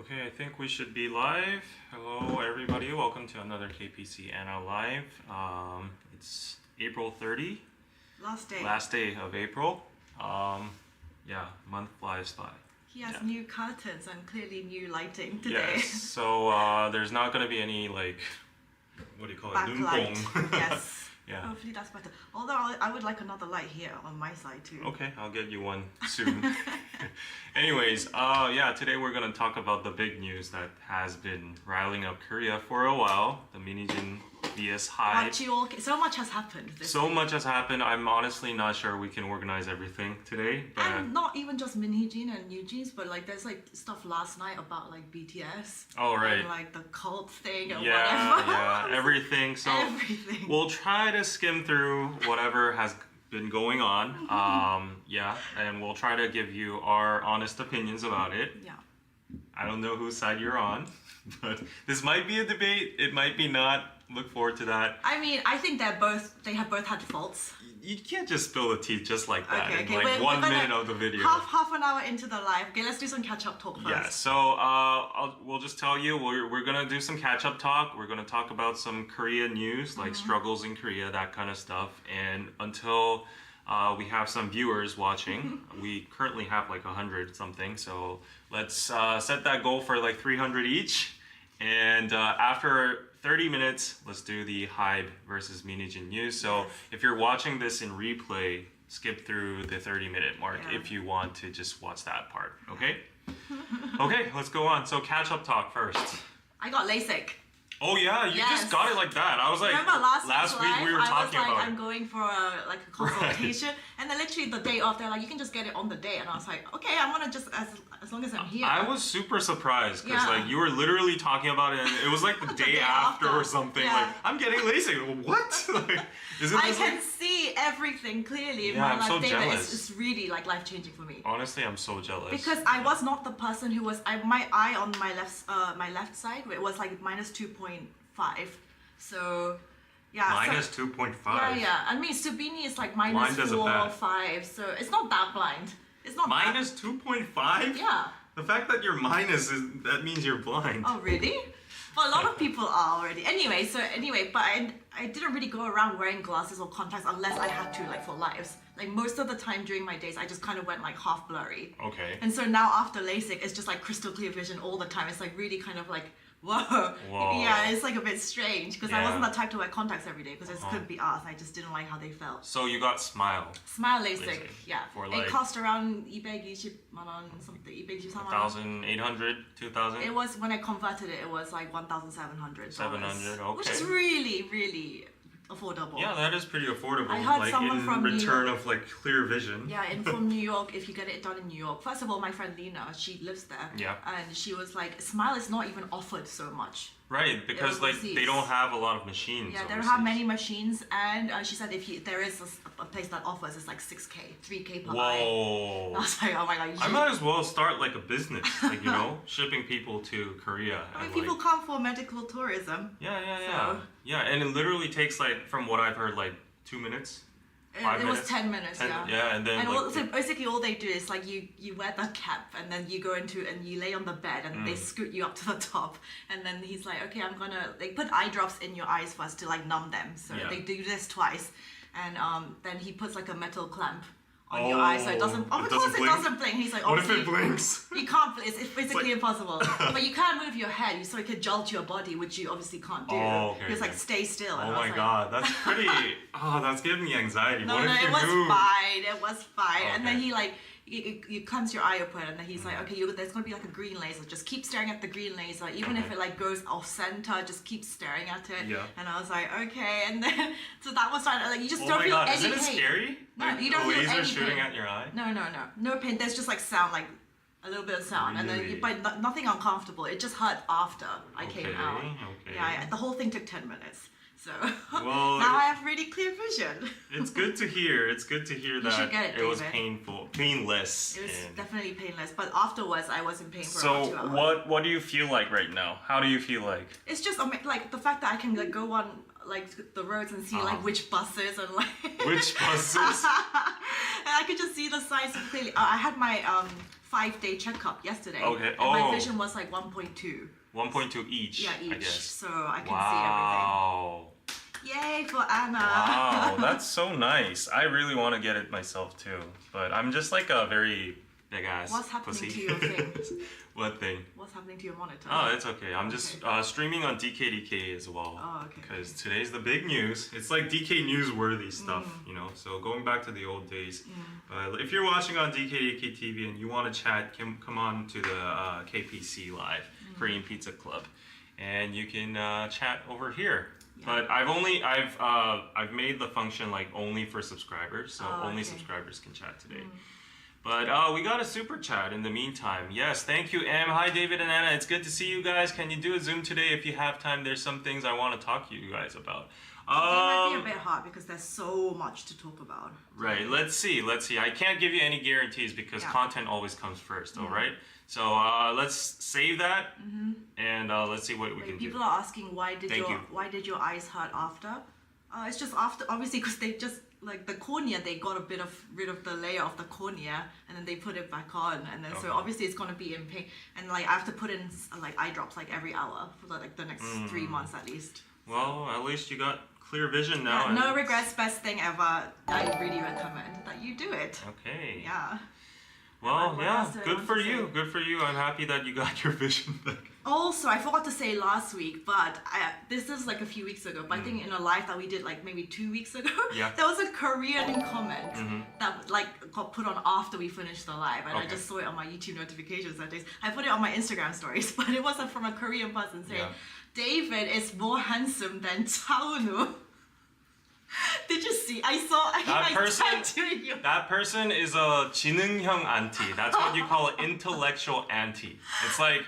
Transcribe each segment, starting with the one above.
Okay, I think we should be live. Hello everybody, welcome to another KPC Anna Live. It's April 30. Last day of April. Yeah, month flies by. He has new curtains and clearly new lighting today. Yes, so there's not going to be any like, what do you call it? Backlight. Yes. Yeah. Hopefully that's better. Although I would like another light here on my side too. Okay, I'll get you one soon. Anyways, yeah, today we're going to talk about the big news that has been riling up Korea for a while. The Jeene vs Hive. So much has happened. Much has happened. I'm honestly not sure we can organize everything today. But and not even just Jeene and New Jeans, but like there's like stuff last night about like BTS. Oh, right. And like the cult thing or whatever. Yeah, everything. So everything. We'll try to skim through whatever has been going on. Yeah, and we'll try to give you our honest opinions about it. Yeah. I don't know whose side you're on, but this might be a debate. It might be not. Look forward to that. I mean, I think they have both had faults. You can't just spill the tea just like that in like we're 1 minute of the video. Half an hour into the live. Okay, let's do some catch-up talk first. Yeah, so we'll just tell you, we're going to do some catch-up talk. We're going to talk about some Korea news, like struggles in Korea, that kind of stuff. And until we have some viewers watching, we currently have like 100 something. So let's set that goal for like 300 each. And after 30 minutes, let's do the Hive versus Jeene news. So if you're watching this in replay, skip through the 30-minute mark if you want to just watch that part, okay? Okay, let's go on. So catch-up talk first. I got LASIK. Oh yeah, you just got it like that. I was like, remember last week we were talking about it. I'm going for a consultation, and then literally the day off, they're like, you can just get it on the day, and I was like, okay, I want to just as long as I'm here. I was super surprised because like you were literally talking about it, and it was like the day after or something. Yeah. Like, I'm getting LASIK. What? Like, I can see everything clearly in my life. I'm so jealous. It's really like life changing for me. Honestly, I'm so jealous because I was not the person who was. My eye on my left side, it was like -2.5. So yeah. -2.5. Yeah. I mean, Subini is like -4 or 5. So it's not that blind. It's not -2.5. Yeah. The fact that you're minus that means you're blind. Oh really? Well, a lot of people are already. Anyway, but I didn't really go around wearing glasses or contacts unless I had to, like for lives. Like most of the time during my days, I just kind of went like half blurry. Okay. And so now after LASIK, it's just like crystal clear vision all the time. It's like really kind of like, whoa. Yeah, it's like a bit strange because I wasn't the type to wear contacts every day because I just couldn't be asked. I just didn't like how they felt. So you got Smile LASIK, yeah. For like, it cost around 220만원 something. 223만원. 1,800, 2,000. It was when I converted it. It was like 1,700. 700, okay. Which is really, really affordable. Yeah, that is pretty affordable. I heard like someone in from return of like clear vision. Yeah, and from New York, if you get it done in New York. First of all, my friend Lena, she lives there. Yeah. And she was like, Smile is not even offered so much. Right, because like they don't have a lot of machines. Yeah, they don't have many machines, and she said there is a place that offers, it's like 6K, 3K per eye. Whoa! I was like, oh my god! I might as well start like a business, like shipping people to Korea. I mean, people come for medical tourism. Yeah, and it literally takes like, from what I've heard, like 2 minutes. It was 10 minutes, yeah. And then so basically all they do is like you wear the cap and then you go into and you lay on the bed and they scoot you up to the top and then he's like, okay, they put eye drops in your eyes first to like numb them. So they do this twice, and then he puts like a metal clamp on your eye so it doesn't. Of course it doesn't blink. He's like, what if it blinks? You can't. It's physically impossible. But you can't move your head, so it could jolt your body, which you obviously can't do. Oh, okay. It's like stay still. Oh my god, that's pretty. That's giving me anxiety. No, what if it was fine. It was fine. Okay. And then he like. You cleanse your eye open, and then he's like, okay, there's gonna be like a green laser. Just keep staring at the green laser, even if it like goes off center. Just keep staring at it. Yeah. And I was like, okay. And then so that was fine. Like you just don't feel any pain. Isn't it scary? No, like, you don't feel any pain. laser shooting at your eye. No pain. There's just like sound, like a little bit of sound, really? And then but nothing uncomfortable. It just hurt after I came out. Okay. Yeah, the whole thing took 10 minutes. So well, now I have really clear vision. It's good to hear. It's good to hear that it was painless. It was definitely painless, but afterwards I was in pain for about 2 hours. So what do you feel like right now? How do you feel like? It's just like the fact that I can like go on like the roads and see like which buses and like Which buses? and I could just see the signs clearly. I had my 5-day checkup yesterday. Okay. And my vision was like 1.2. 1.2 each. Yeah, each. I guess. So I can Wow. see everything. Yay for Anna. Wow, that's so nice. I really want to get it myself too, but I'm just like a very big ass What's happening pussy. to your thing? What thing? What's happening to your monitor? Oh, it's okay. I'm just streaming on DKDK as well. Oh, okay. Because today's the big news. It's like DK news-worthy stuff, you know. So going back to the old days. If you're watching on DKDKTV and you want to chat, come on to the KPC live, Korean Pizza Club, and you can chat over here. Yeah. But I've made the function like only for subscribers, so only subscribers can chat today. But we got a super chat in the meantime. Yes, thank you, Em. Hi, David and Anna. It's good to see you guys. Can you do a Zoom today if you have time? There's some things I want to talk to you guys about. It might be a bit hard because there's so much to talk about. Right. Let's see. I can't give you any guarantees because content always comes first. All right. So let's save that and let's see what we can do. People are asking why did your eyes hurt after? It's just after, obviously, because they just like the cornea, they got rid of the layer of the cornea and then they put it back on, and then so obviously it's gonna be in pain, and like I have to put in like eye drops like every hour for like the next 3 months at least. Well, at least you got clear vision now. Yeah, no regrets, best thing ever. I really recommend that you do it. Okay. Yeah. Well, yeah, good for you. Good for you. I'm happy that you got your vision back. Also, I forgot to say last week, but this is like a few weeks ago, but I think in a live that we did like maybe 2 weeks ago, there was a Korean comment that like got put on after we finished the live, and I just saw it on my YouTube notifications that days. I put it on my Instagram stories, but it wasn't from a Korean person saying, David is more handsome than Chaunu. Did you see? That person is a 지능형 auntie. That's what you call an intellectual auntie. It's like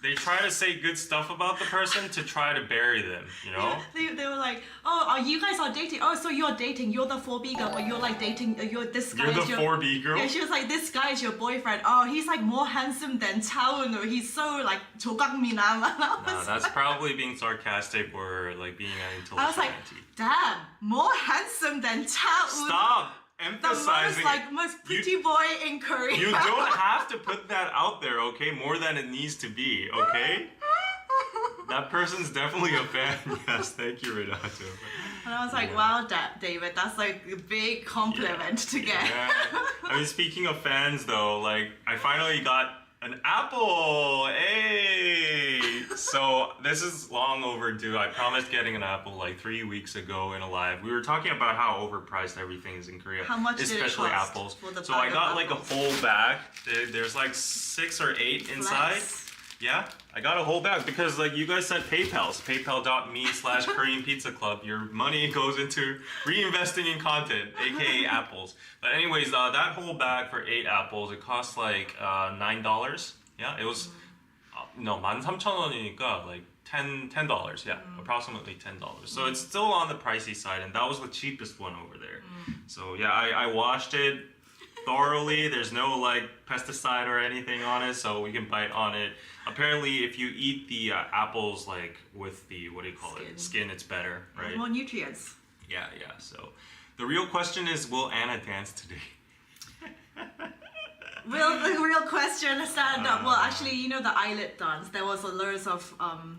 they try to say good stuff about the person to try to bury them, you know? Yeah, they were like, oh, you guys are dating. Oh, so you're dating. You're the 4B girl, but you're like dating. This guy you're is the 4B girl? Yeah, she was like, this guy is your boyfriend. Oh, he's like more handsome than Chaunu. He's so like 조각미남. No, that's probably being sarcastic or like being an intellectual I was like, auntie. damn, more handsome than Chaunu. Stop emphasizing the most pretty boy in Korea. You don't have to put that out there, okay? More than it needs to be, okay? That person's definitely a fan. Yes, thank you, Renato. And I was like, wow, David, that's like a big compliment to get. Yeah. I mean, speaking of fans though, like, I finally got an apple! Hey! So, this is long overdue. I promised getting an apple like 3 weeks ago in a live. We were talking about how overpriced everything is in Korea. How much especially did it cost apples. for the So I got like a apples? whole bag. There's like 6 or 8 inside. Flex. Yeah, I got a whole bag because like you guys sent PayPals, paypal.me/Korean Pizza Club. Your money goes into reinvesting in content, aka apples. But anyways, that whole bag for 8 apples, it cost like $9. Yeah, it was no, 13,000원이니까 like $10. Yeah, approximately $10. So it's still on the pricey side, and that was the cheapest one over there. So yeah, I washed it thoroughly. There's no like pesticide or anything on it, so we can bite on it. Apparently, if you eat the apples like with the skin, it's better, right? More nutrients. Yeah. So the real question is, will Anna dance today? The real question is that well, actually, you know the eyelid dance. There was loads of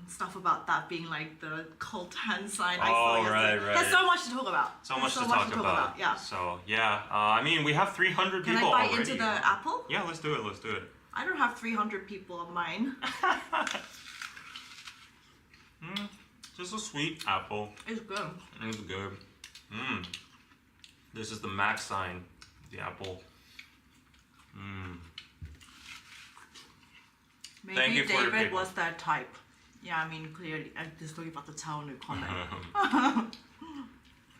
stuff about that being like the cult hand sign. I saw yesterday. Right. There's so much to talk about. So much to talk about. Yeah. So yeah, I mean, we have 300 Can people I bite already. into the apple? Yeah, let's do it. I don't have 300 people on mine. Just a sweet apple. It's good. It's good. This is the max sign, the apple. Maybe Thank you for your David paper. was that type. Yeah, I mean, clearly, I'm just talking about the Chaunu comment.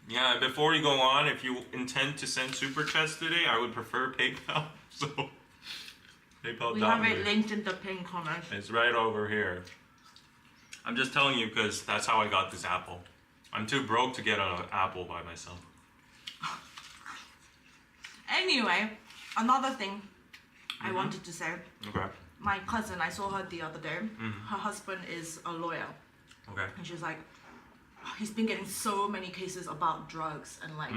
Yeah, before we go on, if you intend to send super chats today, I would prefer PayPal. So, PayPal. We have it linked in the pinned comment. It's right over here. I'm just telling you because that's how I got this apple. I'm too broke to get an apple by myself. Anyway, another thing I wanted to say. Okay. My cousin, I saw her the other day. Her husband is a lawyer. Okay. And she's like, he's been getting so many cases about drugs and like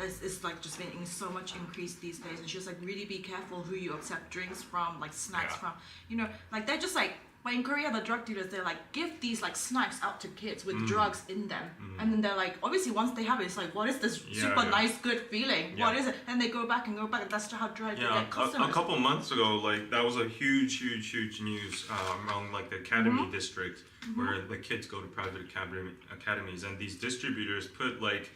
it's like just been in so much increase these days, and she was like, really be careful who you accept drinks from, like snacks from, you know, like they're just like, but in Korea the drug dealers, they're like, give these like snacks out to kids with drugs in them, and then they're like, obviously once they have it, it's like, what is this super nice good feeling, what is it, and they go back and that's how drugs get customers. A couple months ago, like that was a huge news among like the academy district, where the kids go to private academies, and these distributors put like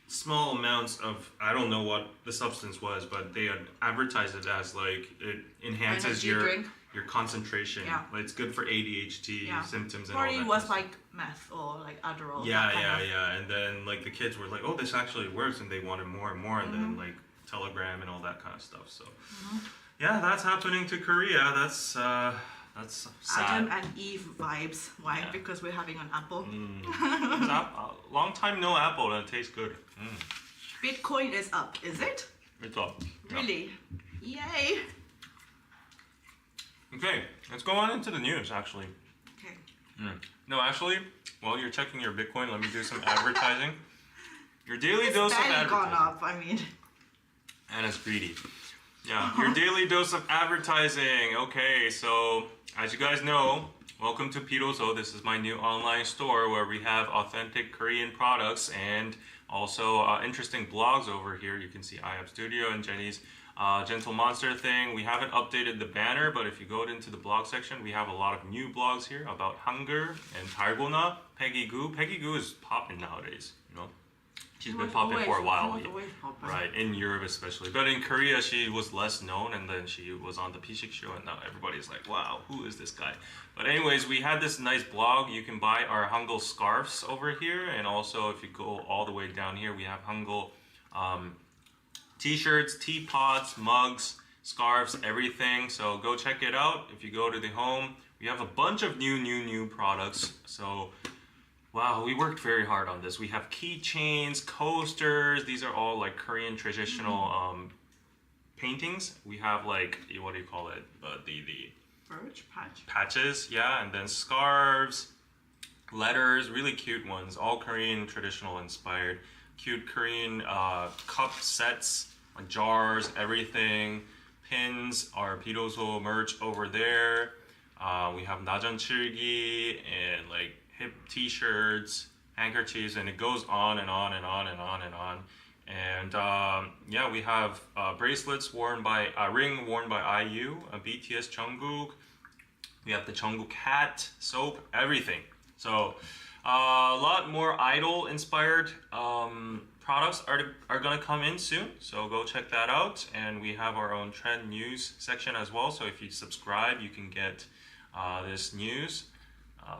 small amounts of, I don't know what the substance was, but they had advertised it as like it enhances your concentration. Yeah. Like, it's good for ADHD symptoms and all that. Or it was like meth or like Adderall. Yeah. And then like the kids were like, oh, this actually works, and they wanted more and more, and then like Telegram and all that kind of stuff. So yeah, that's happening to Korea. That's sad. Adam and Eve vibes. Why? Yeah. Because we're having an apple. Long time no apple, and it tastes good. Bitcoin is up, is it? It's up. Really? Yeah. Yay. Okay, let's go on into the news, actually. Okay. No, actually, while you're checking your Bitcoin, let me do some advertising. Your daily dose of advertising. Gone up, I mean. Anna's greedy. Yeah, your daily dose of advertising. Okay, so as you guys know, welcome to Piroso. This is my new online store where we have authentic Korean products and also interesting blogs over here. You can see HYBE Studio and Jeene's Gentle Monster thing. We haven't updated the banner, but if you go into the blog section, we have a lot of new blogs here about hunger and 달고나, Peggy Goo. Peggy Goo is popping nowadays, you know. She's been popping for a while, right, in Europe especially. But in Korea, she was less known, and then she was on the P6 show, and now everybody's like, wow, who is this guy? But anyways, we had this nice blog. You can buy our Hangul scarves over here, and also if you go all the way down here, we have Hangul t-shirts, teapots, mugs, scarves, everything. So go check it out. If you go to the home, we have a bunch of new products. So wow, we worked very hard on this. We have keychains, coasters. These are all like Korean traditional paintings. We have like, what do you call it? The birch patches, yeah, and then scarves, letters, really cute ones, all Korean traditional inspired. Cute Korean cup sets, like jars, everything. Pins, our Piroso merch over there. We have 나전 칠기 and like hip t-shirts, handkerchiefs, and it goes on and on and on and on and on. And yeah, we have bracelets worn by ring worn by IU, BTS Jungkook. We have the Jungkook hat, soap, everything. So a lot more idol inspired products are gonna come in soon. So go check that out. And we have our own trend news section as well. So if you subscribe, you can get this news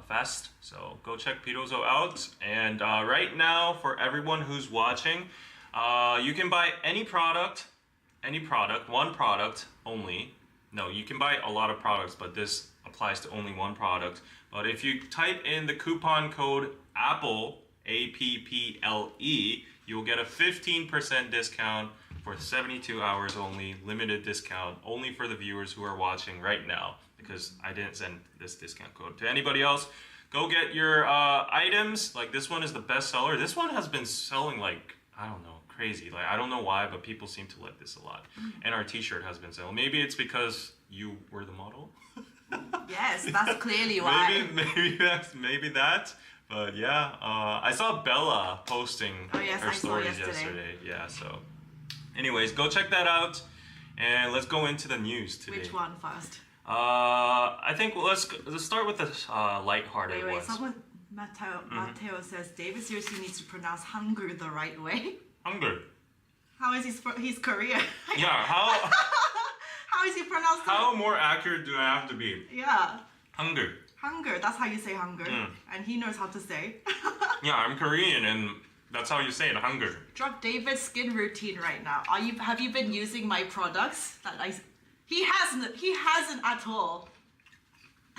fast. So go check Piroso out. And right now, for everyone who's watching, you can buy any product, one product only. No, you can buy a lot of products, but this applies to only one product. But if you type in the coupon code APPLE, APPLE, you'll get a 15% discount for 72 hours only, limited discount, only for the viewers who are watching right now, because I didn't send this discount code to anybody else. Go get your items. Like this one is the best seller. This one has been selling like, I don't know, crazy. Like I don't know why, but people seem to like this a lot. And our t-shirt has been selling. Maybe it's because you were the model. Yes, that's clearly why. Maybe that. But yeah, I saw Bella posting her stories yesterday. Yeah, so anyways, go check that out. And let's go into the news today. Which one first? I think let's start with the lighthearted ones. Someone, Matteo says, David seriously needs to pronounce hunger the right way. Hunger. How is he's Korean? Yeah, how... How is he pronounced? How more accurate do I have to be? Yeah. Hunger. Hunger, that's how you say hunger. And he knows how to say. Yeah, I'm Korean and that's how you say it, hunger. Drop David's skin routine right now. Have you been using my products? He hasn't at all.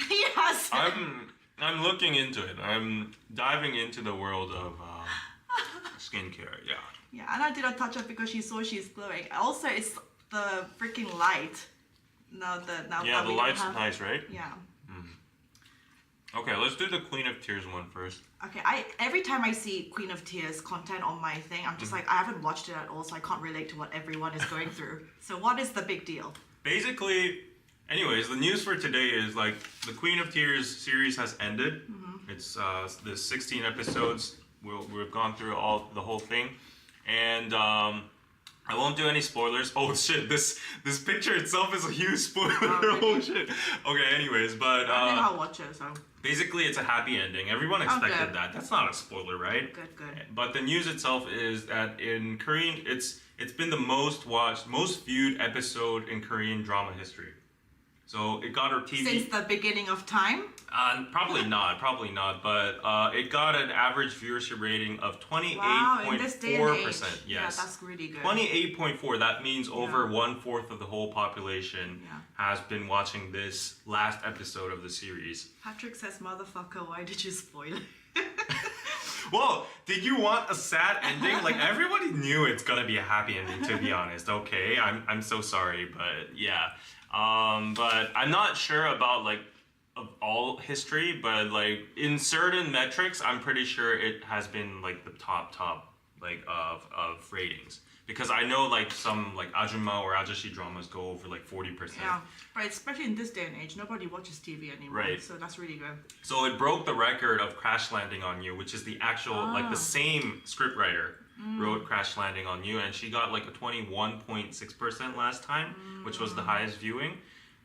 He hasn't. I'm looking into it. I'm diving into the world of skincare, yeah. Yeah, and I did a touch up because she saw she's glowing. Also, it's the freaking light. The light's nice, right? Yeah. Okay, let's do the Queen of Tears one first. Okay, every time I see Queen of Tears content on my thing, I'm just like, I haven't watched it at all, so I can't relate to what everyone is going through. So what is the big deal? Basically, anyways, the news for today is like the Queen of Tears series has ended. It's the 16 episodes. We've gone through the whole thing, and I won't do any spoilers. Oh shit! This picture itself is a huge spoiler. Oh shit. Okay. Anyways, but I think I'll watch it. So basically, it's a happy ending. Everyone expected that. That's not a spoiler, right? Good. But the news itself is that in Korean, it's been the most watched, most viewed episode in Korean drama history. So it got our TV. Since the beginning of time? Probably not, but it got an average viewership rating of 28.4%. Wow, in this day and age. Yes. Yeah, that's really good. 28.4, that means over 1/4 of the whole population has been watching this last episode of the series. Patrick says, motherfucker, why did you spoil it? Well, did you want a sad ending? Like, everybody knew it's gonna be a happy ending, to be honest, okay? I'm so sorry, but yeah. But I'm not sure about like of all history, but like in certain metrics, I'm pretty sure it has been like the top like of ratings, because I know like some like Ajumma or Ajashi dramas go over like 40%. Yeah, right. Especially in this day and age, nobody watches TV anymore. Right. So that's really good. So it broke the record of Crash Landing on You, which is the actual like the same scriptwriter wrote Crash Landing on You, and she got like a 21.6% last time, which was the highest viewing.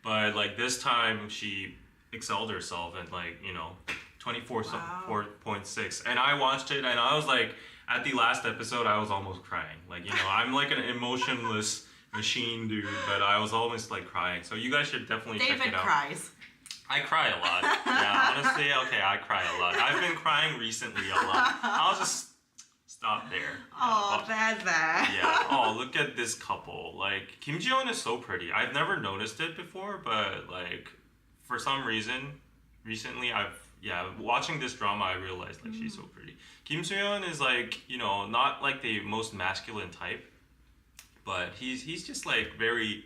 But like this time she excelled herself at like 24.6, and I watched it and I was like, at the last episode I was almost crying. Like I'm like an emotionless machine dude, but I was almost like crying. So you guys should definitely check it out. David cries. I cry a lot. Yeah, honestly, okay, I cry a lot. I've been crying recently a lot. I'll just stop there. Oh, there. Yeah. Oh, look at this couple. Like, Kim Ji-yeon is so pretty. I've never noticed it before, but like, for some reason, recently watching this drama, I realized like she's so pretty. Kim Soo-yeon is like, not like the most masculine type, but he's just like very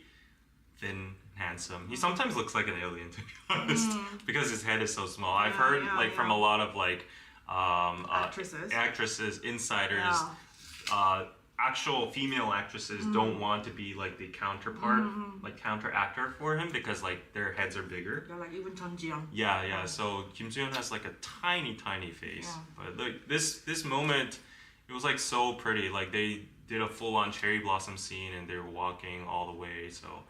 thin, handsome. He sometimes looks like an alien, to be honest, because his head is so small. I've heard from a lot of like actresses, insiders, actual female actresses don't want to be like the counterpart, like counter actor for him, because like their heads are bigger. Yeah, like even Chun Ji-young. Yeah. So Kim Soo-yeon has like a tiny face, but like this moment, it was like so pretty. Like they did a full-on cherry blossom scene, and they were walking all the way. So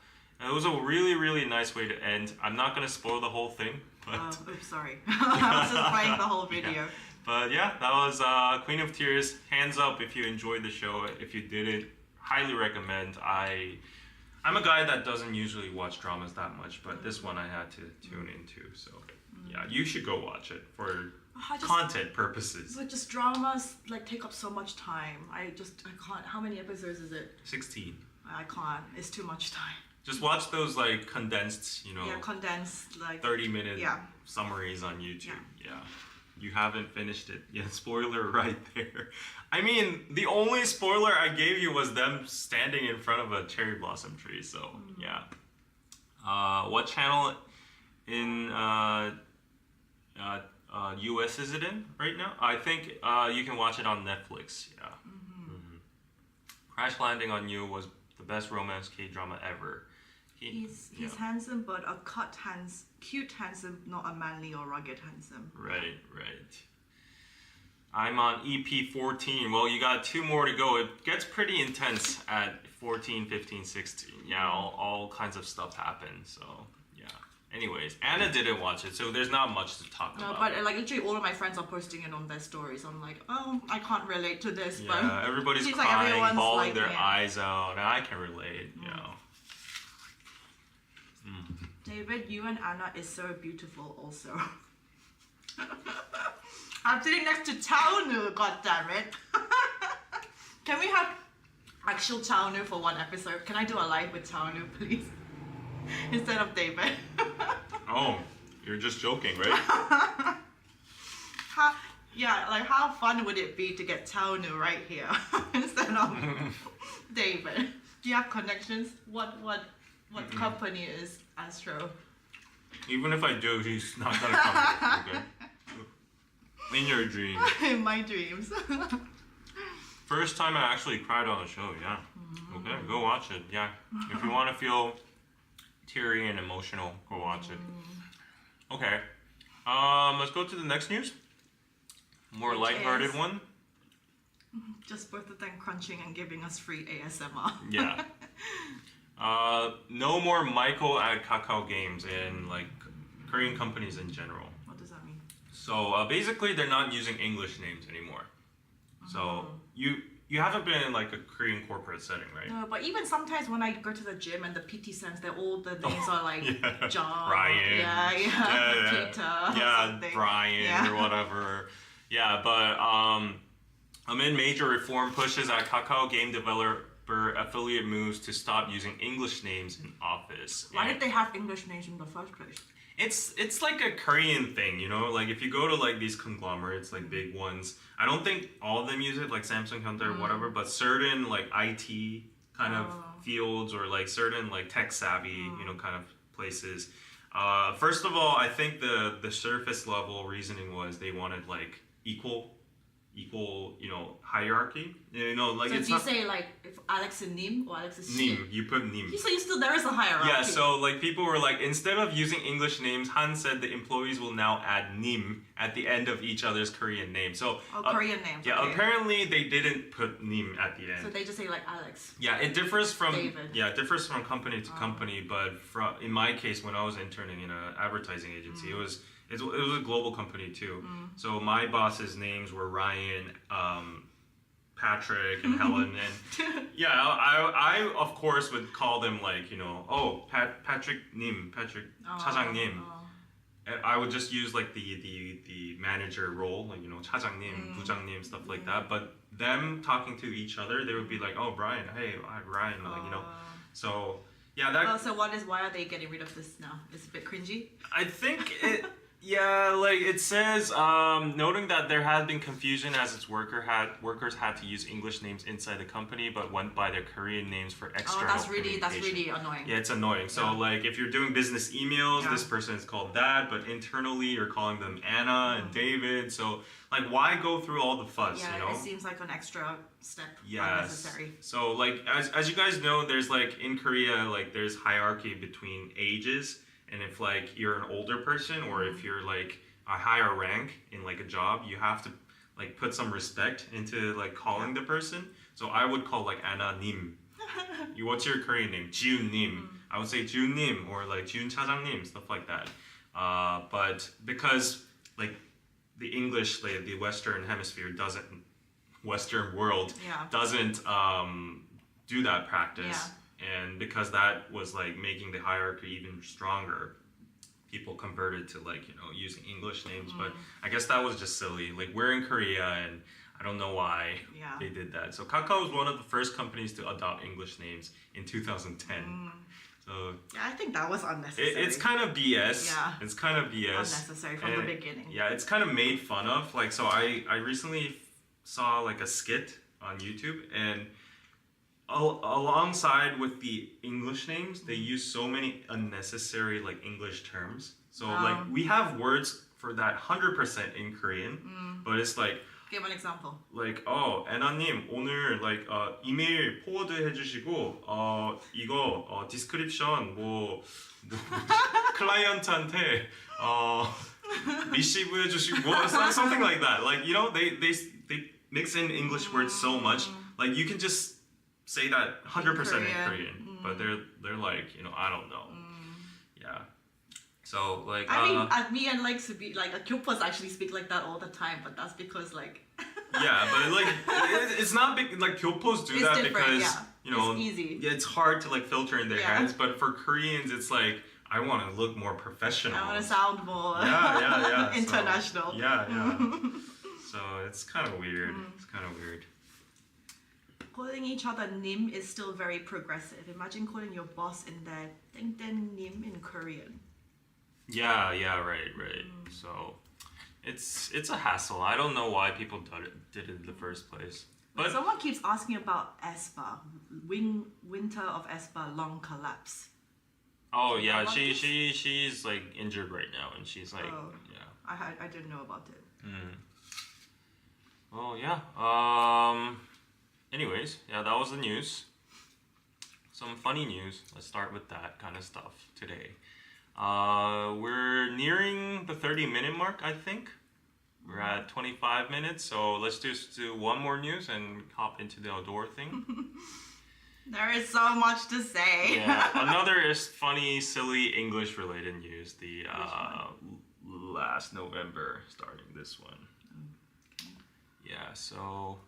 it was a really nice way to end. I'm not gonna spoil the whole thing, but oops, sorry. I was just playing the whole video. Yeah. But yeah, that was Queen of Tears. Hands up if you enjoyed the show. If you didn't, highly recommend. I'm a guy that doesn't usually watch dramas that much, but this one I had to tune into. So yeah, you should go watch it for content purposes. But just dramas like take up so much time. I can't. How many episodes is it? 16. I can't. It's too much time. Just watch those like condensed, condensed like 30-minute summaries on YouTube. Yeah. You haven't finished it. Yeah, spoiler right there. I mean, the only spoiler I gave you was them standing in front of a cherry blossom tree. So yeah. What channel in US is it in right now? I think you can watch it on Netflix. Yeah. Crash Landing on You was the best romance K-drama ever. He's handsome, but a cute handsome, not a manly or rugged handsome. Right. I'm on EP 14. Well, you got 2 more to go. It gets pretty intense at 14, 15, 16. Yeah, all kinds of stuff happens. So yeah. Anyways, Anna didn't watch it, so there's not much to talk about. No, but like literally all of my friends are posting it on their stories. I'm like, oh, I can't relate to this. Yeah, but everybody's crying, like bawling their eyes out, and I can relate. David, you and Anna is so beautiful also. I'm sitting next to Taonu, goddammit. Can we have actual Taonu for one episode? Can I do a live with Taonu, please? Instead of David. Oh, you're just joking, right? How fun would it be to get Taonu right here instead of David? Do you have connections? What company is Astro? Even if I do, he's not gonna come. Okay. In your dream. In my dreams. First time I actually cried on a show. Yeah. Okay, go watch it. Yeah. If you want to feel teary and emotional, go watch it. Okay. Let's go to the next news. More lighthearted one. Just both of them crunching and giving us free ASMR. Yeah. No more Michael at Kakao games and like Korean companies in general. What does that mean? So basically, they're not using English names anymore. So you haven't been in like a Korean corporate setting, right? No, but even sometimes when I go to the gym and the PT stands, they're all the names are like John, Brian, Peter, Brian or whatever. Yeah, but amid major reform pushes at Kakao, game developer affiliate moves to stop using English names in Office. Why did they have English names in the first place? It's like a Korean thing, you know? Like if you go to like these conglomerates, like big ones, I don't think all of them use it, like Samsung, Hyundai, or whatever, but certain like IT kind of fields or like certain like tech savvy, you know, kind of places. First of all, I think the surface level reasoning was they wanted like equal, you know, hierarchy. You know, like so it's do you not, say like if Alex is Nim or Alex is Nim, you put Nim. So you still there is a hierarchy. Yeah, so like people were like, instead of using English names, Han said the employees will now add Nim at the end of each other's Korean name. So Korean names. Yeah, okay. Apparently they didn't put Nim at the end. So they just say like Alex. Yeah, it differs from David. Yeah, it differs from company to company. But in my case, when I was interning in an advertising agency, it was a global company too. So my boss's names were Ryan, Patrick, and Helen, and yeah, I of course would call them like, you know, Patrick Nim, Patrick 차장 님. And I would just use like the manager role, like, you know, 차장님, 부장님, stuff like that. But them talking to each other, they would be like, oh, Brian, hey, Ryan, like, you know. So yeah, that. So why are they getting rid of this now? It's a bit cringy. I think it. Yeah, like it says, noting that there had been confusion as its workers had to use English names inside the company, but went by their Korean names for external that's really annoying. Yeah, it's annoying. So like if you're doing business emails, this person is called that, but internally you're calling them Anna and David. So like, why go through all the fuss? Yeah, you know? It seems like an extra step. Yes. Unnecessary. So like as you guys know, there's like in Korea, like there's hierarchy between ages. And if like you're an older person or if you're like a higher rank in like a job, you have to like put some respect into like calling the person. So I would call like Anna Nim. What's your Korean name? Jiun Nim. I would say Jiun Nim or like Jiun 차장님, stuff like that. But because like the English, like the Western hemisphere Western world doesn't do that practice. Yeah. And because that was like making the hierarchy even stronger, people converted to like, you know, using English names. But I guess that was just silly. Like we're in Korea and I don't know why they did that. So Kakao was one of the first companies to adopt English names in 2010. So yeah, I think that was unnecessary. It's kind of BS. Yeah. It's kind of BS. Unnecessary from the beginning. Yeah, it's kind of made fun of. Like, so I recently saw like a skit on YouTube, and alongside with the English names, they use so many unnecessary like English terms. So like we have words for that 100% in Korean, but it's like give an example. Like 애나님 오늘 like 이메일 포워드 해주시고 이거 디스크립션 뭐 클라이언트한테 리시브 해주시고 뭐 something like that. Like, you know, they mix in English words so much. Like you can just say that 100% in Korean, but they're like, you know, I don't know. Yeah. So like I mean, me and like to be like Kyopos actually speak like that all the time, but that's because like yeah, but like it's not big, like Kyopos do that because you know, it's easy. Yeah, it's hard to like filter in their heads, but for Koreans it's like I want to look more professional. I want to sound more international. So, yeah. So it's kind of weird. It's kind of weird. Calling each other Nim is still very progressive. Imagine calling your boss in there Ning Nim in Korean. Yeah, right. So it's a hassle. I don't know why people did it in the first place. But someone keeps asking about aespa. Winter of aespa long collapse. Oh Do you know yeah, about this? she's like injured right now, and she's like, Oh. yeah. I didn't know about it. Well, yeah. Anyways, yeah, that was the news. Some funny news. Let's start with that kind of stuff today. We're nearing the 30-minute mark, I think. We're at 25 minutes, so let's just do one more news and hop into the outdoor thing. There is so much to say. Yeah, another is funny, silly English-related news. The last November, starting this one. Yeah, so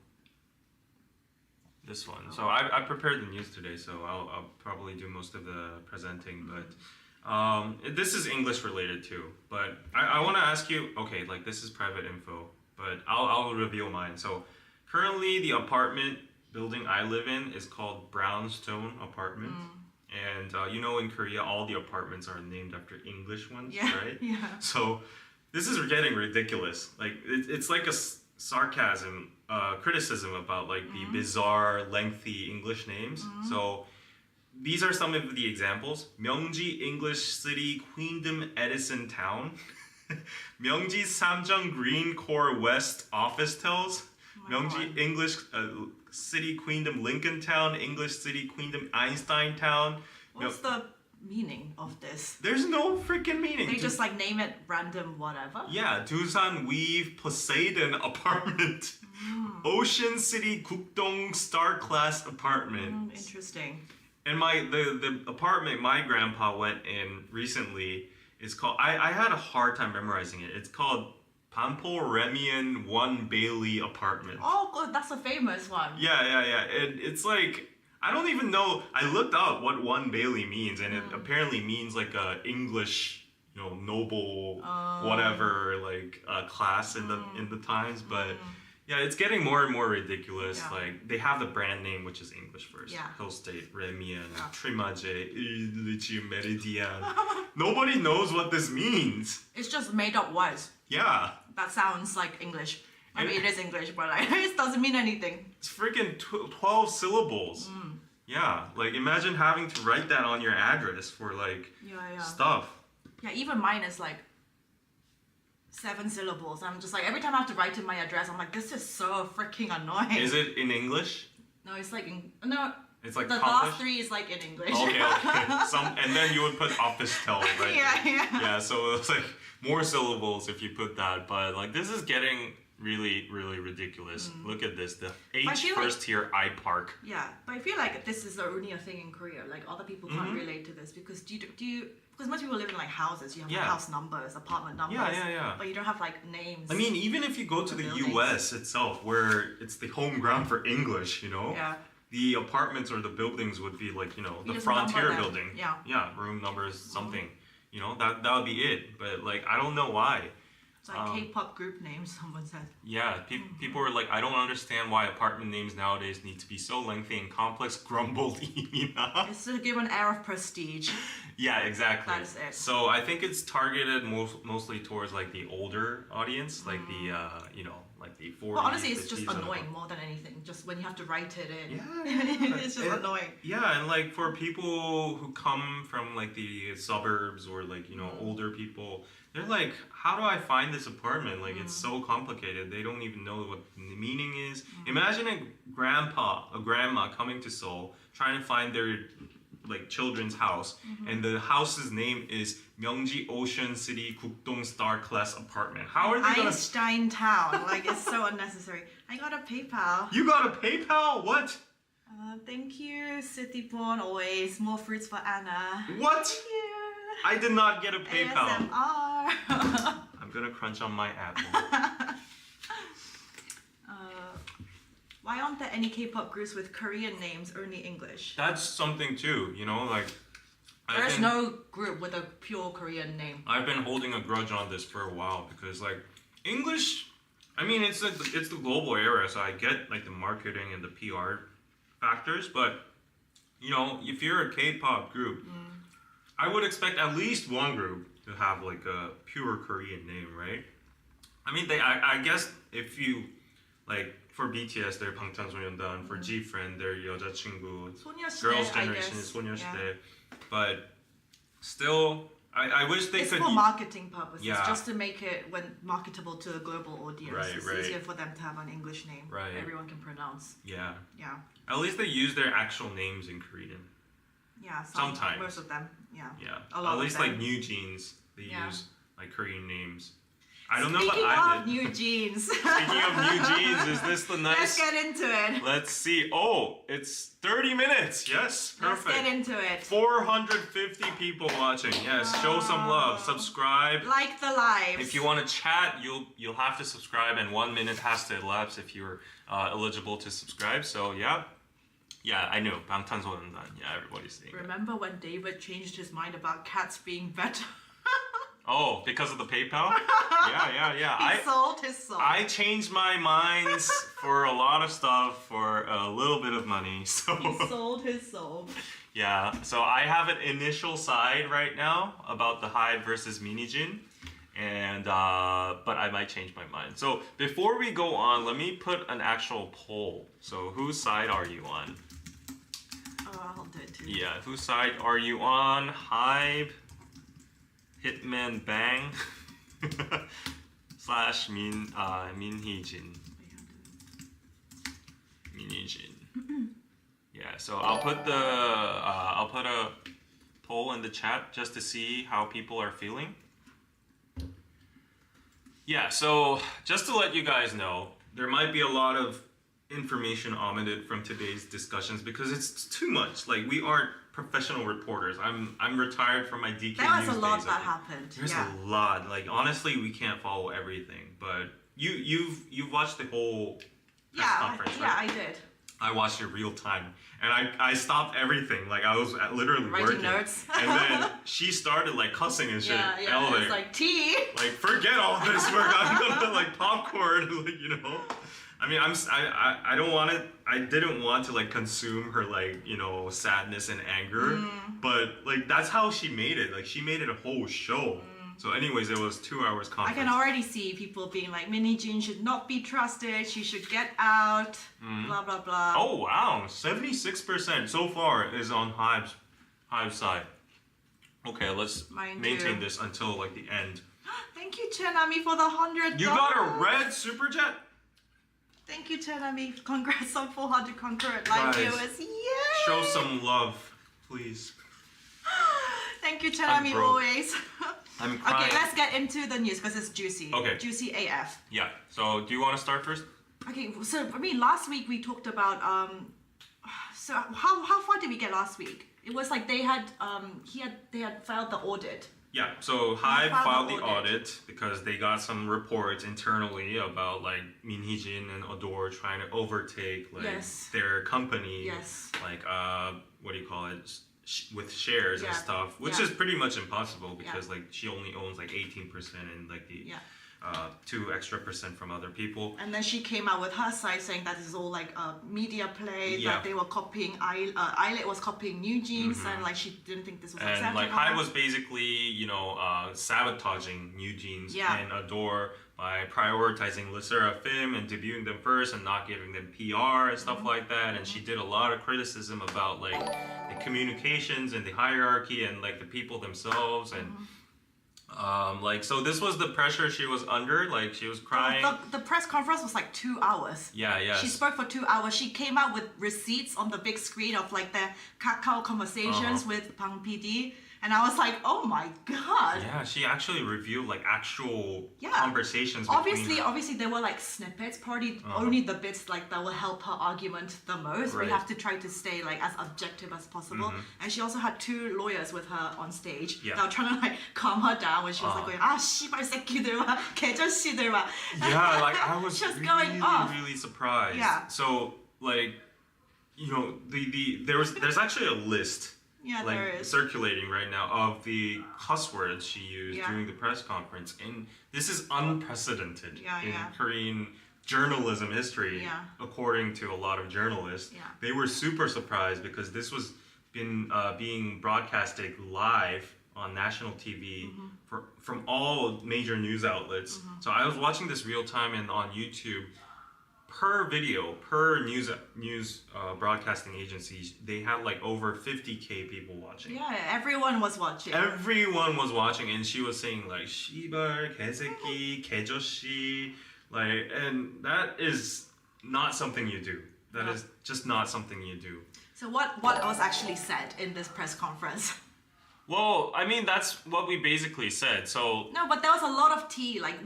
this one. So I prepared the news today, so I'll probably do most of the presenting, but this is English related too. But I want to ask you, okay, like this is private info, but I'll reveal mine. So currently the apartment building I live in is called Brownstone Apartment. And you know, in Korea, all the apartments are named after English ones, right? Yeah. So this is getting ridiculous. Like it's like a sarcasm, criticism about like the bizarre, lengthy English names. So these are some of the examples. Myeongji English City Queendom Edison Town. Myeongji Samjung Green Core West Office Tells. Myeongji English City Queendom Lincoln Town. English City Queendom Einstein Town. What's the meaning of this? There's no freaking meaning. They just like name it random whatever? Yeah, Dusan Weave Poseidon Apartment. Ocean City Gukdong Star Class Apartment. Interesting. And the apartment my grandpa went in recently is called, I had a hard time memorizing it. It's called Pampo Remian 1 Bailey Apartment. Oh, good. That's a famous one. Yeah. And it's like, I don't even know. I looked up what 1 Bailey means, and it apparently means like a English, you know, noble, whatever, like class in the times. But yeah, it's getting more and more ridiculous. Yeah. Like they have the brand name, which is English first. Yeah. Hill State, Remian, Trimaje, Lichi Meridian. Nobody knows what this means. It's just made up words. Yeah. That sounds like English. I mean, it is English, but like, it doesn't mean anything. It's freaking 12 syllables. Yeah, like imagine having to write that on your address for like stuff. Yeah, even mine is like 7 syllables. I'm just like, every time I have to write in my address, I'm like, this is so freaking annoying. Is it in English? No, it's like, no. It's like the last 3 is like in English. Okay. And then you would put office tell, right? Yeah. Yeah, so it's like more syllables if you put that, but like this is getting really, really ridiculous. Look at this, the H first tier I Park. Yeah, but I feel like this is only a thing in Korea. Like other people can't relate to this because because most people live in like houses. You have like, house numbers, apartment numbers. Yeah. But you don't have like names. I mean, even if you go to the US itself, where it's the home ground for English, you know. Yeah. The apartments or the buildings would be like, you know, the just Frontier number them. building. Yeah. Room numbers, something. You know, that would be it. But like, I don't know why. It's like K-pop group names, someone said. Yeah, people are like, I don't understand why apartment names nowadays need to be so lengthy and complex, grumbled Ina. It's to give an air of prestige. Yeah, exactly. That is it. So I think it's targeted mostly towards like the older audience, like the, you know, like the 40s. Well, honestly, it's just annoying more than anything. Just when you have to write it in. Yeah. It's just annoying. Yeah, and like for people who come from like the suburbs or like, you know, older people, they're like, how do I find this apartment? Like, it's so complicated. They don't even know what the meaning is. Imagine a grandma coming to Seoul, trying to find their like children's house, and the house's name is Myeongji Ocean City Gukdong Star Class Apartment. How are they gonna... Einstein Town. Like, it's so unnecessary. I got a PayPal. You got a PayPal? What? Thank you, City Born, always. More fruits for Anna. What? Thank you. I did not get a PayPal. ASMR. I'm gonna crunch on my apple. Why aren't there any K-pop groups with Korean names, only English? That's something too, you know, like... There's no group with a pure Korean name. I've been holding a grudge on this for a while because like English, I mean it's the global era, so I get like the marketing and the PR factors, but you know, if you're a K-pop group, I would expect at least one group to have like a pure Korean name, right? I mean, I guess if you like for BTS, they're 방탄소년단. For G-Friend, they're 여자친구. 소녀시대, Girls' I Generation guess. is 소녀시대. Yeah. But Still, I wish they it's could. For marketing purposes, Yeah. just to make it marketable to a global audience. Right, It's right. easier for them to have an English name. Right. Everyone can pronounce. Yeah. Yeah. At least they use their actual names in Korean. Yeah. Sometimes. Most of them. Yeah. Yeah. A lot At least of them. like new jeans, they Yeah. use like Korean names. I don't know Speaking about of Eyelid. new jeans. Speaking of new jeans, is this the nice? Let's get into it. Let's see. Oh, it's 30 minutes. Yes, perfect. Let's get into it. 450 people watching. Yes, show some love. Subscribe. Like the lives. If you want to chat, you'll have to subscribe, and 1 minute has to elapse if you're eligible to subscribe. So yeah, I know. 방탄소년단. Yeah, everybody's saying. Remember when David changed his mind about cats being better? Oh, because of the PayPal? Yeah. He sold his soul. I changed my minds for a lot of stuff for a little bit of money. So He sold his soul. yeah, so I have an initial side right now about the Hive versus Minijin, and but I might change my mind. So before we go on, let me put an actual poll. So whose side are you on? I'll do it too. Yeah, whose side are you on? Hive, Hitman Bang, slash Minijin. Yeah, so I'll put a poll in the chat just to see how people are feeling. Yeah, so just to let you guys know, there might be a lot of information omitted from today's discussions because it's too much. Like, we aren't professional reporters. I'm retired from my DK There was news a lot days, that I think. happened. There's Yeah. a lot. Like, honestly, we can't follow everything. But you've watched the whole press conference, right? I did. I watched it real time, and I stopped everything. Like, I was literally Writing working. notes. And then she started like cussing and shit. Yeah, Elevator. it's like tea. Like, forget all this work. I'm gonna like popcorn. Like, you know. I mean, I don't want it. I didn't want to like consume her like, you know, sadness and anger. But like, that's how she made it. Like, she made it a whole show. So anyways, it was 2 hours I conference. can already see people being like, Minijin should not be trusted. She should get out. Blah blah blah. Oh wow, 76% so far is on Hive's side. Okay, let's Mine maintain too. this until like the end. Thank you, Chenami, for the $100. You got a red super jet? Thank you, Chenami. Congrats on 400 concurrent live Guys, viewers. Yay! Show some love, please. Thank you, I'm Chenami, broke. always. I'm crying. Okay, let's get into the news because it's juicy. Okay. Juicy AF. Yeah. So, do you want to start first? Okay, so I mean, last week we talked about so how far did we get last week? It was like they had filed the audit. Yeah. So Hive filed filed the the audit. audit because they got some reports internally about like Min Hee-jin and Adore trying to overtake like Yes. their company. Yes. Like what do you call it? With shares and Yeah. stuff, which Yeah. is pretty much impossible because like she only owns like 18% and like the Yeah. 2 extra percent from other people. And then she came out with her side saying that is all like a media play, Yeah. that they were copying, Eyelid was copying New Jeans, and like she didn't think this was And acceptable. like Hive was basically, you know, sabotaging New Jeans Yeah. and Adore by prioritizing Le Sserafim and debuting them first and not giving them PR and stuff like that. And she did a lot of criticism about like the communications and the hierarchy and like the people themselves and like, so this was the pressure she was under. Like, she was crying. The press conference was like 2 hours. Yeah, yeah. She spoke for 2 hours. She came out with receipts on the big screen of like the Kakao conversations with Pang PD. And I was like, oh my god. Yeah, she actually reviewed like actual Yeah. conversations. Obviously there were like snippets, probably only the bits like that will help her argument the most. Right. We have to try to stay like as objective as possible. And she also had 2 lawyers with her on stage Yeah. that were trying to like calm her down when she was like going, 씨발 새끼들아, 개자씨들아. Yeah, like I was Just really, going off. really surprised. Yeah. So like, you know, there's actually a list. Yeah, Like there is. circulating right now of the cuss words she used Yeah. during the press conference, and this is unprecedented Yeah, in yeah. Korean journalism history. Yeah. According to a lot of journalists, Yeah. they were super surprised because this was being broadcasted live on national TV from all major news outlets. So I was watching this real time and on YouTube. per video, per news broadcasting agencies, they had like over 50K people watching. Yeah, everyone was watching. Everyone was watching, and she was saying like "시발, 개새끼, 개조씨," like, and that is not something you do. That is just not something you do. So what was actually said in this press conference? Well, I mean, that's what we basically said. So no, but there was a lot of tea like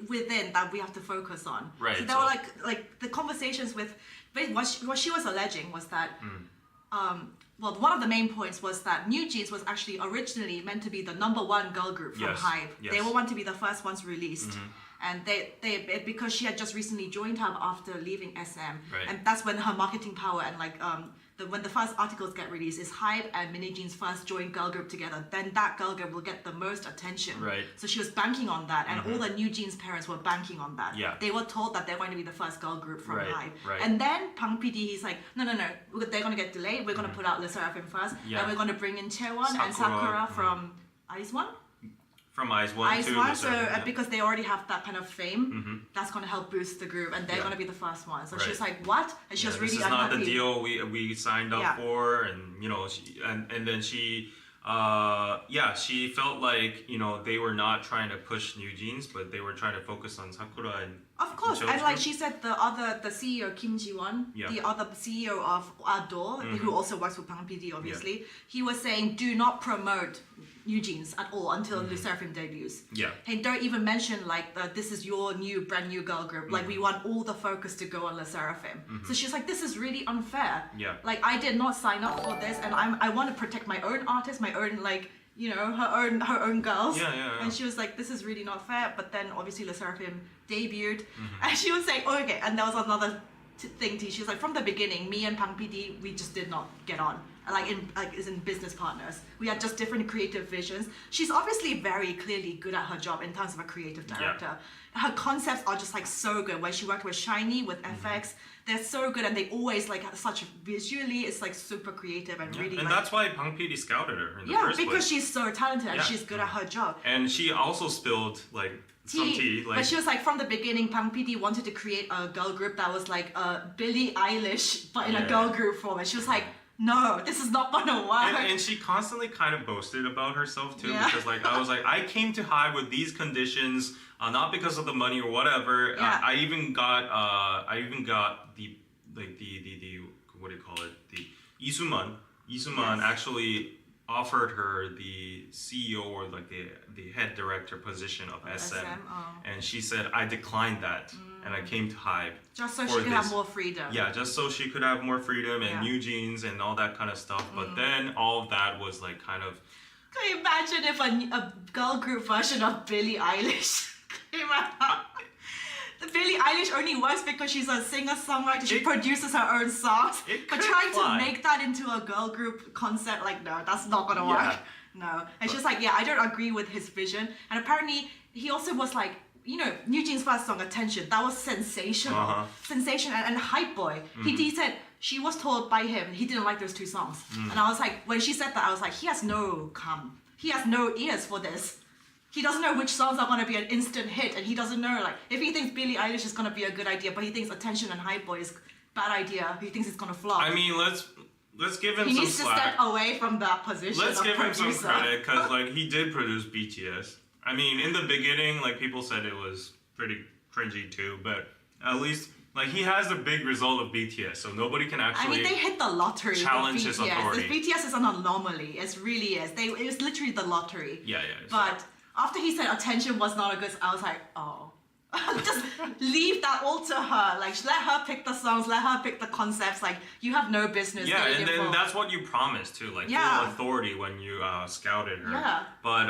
within that we have to focus on. Right. So there were like the conversations with what she was alleging was that well, one of the main points was that New Jeans was actually originally meant to be the #1 girl group from Hive. Yes. They were meant to be the first ones released. And they because she had just recently joined Hive after leaving SM, Right. and that's when her marketing power and like when the first articles get released is Hive and Mini Jeans first joined girl group together, then that girl group will get the most attention. Right. So she was banking on that, and all the New Jeans parents were banking on that. Yeah. They were told that they're going to be the first girl group from Hive. Right. And then Pang PD, he's like, no, they're going to get delayed. We're going to put out Le Sserafim first, and we're going to bring in Chaewon and Sakura from Ice One. From Eyes 1 Ice to One, the so second, because they already have that kind of fame, that's going to help boost the group, and they're going to be the first one. So she's like, "What?" And she was really this is unhappy. not the deal we signed up for, and you know, and then she felt like, you know, they were not trying to push New Jeans, but they were trying to focus on Sakura and. Of course, and like she said, the CEO Kim Ji-won, the other CEO of Adore, who also works with Pang PD, obviously, he was saying, do not promote New Jeans at all until Le Sserafim debuts. Yeah. And don't even mention like this is your brand new girl group. Like we want all the focus to go on Le Sserafim. So she's like, this is really unfair. Yeah. Like I did not sign up for this, and I want to protect my own artists, my own like. You know, her own girls. Yeah. And she was like, this is really not fair. But then obviously Le Sserafim debuted. And she was saying, oh, okay. And there was another thing too. She was like, from the beginning, me and Pang PD, we just did not get on. Like in business partners. We had just different creative visions. She's obviously very clearly good at her job in terms of a creative director. Her concepts are just like so good. When she worked with Shiny, with FX, they're so good, and they always like such visually, it's like super creative and really. And like, that's why Pang PD scouted her in the first place. Yeah, because she's so talented and she's good at her job. And she also spilled like some tea. Like, but she was like, from the beginning, Pang PD wanted to create a girl group that was like Billie Eilish, but in a girl group form. And she was like, no, this is not gonna work. And she constantly kind of boasted about herself too, because like I was like, I came to Hive with these conditions, not because of the money or whatever. I even got the what do you call it? The Isuman actually offered her the CEO or like the head director position of SM. And she said, I declined that, and I came to Hive. Just so she could have more freedom. Yeah, just so she could have more freedom and New Jeans and all that kind of stuff. But then all of that was like kind of. Can you imagine if a girl group version of Billie Eilish came out? The Billie Eilish only works because she's a singer-songwriter. She produces her own songs. But trying to make that into a girl group concept, like, no, that's not gonna work. No. And she's like, yeah, I don't agree with his vision. And apparently, he also was like, you know, New Jeans' first song, Attention, that was sensational. Sensational. And Hype Boy, he said, she was told by him, he didn't like those two songs. And I was like, when she said that, I was like, he has no ears for this. He doesn't know which songs are going to be an instant hit, and he doesn't know, like, if he thinks Billie Eilish is going to be a good idea, but he thinks Attention and Hype Boy is bad idea, he thinks it's going to flop. I mean, let's give him some slack. He needs to step away from that position. Let's give him some credit, because like he did produce BTS. I mean, in the beginning, like people said it was pretty cringy too, but at least like he has a big result of BTS, so nobody can actually. I mean, they hit the lottery. Challenge his authority. BTS is an anomaly. It really is. It was literally the lottery. Yeah. But after he said Attention was not a good, I was like, oh. Just leave that all to her. Like, let her pick the songs, let her pick the concepts. Like, you have no business. Yeah, and then that's what you promised too, like full authority when you scouted her. Yeah. But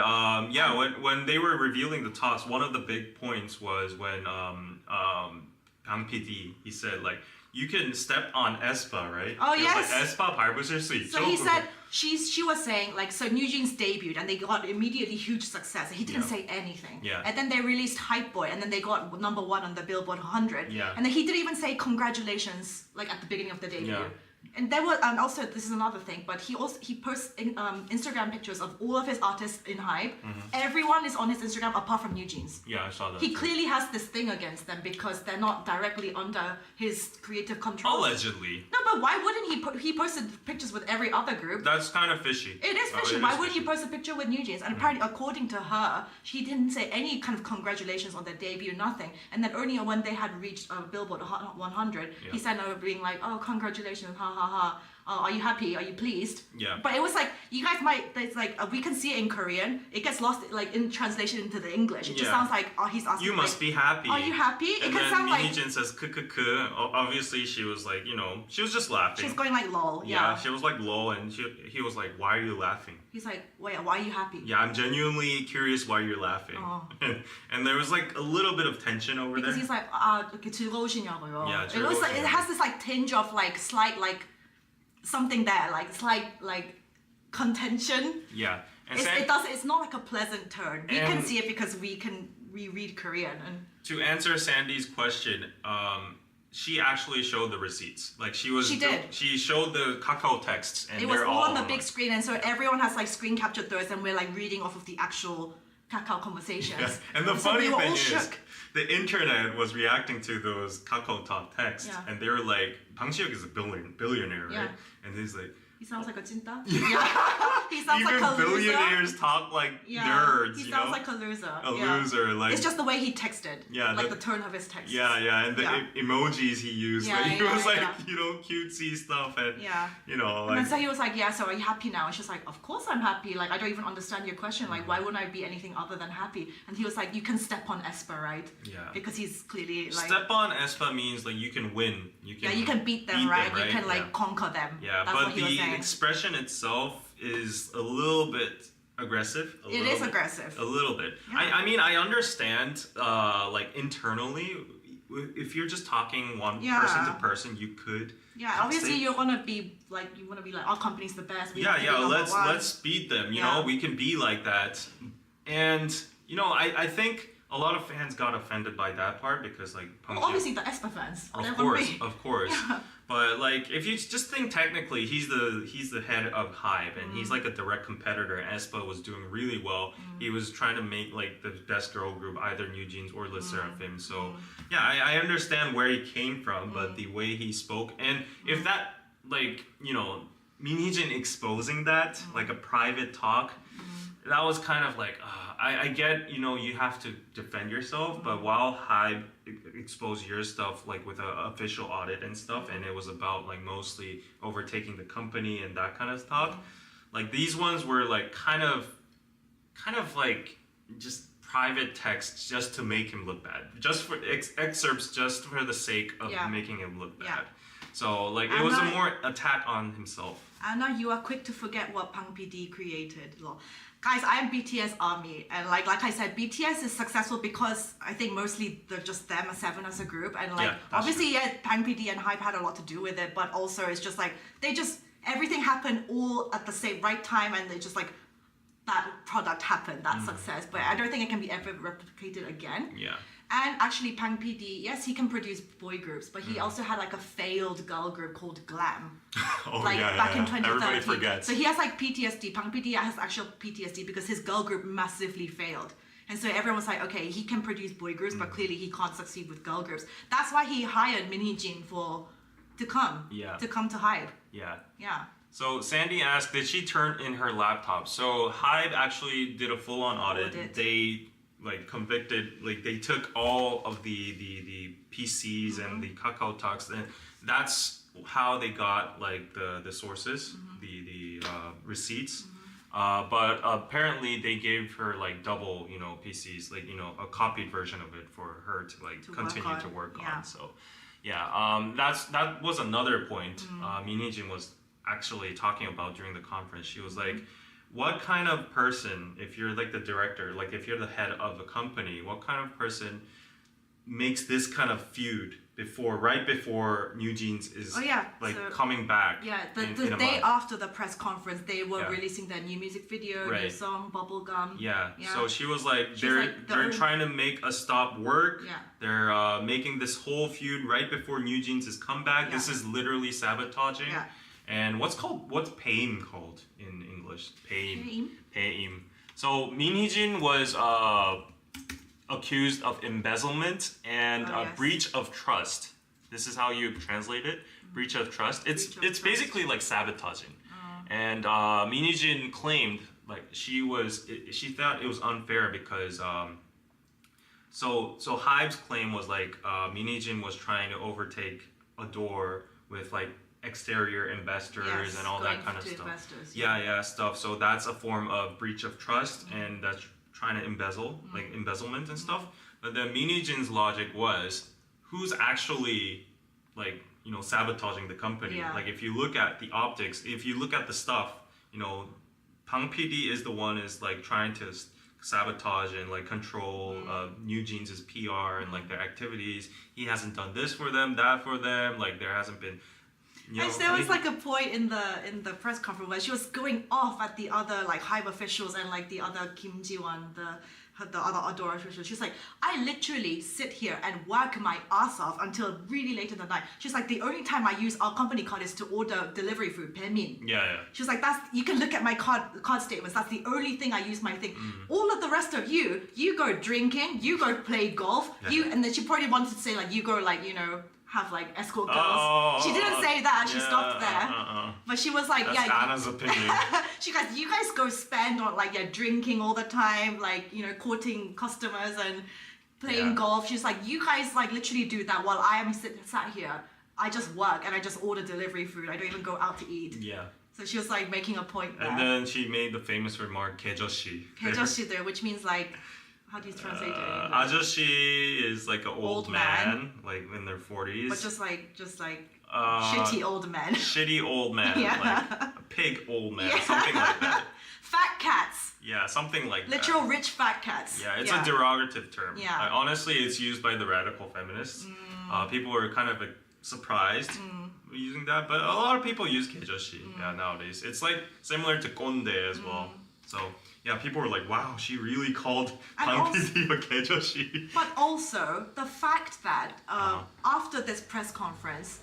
when they were revealing the talks, one of the big points was when Pang PD, he said like, you can step on aespa, right? Oh yes. Like, aespa 밟으실 수 있죠. So he said she was saying like, so New Jeans debuted and they got immediately huge success. He didn't say anything. Yeah. And then they released Hype Boy and then they got #1 on the Billboard 100. Yeah. And then he didn't even say congratulations like at the beginning of the debut. Yeah. And there was, and also this is another thing, but he posts Instagram pictures of all of his artists in Hive. Everyone is on his Instagram apart from New Jeans. Yeah, I saw that. He clearly has this thing against them because they're not directly under his creative control. Allegedly. No, but why wouldn't he posted pictures with every other group? That's kind of fishy. It is fishy. Why wouldn't he post a picture with New Jeans? And apparently, according to her, she didn't say any kind of congratulations on their debut, nothing. And then only when they had reached Billboard Hot 100, he sent over being like, "Oh, congratulations, ha ha ha. Are you happy? Are you pleased?" Yeah. But it was like, you guys might, it's like, we can see it in Korean. It gets lost like in translation into the English. It just sounds like, oh, he's asking. You must be happy. Are you happy? It and can then sound like. Minijin says k. Obviously, she was like, she was just laughing. She's going like lol. Yeah, she was like lol, and he was like, "Why are you laughing?" He's like, wait, why are you happy? Yeah, I'm genuinely curious why you're laughing. Oh. And there was like a little bit of tension over because there. he's like, 이렇게 즐거우시냐고요. Yeah, it was like, it has this like tinge of like slight like something there, like slight like contention. Yeah. And it's not like a pleasant turn. We can see it because we read Korean. And to answer Sandy's question, she actually showed the receipts. Like she did. She showed the Kakao texts, and it was all on the big screen, and so everyone has like screen captured those, and we're like reading off of the actual Kakao conversations. Yeah. And the funny thing is, the internet was reacting to those Kakao Talk texts, and they were like, "Bang Si-hyuk is a billionaire, right?" And he's like, he sounds like a 진짜. He sounds even like a billionaires loser. talk like nerds. He sounds like a loser. A loser, like it's just the way he texted. Yeah, like the tone of his text. Yeah, and the emojis he used. Yeah, he was like, cutesy stuff, and like. And then so he was like, so are you happy now? And she's like, of course I'm happy. Like I don't even understand your question. Like why wouldn't I be anything other than happy? And he was like, you can step on aespa, right? Yeah. Because he's clearly like. Step on aespa means like you can win. You can beat them, right? You can like conquer them. Yeah, that's but what he was saying. the expression itself is a little bit aggressive. It is aggressive. A little bit. Yeah. I mean, I understand, like internally, if you're just talking one person to person, you could. Yeah, obviously you want to be like, our company's the best. Let's beat them. You know, we can be like that. And I think a lot of fans got offended by that part because like. Obviously the aespa fans. Of course. Yeah. But like, if you just think technically, he's the head of Hive, and he's like a direct competitor. aespa was doing really well. He was trying to make like the best girl group, either New Jeans or Le Sserafim. So yeah, I understand where he came from, but the way he spoke, and if that like Minijin exposing that like a private talk, that was kind of like I get you have to defend yourself, but while Hive exposed your stuff like with an official audit and stuff, and it was about like mostly overtaking the company and that kind of stuff, like these ones were like kind of like just private texts just to make him look bad, just for excerpts just for the sake of making him look bad. So like it was a more attack on himself. Anna, you are quick to forget what Bang PD created. Guys, I am BTS army, and like I said, BTS is successful because I think mostly they're just them as seven as a group, and like obviously Bang PD and Hype had a lot to do with it, but also it's just like everything happened all at the same right time, and they just like that product happened, that success. But I don't think it can be ever replicated again. Yeah. And actually, Bang PD, yes, he can produce boy groups, but he also had like a failed girl group called Glam. Back in 2013. Everybody forgets. So he has like PTSD. Bang PD has actual PTSD because his girl group massively failed. And so everyone was like, okay, he can produce boy groups, but clearly he can't succeed with girl groups. That's why he hired Minijin to come to Hive. Yeah. Yeah. So Sandy asked, did she turn in her laptop? So Hive actually did a full-on audit. They they took all of the PCs and the Kakao Talks, and that's how they got like the sources, the receipts. But apparently they gave her like double, PCs, like a copied version of it for her to continue to work on. So that was another point Minijin was actually talking about during the conference. She was like, what kind of person, if you're like the director, like if you're the head of a company, what kind of person makes this kind of feud right before New Jeans is coming back. Yeah, the in a day month. after the press conference, they were releasing their new music video, new song, Bubblegum. Yeah. So she was like, they're trying to make us stop work. Yeah. They're making this whole feud right before New Jeans' comeback. Yeah. This is literally sabotaging. Yeah. And what's paim called in English? Paim. So Min Hee-jin was accused of embezzlement and breach of trust. This is how you translate it. Breach of trust. It's basically like sabotaging. And Min Hee-jin claimed like she thought it was unfair because so Hive's claim was like Min Hee-jin was trying to overtake a door with like exterior investors and all that kind of stuff. Stuff. So that's a form of breach of trust, and that's trying to embezzle, like embezzlement and stuff. But then Min Hee-jin's logic was, who's actually like, you know, sabotaging the company? Like if you look at the optics, if you look at the stuff, you know, Bang PD is the one is like trying to sabotage and like control New Jeans' PR and like their activities. He hasn't done this for them, that for them. Like there hasn't been. There was like a point in the press conference where she was going off at the other like Hive officials and like the other Kim Ji-won, the other Adora officials. She's like, I literally sit here and work my ass off until really late in the night. She's like, the only time I use our company card is to order delivery food, Pemin. Yeah. She's like, you can look at my card statements. That's the only thing I use my thing. All of the rest of you go drinking, you go play golf, and then she probably wanted to say like, you go like, you know, have like escort girls. She didn't say that. She stopped there. But she was like, that's Anna's opinion. She goes, you guys go spend on like drinking all the time, like, you know, courting customers and playing golf. She's like, you guys like literally do that while I am sat here. I just work and I just order delivery food. I don't even go out to eat. Yeah. So she was like making a point there. And then she made the famous remark, 개저씨. 개저씨 there, which means like, how do you translate it? 아저씨 is like an old man, like in their 40s. But just like shitty old man. Shitty old man, like a pig old man, something like that. Fat cats. Yeah, something like that. Literal rich fat cats. Yeah, it's a derogative term. Yeah. Honestly, it's used by the radical feminists. People were kind of surprised using that, but a lot of people use 개저씨 nowadays. It's like similar to 꼰대 as well. So. Yeah, people were like, wow, she really called Bang PD a 개저씨. But also, the fact that after this press conference,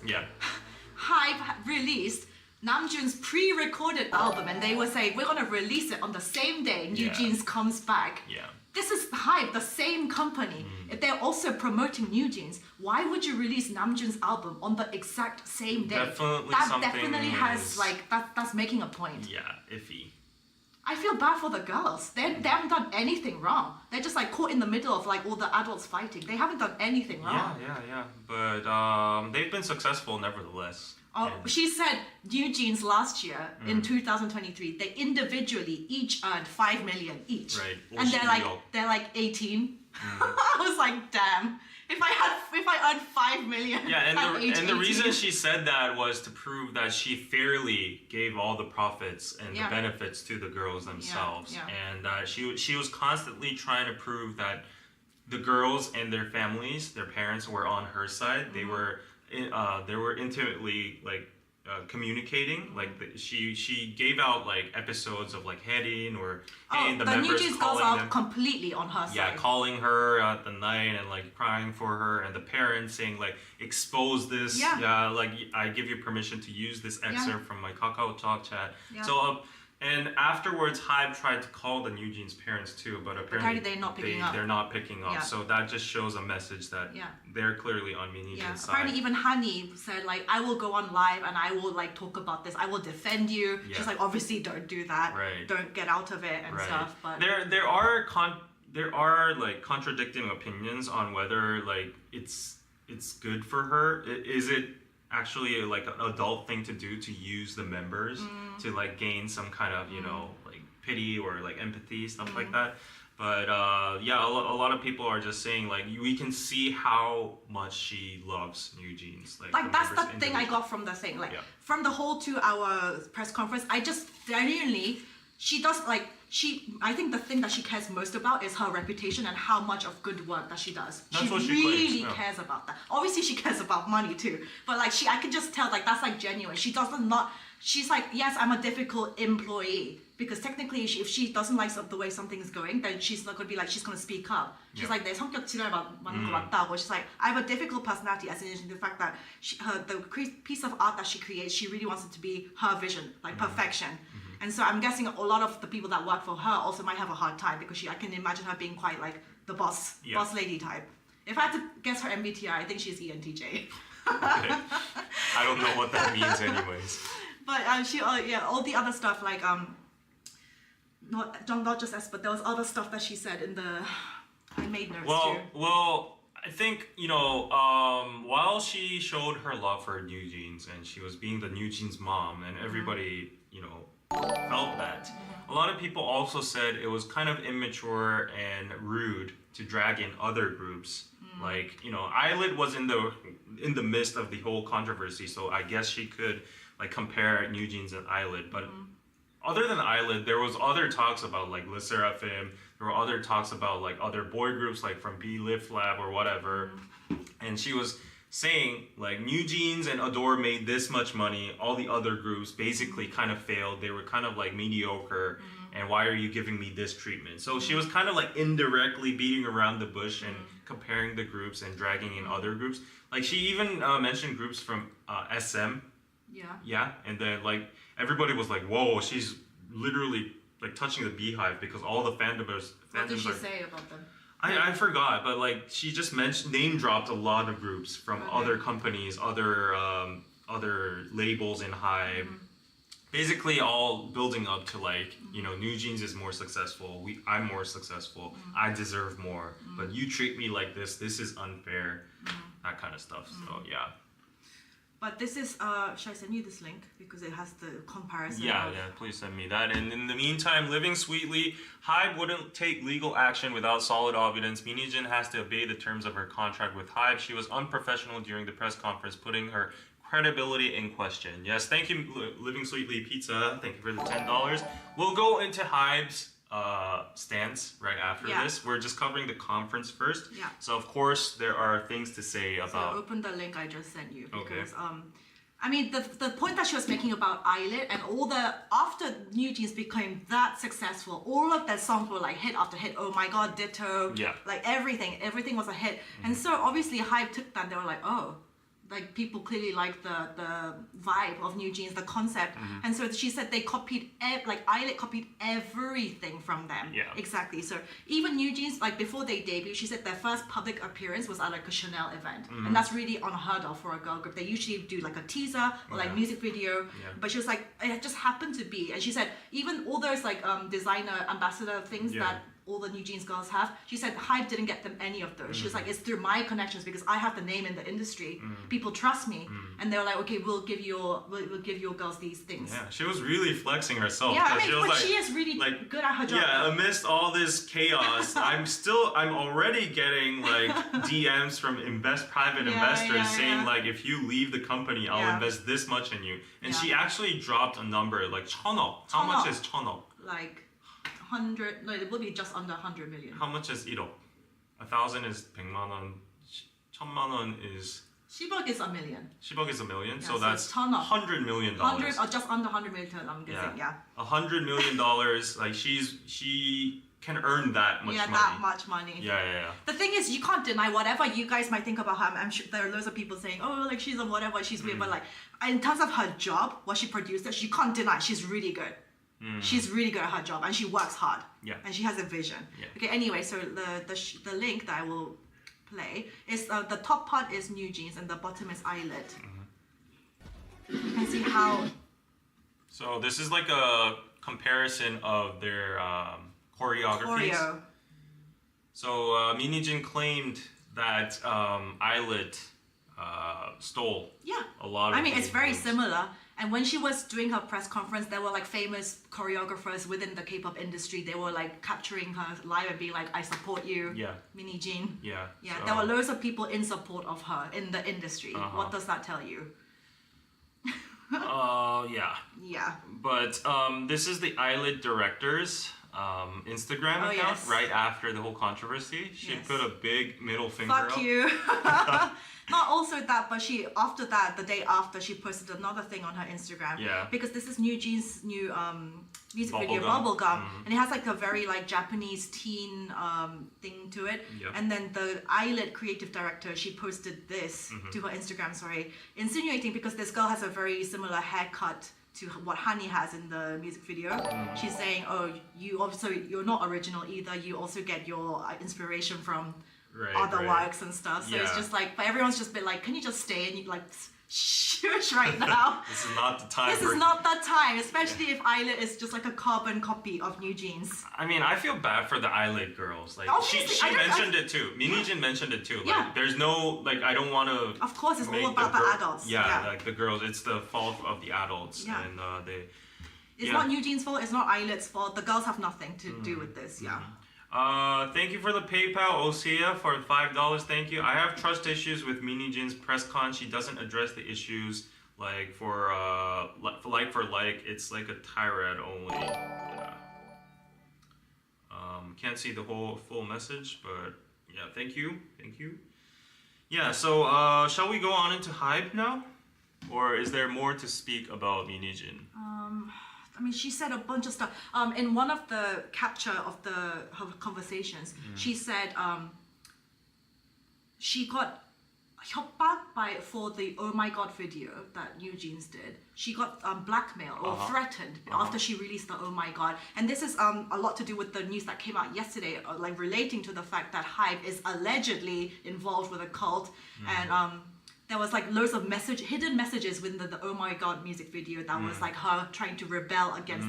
Hive released Namjoon's pre-recorded album, and they were saying, we're going to release it on the same day New Jeans comes back. Yeah. This is Hive, the same company. If they're also promoting New Jeans, why would you release Namjoon's album on the exact same day? That definitely has, like, that's making a point. Yeah, iffy. I feel bad for the girls. They haven't done anything wrong. They're just like caught in the middle of like all the adults fighting. They haven't done anything wrong. Yeah. But they've been successful nevertheless. She said New Jeans last year in 2023, they individually each earned 5 million each. Right. And they're like 18. I was like, damn. If I earned 5 million. Yeah, and the reason she said that was to prove that she fairly gave all the profits and the benefits to the girls themselves, and she was constantly trying to prove that the girls and their families, their parents, were on her side. They were intimately like communicating. Like she gave out like episodes of like Haerin or the members New Jeans calling girls them. are completely on her side. Yeah, calling her at the night and like crying for her, and the parents saying like, expose this. Like I give you permission to use this excerpt from my Kakao Talk chat. So and afterwards, Hive tried to call the New Jeans parents too, but apparently they're not picking up. They're not picking up. So that just shows a message that they're clearly on Min Hee-jin's side. Apparently even Hani said like, I will go on live and I will like talk about this. I will defend you. She's like, obviously don't do that. Right. Don't get out of it and stuff. But there are like contradicting opinions on whether like it's good for her. Is it actually like an adult thing to do, to use the members to like gain some kind of, you know, like pity or like empathy, stuff like that. But a lot of people are just saying like, we can see how much she loves New Jeans. Like that's the thing I got from the thing. Like from the whole 2-hour press conference, I just genuinely, she does like, I think the thing that she cares most about is her reputation and how much of good work that she does. That's what she really claims, yeah. cares about that. Obviously, she cares about money too, but like I can just tell like that's like genuine. She doesn't not. She's like, yes, I'm a difficult employee because technically, if she doesn't like the way something is going, then she's not gonna be like she's gonna speak up. She's like, 내 성격 지랄 많은 것 같다고. She's like, I have a difficult personality, as in the fact that the piece of art that she creates, she really wants it to be her vision, like perfection. And so I'm guessing a lot of the people that work for her also might have a hard time because I can imagine her being quite like the boss lady type. If I had to guess her MBTI, I think she's ENTJ. Okay. I don't know what that means anyways. But all the other stuff like not just S, but there was other stuff that she said in the I made notes too. Well, I think while she showed her love for New Jeans and she was being the New Jeans mom, and everybody felt that. A lot of people also said it was kind of immature and rude to drag in other groups. Like Eyelid was in the midst of the whole controversy, so I guess she could like compare New Jeans and Eyelid. But other than Eyelid, there was other talks about like Le Seraphim. There were other talks about like other boy groups like from B Lift Lab or whatever. And she was saying like New Jeans and Adore made this much money, all the other groups basically kind of failed, they were kind of like mediocre, and why are you giving me this treatment? So she was kind of like indirectly beating around the bush and comparing the groups and dragging in other groups. Like she even mentioned groups from SM. Yeah, and then like everybody was like, whoa, she's literally like touching the beehive because all the fandoms What did she say about them? I forgot, but like she just name dropped a lot of groups from other companies, other labels in Hive, basically all building up to like New Jeans is more successful. I'm more successful. I deserve more, but you treat me like this. This is unfair. That kind of stuff. So yeah. But this is, should I send you this link? Because it has the comparison. Yeah, please send me that. And in the meantime, living sweetly, Hive wouldn't take legal action without solid evidence. Jeene has to obey the terms of her contract with Hive. She was unprofessional during the press conference, putting her credibility in question. Yes, thank you, Living Sweetly Pizza. Thank you for the $10. We'll go into Hive's stance right after this. We're just covering the conference first. Yeah. So of course there are things to say about. So open the link I just sent you because I mean the point that she was making about Eyelid and all the after New Jeans became that successful, all of their songs were like hit after hit. Oh my god, Ditto. Yeah. Like everything was a hit. And so obviously Hive took that and they were like, oh, like people clearly like the vibe of New Jeans, the concept, and so she said they copied like Eyelid copied everything from them. Yeah, exactly. So even New Jeans, like before they debuted, she said their first public appearance was at like a Chanel event, and that's really unheard of for a girl group. They usually do like a teaser or like music video, but she was like it just happened to be, and she said even all those like designer ambassador things that all the New Jeans girls have. She said Hive didn't get them any of those. She was like, it's through my connections because I have the name in the industry. People trust me, and they were like, okay, we'll give your girls these things. Yeah, she was really flexing herself. Yeah, I mean, she was but like, she is really good at her job. Yeah, amidst all this chaos, I'm already getting like DMs from private investors saying like, if you leave the company, I'll invest this much in you. And she actually dropped a number like 1,000억. How much is 1,000억? Like 100. No, it will be just under 100 million. How much is 1억? 1,000 is 100만 원. 1,000만 원 is. 10억 is $1 million. 10억 is $1 million, Yeah, so that's $100 million. 100 or just under 100 million, I'm guessing. Yeah. $100 million. Like she can earn that much money. Yeah, that much money. Yeah. The thing is, you can't deny whatever you guys might think about her. I'm sure there are loads of people saying, oh, like she's a whatever, she's weird, but like in terms of her job, what she produces, you can't deny she's really good. She's really good at her job and she works hard. Yeah. And she has a vision. Yeah. Okay. Anyway, so the link that I will play is the top part is New Jeans and the bottom is Eyelid. You can see how. So this is like a comparison of their choreographies. Choreo. So Jeene claimed that Eyelid stole. A lot of. I mean, it's very similar. And when she was doing her press conference, there were like famous choreographers within the K-pop industry. They were like capturing her live and being like, I support you, Jeene. Yeah. So there were loads of people in support of her in the industry. What does that tell you? Yeah. But this is the Eyelid directors. Instagram account yes. right after the whole controversy. She Yes. put a big middle finger Fuck up. you. Not also that, but after that, the day after, she posted another thing on her Instagram. Yeah. Because this is New Jean's new music video, Bubblegum. Bubblegum, and it has like a very like Japanese teen thing to it. Yep. And then the Eyelid creative director, she posted this to her Instagram, insinuating because this girl has a very similar haircut to what Honey has in the music video. She's saying, oh, you're not original either. You also get your inspiration from other works and stuff. So it's just like, but everyone's just been like, can you just stay and you like shush right now? This is not the time. This is not that time, especially if Eyelid is just like a carbon copy of New Jeans. I mean, I feel bad for the Eyelid girls. Like she mentioned it too. Mini Jin mentioned it too. Like there's no like I don't want to. Of course, it's all about the adults. Yeah, like the girls. It's the fault of the adults, and they. It's not New Jeans' fault. It's not Eyelid's fault. The girls have nothing to do with this. Yeah. Thank you for the PayPal, Osea, for $5. Thank you. I have trust issues with Mini Jin's press con. She doesn't address the issues like for it's like a tirade only. Yeah. Can't see the full message, but yeah, thank you. Yeah, so shall we go on into HYBE now, or is there more to speak about Mini Jin? I mean, she said a bunch of stuff. In one of the capture of her conversations, she said she got hyoped for the Oh My God video that New Jeans did. She got blackmailed or threatened after she released the Oh My God. And this is a lot to do with the news that came out yesterday, like relating to the fact that HYBE is allegedly involved with a cult. And there was like loads of hidden messages within the Oh My God music video that was like her trying to rebel against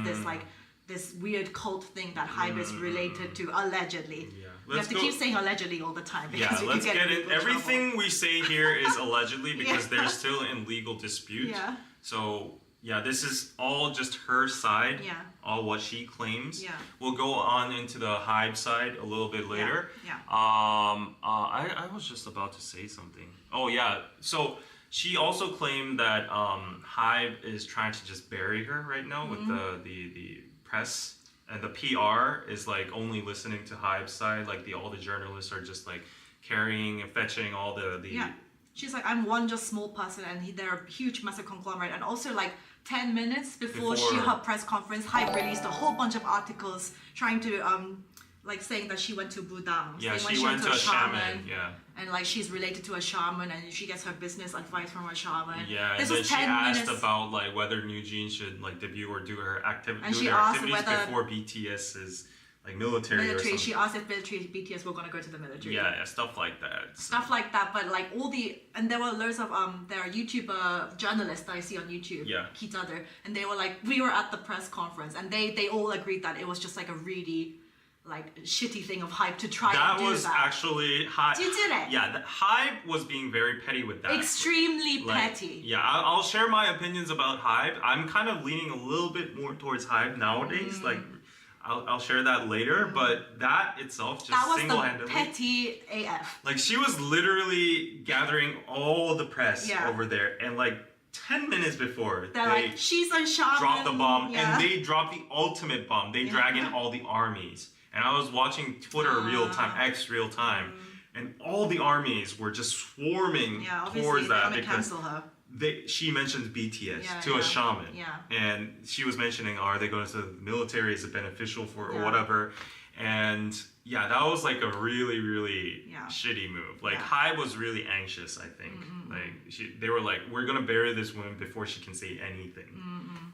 this weird cult thing that HYBE is related to, allegedly. Yeah. You have to keep saying allegedly all the time. Yeah, let's get it. Everything we say here is allegedly because they're still in legal dispute. Yeah. So yeah, this is all just her side. Yeah. All what she claims. Yeah. We'll go on into the HYBE side a little bit later. Yeah. I was just about to say something. Oh yeah. So she also claimed that HYBE is trying to just bury her right now with the press. And the PR is like only listening to HYBE's side, like all the journalists are just like carrying and fetching all the Yeah. She's like, I'm one just small person and they're a huge massive conglomerate. And also like 10 minutes before her press conference, HYBE released a whole bunch of articles trying to like saying that she went to Budang. Yeah, she went to a shaman. Yeah. And like she's related to a shaman and she gets her business advice from a shaman. Yeah, and then she asked about like whether New Jean should like debut or do her activities before BTS's like military or something. She asked if BTS were gonna go to the military. Yeah, stuff like that. Stuff like that, but like and there were loads of there are YouTuber journalists that I see on YouTube. Yeah. Kitador, and they were like, we were at the press conference, and they all agreed that it was just like a really like shitty thing of HYBE to try and do that. That was actually HYBE. You did it. Yeah, HYBE was being very petty with that. Extremely petty. Yeah, I'll share my opinions about HYBE. I'm kind of leaning a little bit more towards HYBE nowadays. Like, I'll share that later. But that itself just single-handedly. That was the petty AF. Like she was literally gathering all the press over there, and like 10 minutes before they're like, she's a shaman. Drop the bomb, and they drop the ultimate bomb. They drag in all the armies. And I was watching Twitter X real time, and all the armies were just swarming towards that because she mentioned BTS to a shaman, and she was mentioning, are they going to the military? Is it beneficial for or whatever? And yeah, that was like a really, really shitty move. Like HYBE was really anxious, I think. Like they were like, we're gonna bury this woman before she can say anything,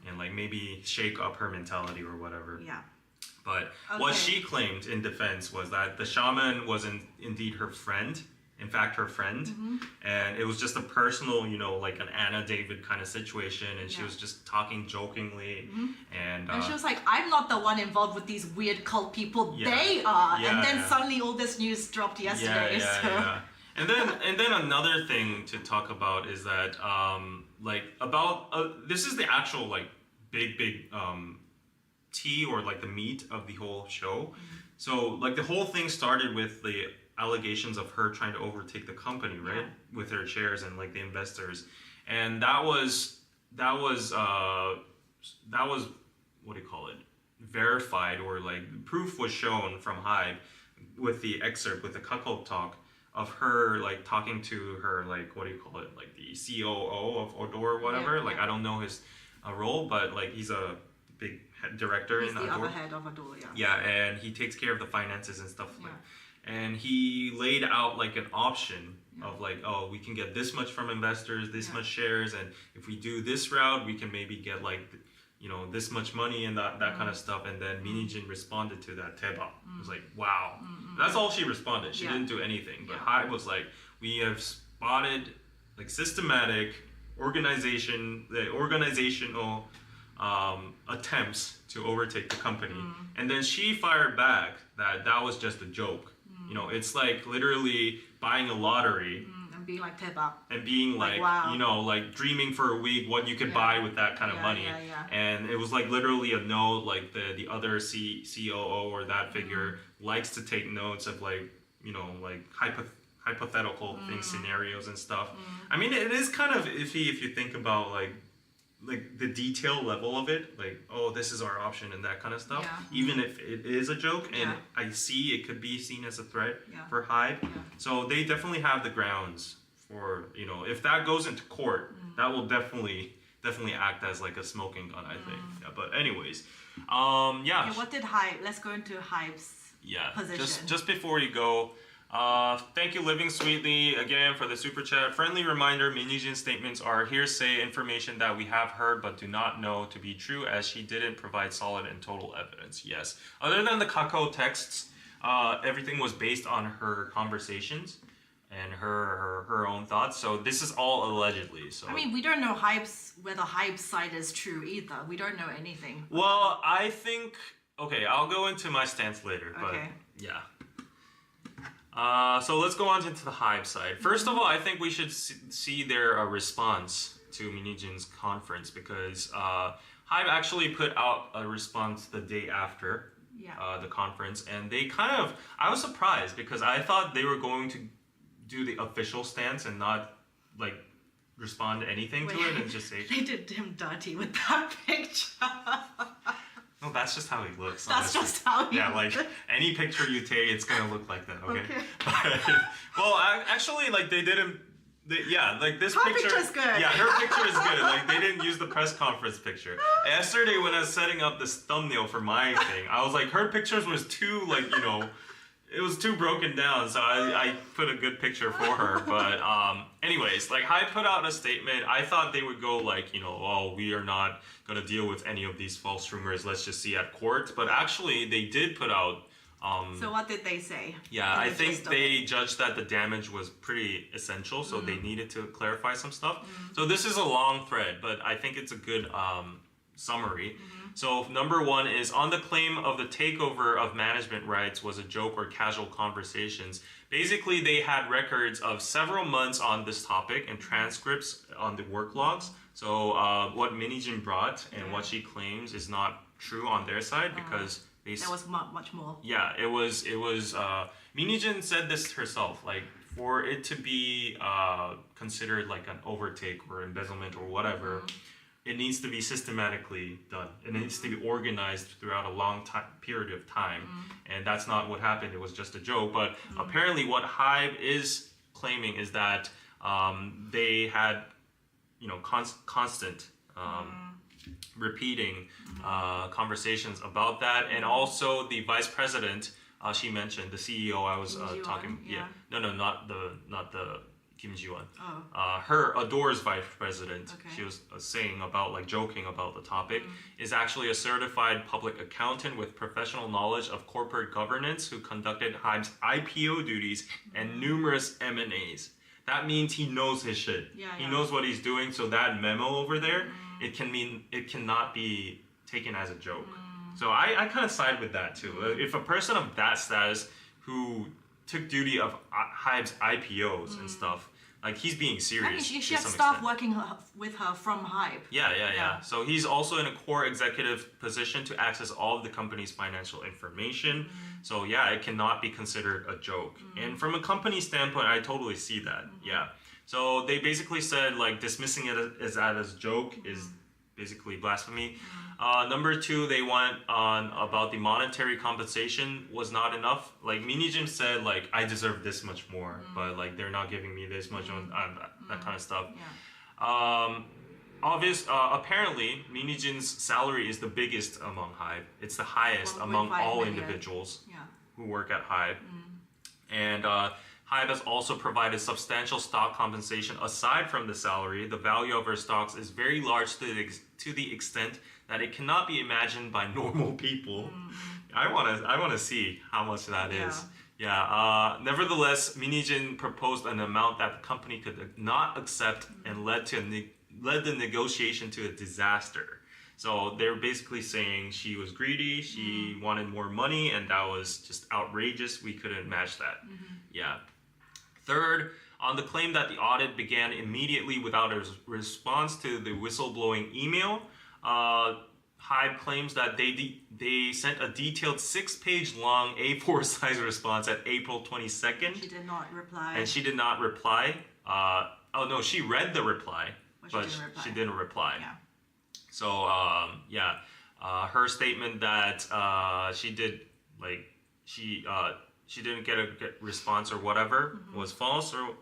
and like maybe shake up her mentality or whatever. Yeah. But what she claimed in defense was that the shaman was indeed her friend, in fact her friend, and it was just a personal, like an Anna David kind of situation, and she was just talking jokingly, and she was like, I'm not the one involved with these weird cult people, they are, and then suddenly all this news dropped yesterday. And then another thing to talk about is that this is the actual like big tea or like the meat of the whole show. So like the whole thing started with the allegations of her trying to overtake the company, right? With her shares and like the investors, and that was what do you call it? verified or like proof was shown from Hive with the excerpt with the cuckold talk of her like talking to her like what do you call it, like the COO of Odor or whatever. I don't know his role, but like he's a big director He's in the Odor. other head of Odor, Yeah, and he takes care of the finances and stuff like. And he laid out like an option of like, oh, we can get this much from investors, this much shares, and if we do this route, we can maybe get like, you know, this much money and that kind of stuff. And then Minijin responded to that. Teba. It was like, wow. That's all she responded. She didn't do anything. But Hive was like, we have spotted like systematic organizational attempts to overtake the company. And then she fired back that was just a joke. You know, it's like literally buying a lottery and being like Teba. And being like wow. You know, like dreaming for a week what you could buy with that kind of money. And it was like literally a note, like the other COO or that figure likes to take notes of like, you know, like hypothetical things, scenarios and stuff. I mean, it is kind of iffy if you think about like the detail level of it, like, oh, this is our option and that kind of stuff, even if it is a joke, and I see it could be seen as a threat for Hive. So they definitely have the grounds for, you know, if that goes into court, that will definitely act as like a smoking gun, I think. But anyways, Okay, what did Hive, let's go into Hive's position. Just before you go, thank you, Living Sweetly, again for the super chat. Friendly reminder: Minijin's statements are hearsay information that we have heard but do not know to be true, as she didn't provide solid and total evidence. Yes, other than the Kakao texts, everything was based on her conversations and her own thoughts. So this is all allegedly. So I mean, we don't know whether Hype's side is true either. We don't know anything. Well, I think I'll go into my stance later. But yeah. So let's go on into the Hive side. First of all, I think we should see their response to Minijin's conference, because Hive actually put out a response the day after the conference, and they I was surprised because I thought they were going to do the official stance and not like respond to anything to it and just say they did him dirty with that picture. No, that's just how he looks. That's just how he looks. Like any picture you take, it's gonna look like that. Okay. Well, actually, like they didn't. Like this her picture's good. Yeah, her picture is good. Like they didn't use the press conference picture. Yesterday, when I was setting up this thumbnail for my thing, I was like, her pictures was too like, you know, it was too broken down. So I put a good picture for her. But anyways, like Hybe put out a statement. I thought they would go like, you know, oh, we are not gonna deal with any of these false rumors. Let's just see at court. But actually, they did put out. So what did they say? Yeah, I think they judged that the damage was pretty essential, so they needed to clarify some stuff. So this is a long thread, but I think it's a good summary. So number one is, on the claim of the takeover of management rights was a joke or casual conversations. Basically, they had records of several months on this topic and transcripts on the work logs. So what Minijin brought and what she claims is not true on their side, because there was much more. Yeah, it was. Minijin said this herself. Like, for it to be considered like an overtake or embezzlement or whatever, it needs to be systematically done. It needs to be organized throughout a long period of time, and that's not what happened. It was just a joke. But apparently, what Hive is claiming is that they had, you know, constant. Repeating conversations about that, and also the vice president she mentioned, the CEO I was talking. No, not the Kim Ji-won. Her Adore's vice president. She was saying about, like, joking about the topic, is actually a certified public accountant with professional knowledge of corporate governance who conducted Hive's IPO duties and numerous M&As. That means he knows his shit. He knows what he's doing. So that memo over there, it cannot be taken as a joke. So I kind of side with that too. If a person of that status who took duty of Hive's IPOs and stuff, like, he's being serious. I mean, she had staff working with her from Hive. Yeah. So he's also in a core executive position to access all of the company's financial information. So yeah, it cannot be considered a joke. And from a company standpoint, I totally see that. Yeah. So they basically said, like, dismissing it as a joke is basically blasphemy. Number 2, they went on about the monetary compensation was not enough. Like Minijin said, like I deserve this much more, but like they're not giving me this much on that kind of stuff. Apparently, Minijin's salary is the biggest among Hive. It's the highest among all individuals who work at Hive. And Hive has also provided substantial stock compensation aside from the salary. The value of her stocks is very large to the extent that it cannot be imagined by normal people. I wanna see how much that is. Nevertheless, Minijin proposed an amount that the company could not accept and led the negotiation to a disaster. So they're basically saying she was greedy, she wanted more money, and that was just outrageous. We couldn't match that. Third, on the claim that the audit began immediately without a response to the whistleblowing email, Hive claims that they sent a detailed 6-page long A4 size response at April 22nd. She did not reply. And she did not reply. She read the reply, but she didn't reply. So, her statement that she didn't get a response or whatever was false or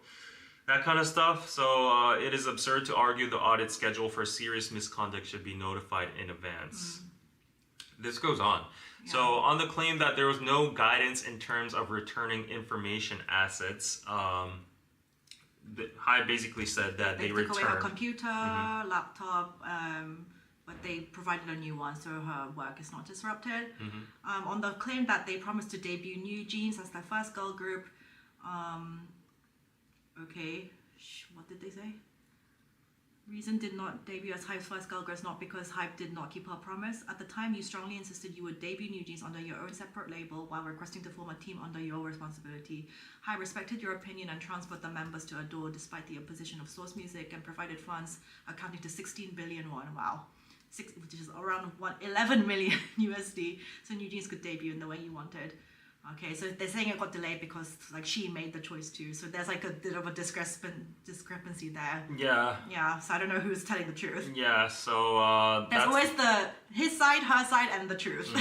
that kind of stuff. So it is absurd to argue the audit schedule for serious misconduct should be notified in advance. This goes on. So on the claim that there was no guidance in terms of returning information assets, Hive basically said that they returned. They took away her computer, laptop, but they provided a new one so her work is not disrupted. On the claim that they promised to debut new Jeans as their first girl group, what did they say? Reason did not debut as Hive's first girl group is not because Hive did not keep her promise. At the time, you strongly insisted you would debut New Jeans under your own separate label while requesting to form a team under your responsibility. Hive respected your opinion and transferred the members to Adore despite the opposition of Source Music and provided funds accounting to 16 billion won. Wow. Which is around 11 million USD, so New Jeans could debut in the way you wanted. Okay, so they're saying it got delayed because like she made the choice too. So there's like a bit of a discrepancy there. Yeah. So I don't know who's telling the truth. Yeah. So there's always his side, her side, and the truth.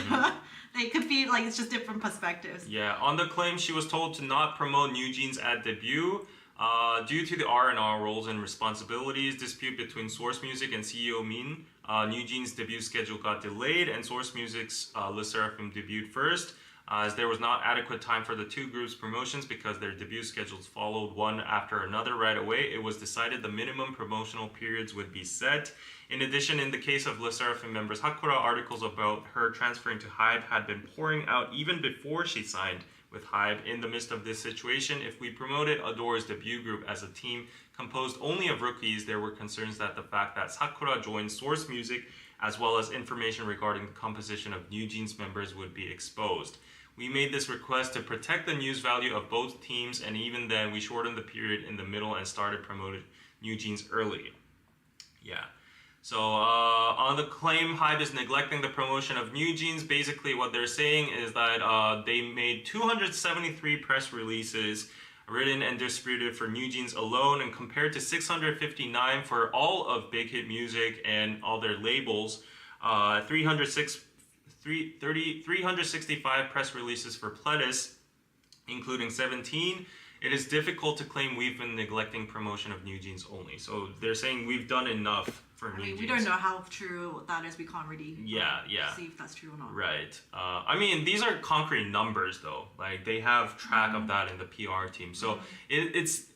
They could be like it's just different perspectives. Yeah. On the claim, she was told to not promote New Jeans at debut. Due to the R&R roles and responsibilities dispute between Source Music and CEO Min, New Jeans' debut schedule got delayed, and Source Music's Le Sserafim debuted first. As there was not adequate time for the two groups' promotions because their debut schedules followed one after another right away, it was decided the minimum promotional periods would be set. In addition, in the case of Le Sserafim members Hakura, articles about her transferring to Hive had been pouring out even before she signed with Hive. In the midst of this situation, if we promoted Adore's debut group as a team composed only of rookies, there were concerns that the fact that Sakura joined Source Music as well as information regarding the composition of New Jeans members would be exposed. We made this request to protect the news value of both teams, and even then we shortened the period in the middle and started promoting New Jeans early. So on the claim Hive is neglecting the promotion of New Jeans, basically what they're saying is that they made 273 press releases written and distributed for New Jeans alone, and compared to 659 for all of Big Hit Music and all their labels, 365 press releases for Pledis, including 17. It is difficult to claim we've been neglecting promotion of New Jeans only. So they're saying we've done enough for New Jeans. We don't know how true that is. We can't really see if that's true or not. Right. I mean, these are concrete numbers though. Like they have track of that in the PR team. So it's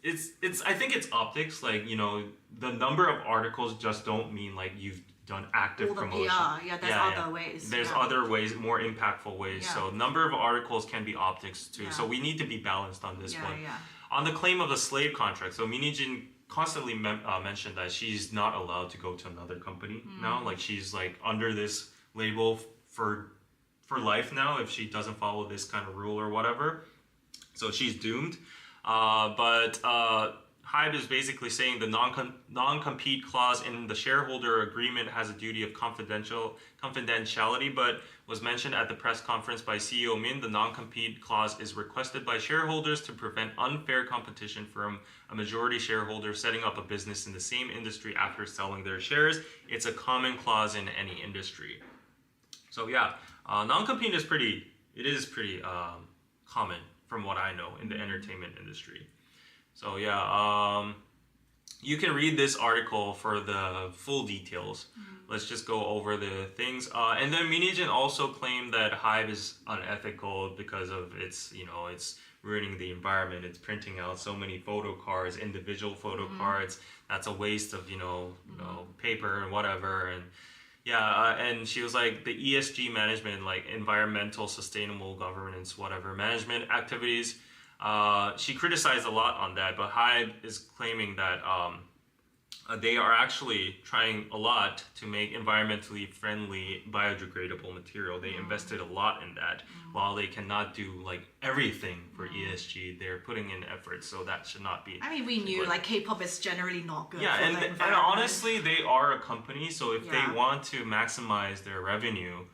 I think it's optics. Like, you know, the number of articles just don't mean like you've done active promotion. There's other ways. There's other ways, more impactful ways. So number of articles can be optics too. So we need to be balanced on this one. On the claim of the slave contract, so Minijin constantly mentioned that she's not allowed to go to another company now. Like she's like under this label for life now if she doesn't follow this kind of rule or whatever. So she's doomed. But Hive is basically saying the non-compete clause in the shareholder agreement has a duty of confidentiality, but was mentioned at the press conference by CEO Min. The non-compete clause is requested by shareholders to prevent unfair competition from a majority shareholder setting up a business in the same industry after selling their shares. It's a common clause in any industry. So yeah, non-compete is pretty common from what I know in the entertainment industry. So yeah, you can read this article for the full details. Let's just go over the things. And then Minijin also claimed that Hive is unethical because of it's ruining the environment. It's printing out so many photo cards, individual photo cards. That's a waste of paper and whatever. And yeah, and she was like the ESG management, like environmental, sustainable governance, whatever management activities. She criticized a lot on that, but Hive is claiming that they are actually trying a lot to make environmentally friendly, biodegradable material. They invested a lot in that. While they cannot do like everything for ESG, they're putting in effort, so that should not be. I mean, we knew like K-pop is generally not good. Yeah, for and the and environment. honestly, they are a company, so if they want to maximize their revenue,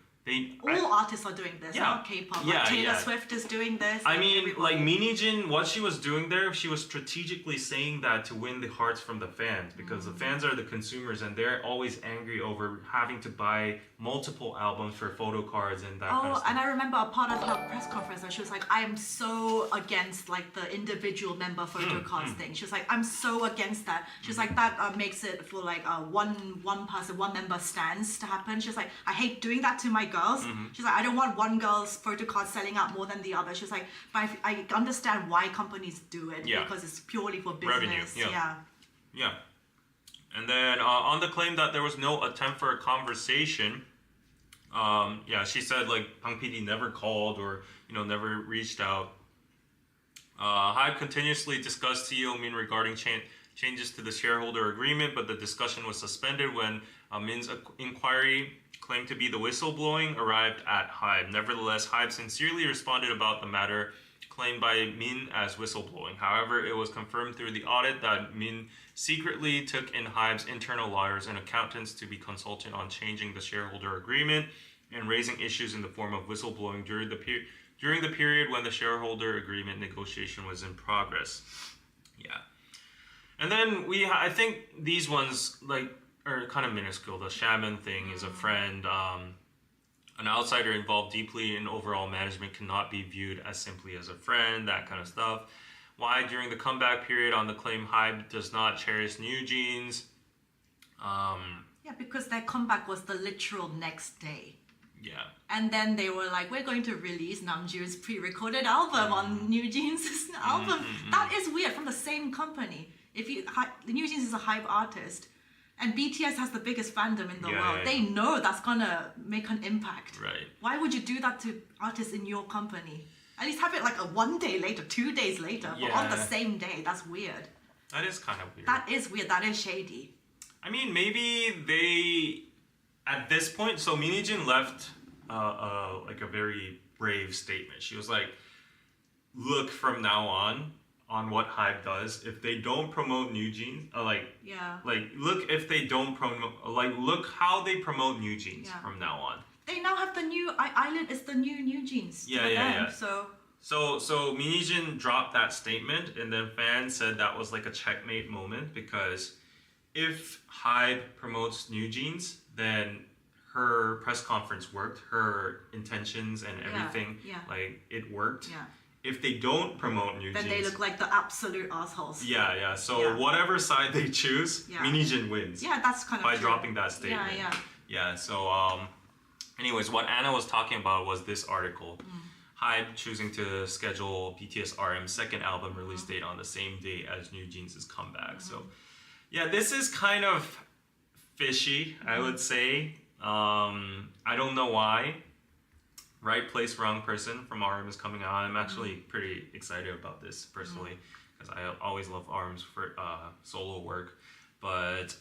all artists are doing this, not K-pop. Like Taylor Swift is doing this. I mean, like Minijin, what she was doing there, she was strategically saying that to win the hearts from the fans, because the fans are the consumers and they're always angry over having to buy multiple albums for photo cards and that kind of stuff. And I remember a part of her press conference where she was like, I am so against like the individual member photo cards thing. She was like, I'm so against that. She was like, that makes it for like one person, one member stands to happen. She was like, I hate doing that to my girls. She's like, I don't want one girl's photo card selling out more than the other. She's like, but I understand why companies do it because it's purely for business. Revenue, yeah. And then on the claim that there was no attempt for a conversation, she said like Bang PD never called or never reached out. Hive continuously discussed CEO Min regarding changes to the shareholder agreement, but the discussion was suspended when Min's inquiry claimed to be the whistleblowing arrived at Hive. Nevertheless, Hive sincerely responded about the matter claimed by Min as whistleblowing. However, it was confirmed through the audit that Min secretly took in Hive's internal lawyers and accountants to be consulted on changing the shareholder agreement and raising issues in the form of whistleblowing during the period when the shareholder agreement negotiation was in progress. Yeah. And then I think these ones are kind of minuscule. The shaman thing is a friend. An outsider involved deeply in overall management cannot be viewed as simply as a friend, that kind of stuff. Why during the comeback period on the claim Hybe does not cherish new jeans. Because their comeback was the literal next day. Yeah. And then they were like, we're going to release Namjoon's pre-recorded album on New Jeans' album. That is weird, from the same company. New Jeans is a Hive artist. And BTS has the biggest fandom in the world. They know that's gonna make an impact. Right. Why would you do that to artists in your company? At least have it like 1 day later, 2 days later, but on the same day. That's weird. That is kind of weird. That is weird. That is shady. I mean, maybe they, at this point, so Minijin left like a very brave statement. She was like, look, from now on what Hive does, if they don't promote new jeans, look if they don't promote, look how they promote new jeans from now on. They now have the new Eyelid is the new jeans. Yeah. So Minijin dropped that statement, and then fans said that was like a checkmate moment, because if Hive promotes new jeans, then her press conference worked, her intentions and everything, like it worked. Yeah. If they don't promote new jeans, then they look like the absolute assholes. Yeah. So whatever side they choose, Minijin wins. Yeah, that's kind of by true. dropping that statement. Yeah. So anyways, what Anna was talking about was this article. Hive choosing to schedule BTS RM's second album release date on the same day as New Jeans' comeback. So yeah, this is kind of fishy, I would say. I don't know why. Right place, wrong person from RM is coming out. I'm actually pretty excited about this personally, because I always love RM's for solo work. But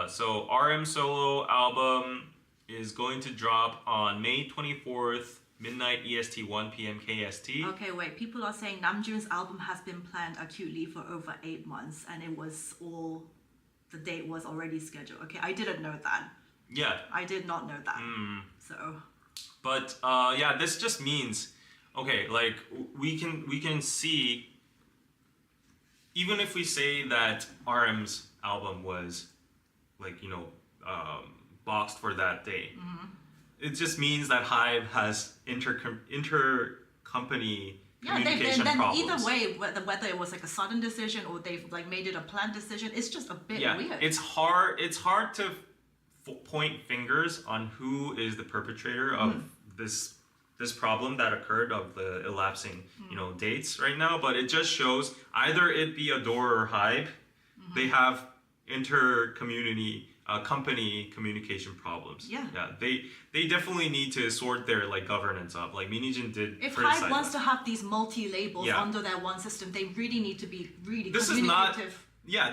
so RM solo album is going to drop on May 24th, midnight EST, 1 p.m. KST. Okay, wait. People are saying Namjoon's album has been planned acutely for over 8 months, and the date was already scheduled. Okay, I didn't know that. Yeah. I did not know that. So. But yeah, this just means, okay, like we can see, even if we say that RM's album was like, you know, boxed for that day, it just means that Hive has inter-company communication problems. Either way, whether it was like a sudden decision or they've like made it a planned decision, it's just a bit weird. It's hard to point fingers on who is the perpetrator of this problem that occurred of the elapsing dates right now, but it just shows either it be Adore or Hive, they have company communication problems. They definitely need to sort their like governance up, like Minijin did. If Hive wants to have these multi-labels under their one system, they really need to be really communicative.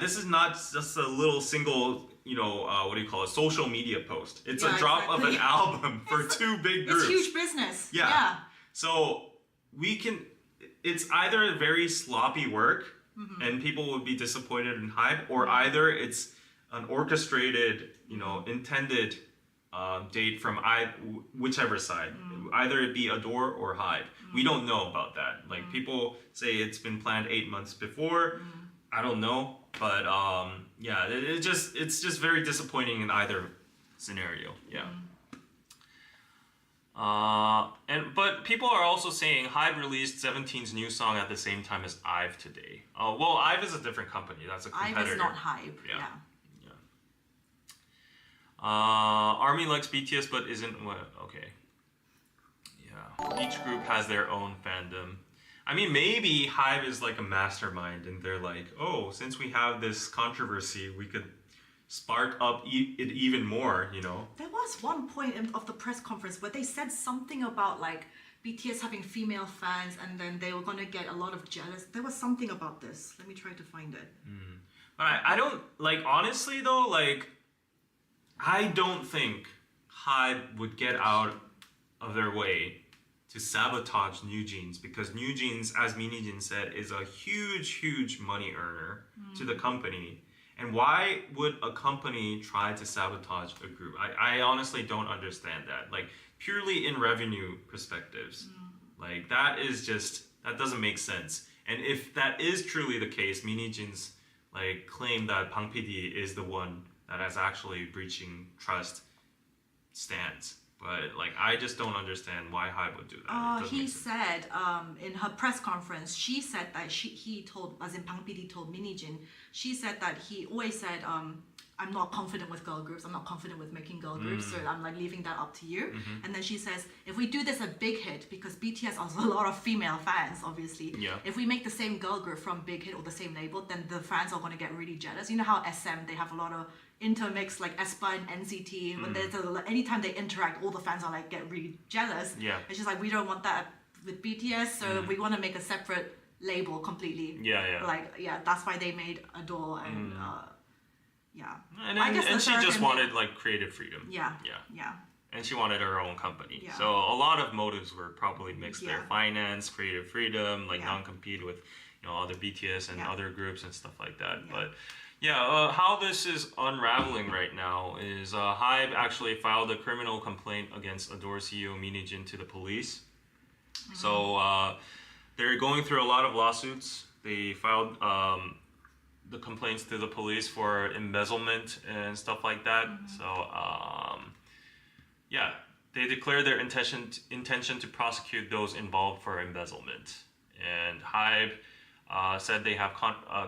This is not just a little single what do you call it, social media post. It's a drop of an album for two big groups. It's huge business. So it's either very sloppy work and people would be disappointed in Hive, or either it's an orchestrated, intended date from whichever side. Either it be Adore or Hive. We don't know about that. Like people say it's been planned 8 months before. I don't know, but it's just very disappointing in either scenario. But people are also saying Hive released 17's new song at the same time as Ive today. Well, Ive is a different company. That's a competitor. Ive is not Hive. Army likes BTS but isn't okay. Each group has their own fandom. I mean, maybe Hive is like a mastermind and they're like, oh, since we have this controversy, we could spark up it even more, There was one point of the press conference where they said something about like BTS having female fans and then they were going to get a lot of jealous. There was something about this. Let me try to find it. But I don't, like, honestly though, like, I don't think Hive would get out of their way to sabotage New Jeans, because New Jeans, as Minijin said, is a huge money earner to the company. And why would a company try to sabotage a group? I honestly don't understand that. Like, purely in revenue perspectives, like that doesn't make sense. And if that is truly the case, Minijin's like claim that Bang PD is the one that is actually breaching trust stands. But like, I just don't understand why Hive would do that. He said in her press conference, she said that he told, as in Bang PD told Minijin, she said that he always said, I'm not confident with girl groups. I'm not confident with making girl groups. So I'm like leaving that up to you. And then she says, if we do this a big hit, because BTS has a lot of female fans, obviously. If we make the same girl group from Big Hit or the same label, then the fans are going to get really jealous. You know how SM, they have a lot of intermix, like aespa and NCT. When there's anytime they interact, all the fans are like get really jealous. It's just like, we don't want that with BTS, so we want to make a separate label completely. That's why they made Adore and and she just wanted like creative freedom. And she wanted her own company. So a lot of motives were probably mixed there. Finance, creative freedom, like non-compete with other BTS and other groups and stuff like that. But how this is unraveling right now is Hive actually filed a criminal complaint against Adore CEO Minijin to the police. So they're going through a lot of lawsuits. They filed the complaints to the police for embezzlement and stuff like that. So they declared their intention to prosecute those involved for embezzlement. And Hive said they have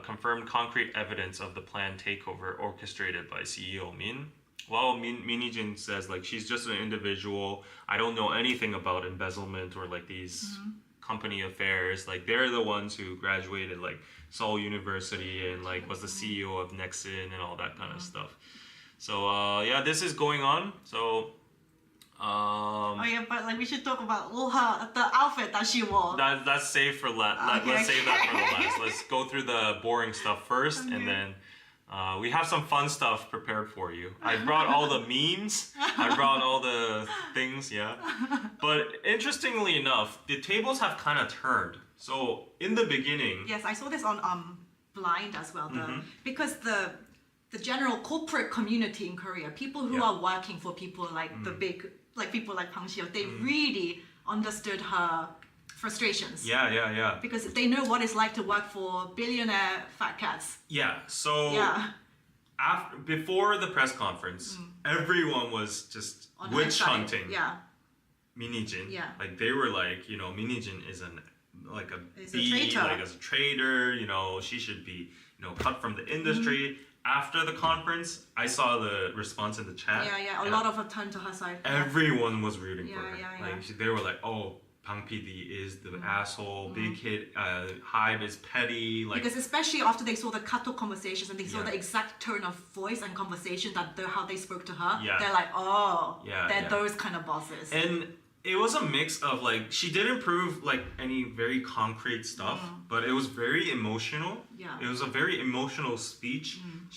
confirmed concrete evidence of the planned takeover orchestrated by CEO Min. While Minijin says like she's just an individual, I don't know anything about embezzlement or like these company affairs. Like they're the ones who graduated like Seoul University and like was the CEO of Nexon and all that kind of stuff. So this is going on. So but like we should talk about the outfit that she wore. That's saved for last. Let's save that for the last. Let's go through the boring stuff first, and then we have some fun stuff prepared for you. I brought all the memes. I brought all the things. But interestingly enough, the tables have kind of turned. So in the beginning, yes, I saw this on Blind as well. Because the general corporate community in Korea, people who are working for people like the big like people like Pang Xiu, they really understood her frustrations. Yeah. Because they know what it's like to work for billionaire fat cats. Yeah. So before the press conference, everyone was just On her witch side. hunting Yeah. Minijin. Yeah. Like they were like, Minijin is Is a a traitor. like as a traitor, she should be, cut from the industry. After the conference, I saw the response in the chat. Yeah. A lot of them turned to her side. Everyone was rooting for her. Yeah. Like they were like, "Oh, Pang PD is the asshole. Big hit. Hive is petty." Like Because especially after they saw the Kato conversations and they saw Yeah. the exact tone of voice and conversation how they spoke to her, Yeah. they're like, oh, Yeah, they're yeah. those kind of bosses. And it was a mix of like she didn't prove like any very concrete stuff, but it was very emotional. Yeah. It was a very emotional speech.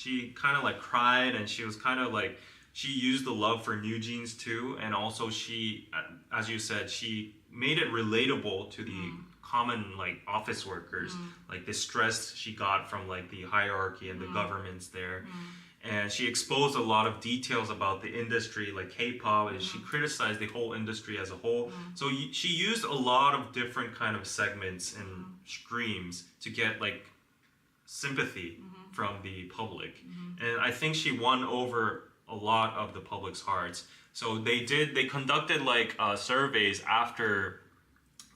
She kind of like cried, and she was kind of like she used the love for new jeans too, and also she, as you said, she made it relatable to the common like office workers, like the stress she got from like the hierarchy and the governments there. And she exposed a lot of details about the industry, like K-pop, and she criticized the whole industry as a whole. So she used a lot of different kind of segments and streams to get like sympathy from the public. And I think she won over a lot of the public's hearts. So they conducted like surveys after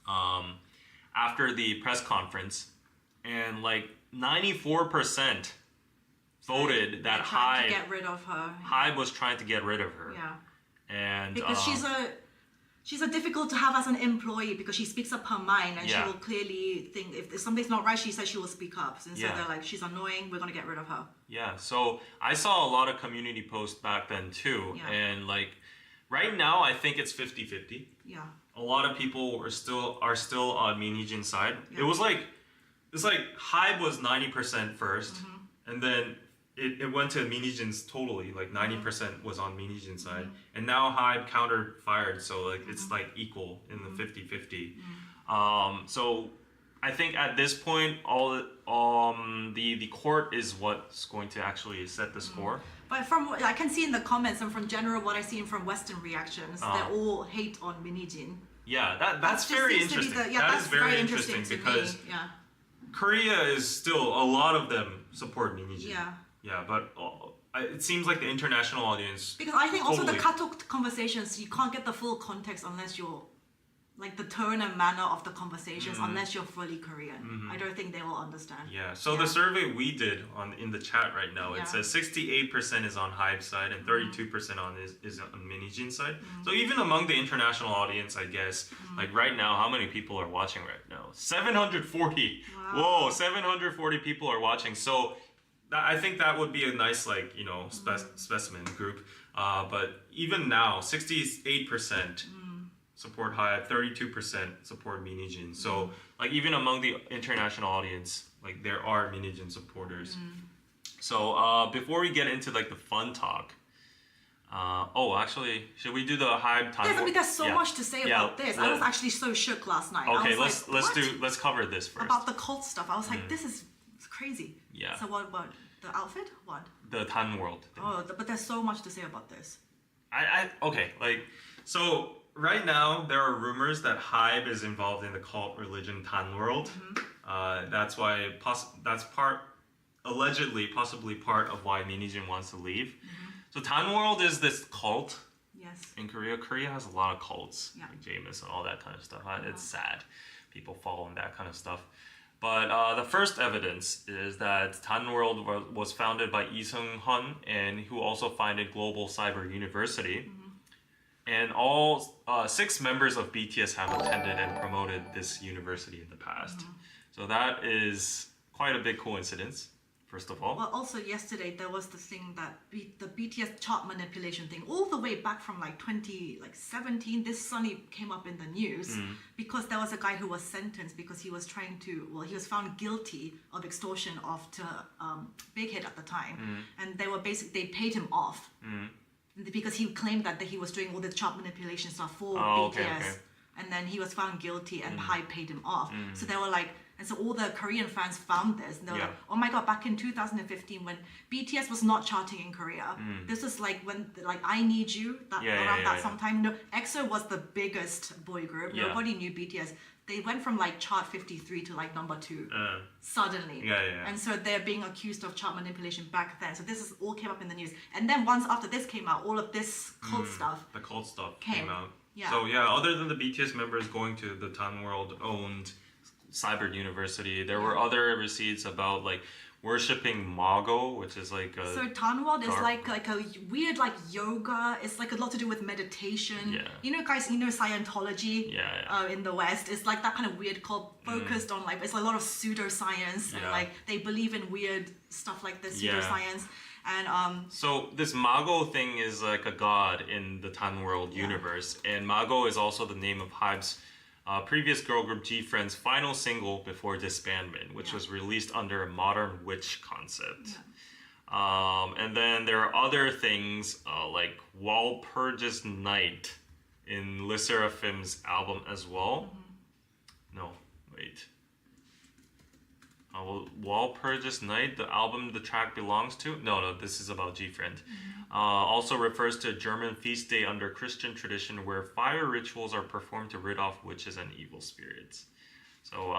the press conference, and like 94% voted that They're trying to Hive get rid of her. Hive was trying to get rid of her. Yeah. And Because she's a difficult to have as an employee because she speaks up her mind and she Yeah. will clearly think if something's not right, she says she will speak up. And so Yeah. they're like, she's annoying, we're gonna get rid of her. Yeah, so I saw a lot of community posts back then too. Yeah. And like right now I think it's 50-50. Yeah. A lot of people are still on Minijin's side. Yeah. It's like Hive was 90% first, and then it went to Minijin's totally, like 90% was on Minijin's side, and now Hive counter fired, so like it's like equal in the 50-50. So I think at this point the court is what's going to actually set the score. But from what I can see in the comments and from general what I see from Western reactions, they all hate on Minijin. Yeah, that's just very seems to be interesting. that's That is very interesting to because me. Yeah. Korea is still, a lot of them support Minijin. Yeah. Yeah, but it seems like the international audience. Because I think also the Totally. Kato conversations, you can't get the full context unless you're, like the tone and manner of the conversations, unless you're fully Korean. I don't think they will understand. Yeah, so the survey we did in the chat right now, Yeah. it says 68% is on Hive's side and 32% is on Minijin's side. So even among the international audience, I guess, like right now, how many people are watching right now? 740. Wow. Whoa, 740 people are watching. So I think that would be a nice specimen group. But even now, 68% support Hive, 32% support Minijin. So like even among the international audience, like there are Minijin supporters. So before we get into like the fun talk, actually, should we do the Hive time? Yes, I mean, there's so Yeah. much to say about this. I was actually so shook last night. I Okay, was like, let's cover this first. about the cult stuff. I was like, this is crazy. Yeah. So what? The outfit? What? The Tan World thing. But there's so much to say about this. So right now there are rumors that Hive is involved in the cult religion Tan World. That's why allegedly possibly part of why Minijin wants to leave. So Tan World is this cult Yes. in Korea. Korea has a lot of cults, Yeah. like Jameis and all that kind of stuff. It's sad, people following that kind of stuff. But the first evidence is that Tan World was founded by Lee Seung-hun, and who also founded Global Cyber University. And all 6 members of BTS have attended and promoted this university in the past. So that is quite a big coincidence, first of all. Well, also yesterday there was the thing that the BTS chart manipulation thing, all the way back from like 2017. This suddenly came up in the news because there was a guy who was sentenced because he was he was found guilty of extortion to Big Hit at the time, and they paid him off because he claimed that he was doing all the chart manipulation stuff for BTS. Okay. And then he was found guilty and Hive paid him off. So they were like, And so all the Korean fans found this, and they were Yeah. like, oh my god, back in 2015 when BTS was not charting in Korea, this is like when like I Need You, that sometime. No, EXO was the biggest boy group. Yeah. Nobody knew BTS. They went from like chart 53 to like number 2 suddenly. And so they're being accused of chart manipulation back then. So this is all came up in the news. And then once after this came out, all of this cult stuff. The cult stuff came out. Yeah. So yeah, other than the BTS members going to the Tanworld owned Cyber University, there were other receipts about like worshipping Mago, which is like a so Tanworld is like a weird like yoga. It's like a lot to do with meditation. Yeah. You know, guys, Scientology in the West. It's like that kind of weird cult focused on like it's a lot of pseudoscience and like they believe in weird stuff like this pseudoscience. And so this Mago thing is like a god in the Tanworld universe, and Mago is also the name of HYBE's previous girl group G-Friend's final single before disbandment, which was released under a modern witch concept. And then there are other things like Walpurgis Night in Le Seraphim's album as well. No, wait. Walpurgis Night, the album the track belongs to? No, this is about G-Friend. Also refers to a German feast day under Christian tradition where fire rituals are performed to rid off witches and evil spirits. So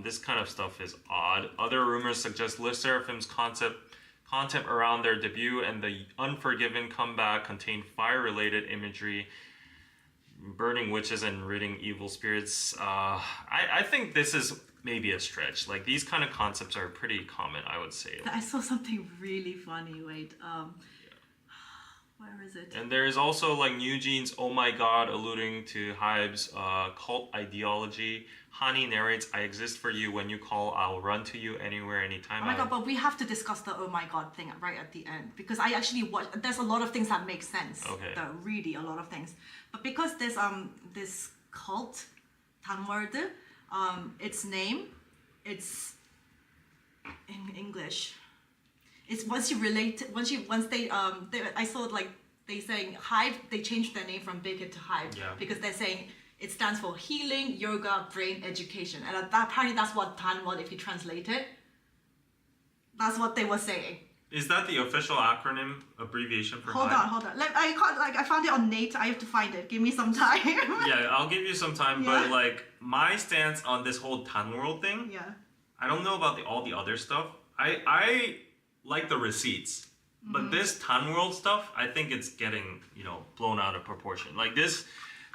this kind of stuff is odd. Other rumors suggest Le Seraphim's content around their debut and the Unforgiven comeback contain fire-related imagery, burning witches and ridding evil spirits. I think this is maybe a stretch. Like these kind of concepts are pretty common, I would say. I saw something really funny. Wait, where is it? And there is also like New Jeans' "Oh My God" alluding to HYBE's cult ideology. Hani narrates, "I exist for you. When you call, I'll run to you anywhere, anytime." Oh my god! But we have to discuss the "Oh my God" thing right at the end because I actually watched. There's a lot of things that make sense. Okay. Though, really, a lot of things. But because there's this cult, Tanworld, its name, it's in English. It's once they I saw like they saying Hive, they changed their name from Big Hit to Hive because they're saying it stands for Healing Yoga Brain Education, and apparently that's what Tanworld, if you translate it, that's what they were saying. Is that the official acronym abbreviation for Hold HYBE? on. I found it on Nate. I have to find it. Give me some time. Yeah, I'll give you some time, but like my stance on this whole Tanworld thing, I don't know about all the other stuff. I like the receipts, but this Tanworld stuff, I think it's getting blown out of proportion. Like this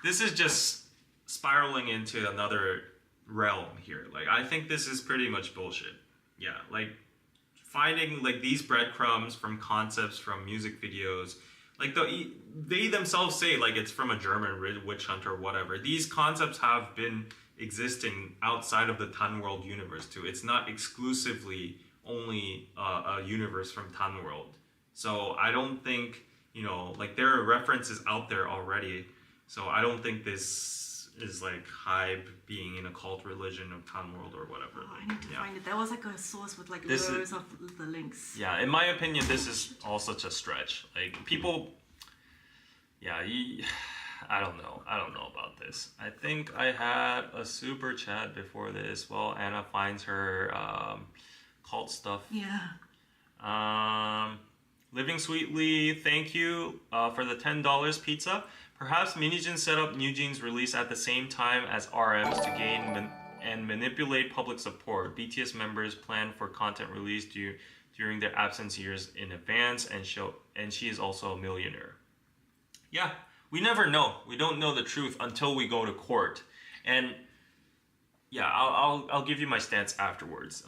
is just spiraling into another realm here. Like I think this is pretty much bullshit. Yeah, like finding like these breadcrumbs from concepts from music videos, like they themselves say like it's from a German witch hunt or whatever. These concepts have been existing outside of the Tanworld universe too. It's not exclusively only a universe from Tanworld. So I don't think like there are references out there already. So I don't think this is like HYBE being in a cult religion of Tanworld or whatever. I need to find it. There was like a source with like loads of the links. Yeah, in my opinion, this is all such a stretch. Like people, I don't know about this. I think I had a super chat before this. Well, Anna finds her cult stuff. Yeah. Living Sweetly, thank you for the $10 pizza. Perhaps Minijin set up New Jeans' release at the same time as RM's to gain and manipulate public support. BTS members plan for content release during their absence years in advance, and she is also a millionaire. Yeah, we never know. We don't know the truth until we go to court. And yeah, I'll give you my stance afterwards.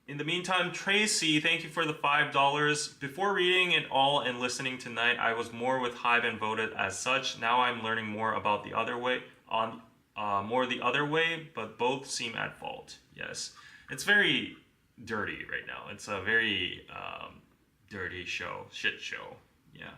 In the meantime, Tracy, thank you for the $5. Before reading it all and listening tonight, I was more with HYBE and voted as such. Now I'm learning more about the other way, but both seem at fault. Yes, it's very dirty right now. It's a very dirty shit show. Yeah.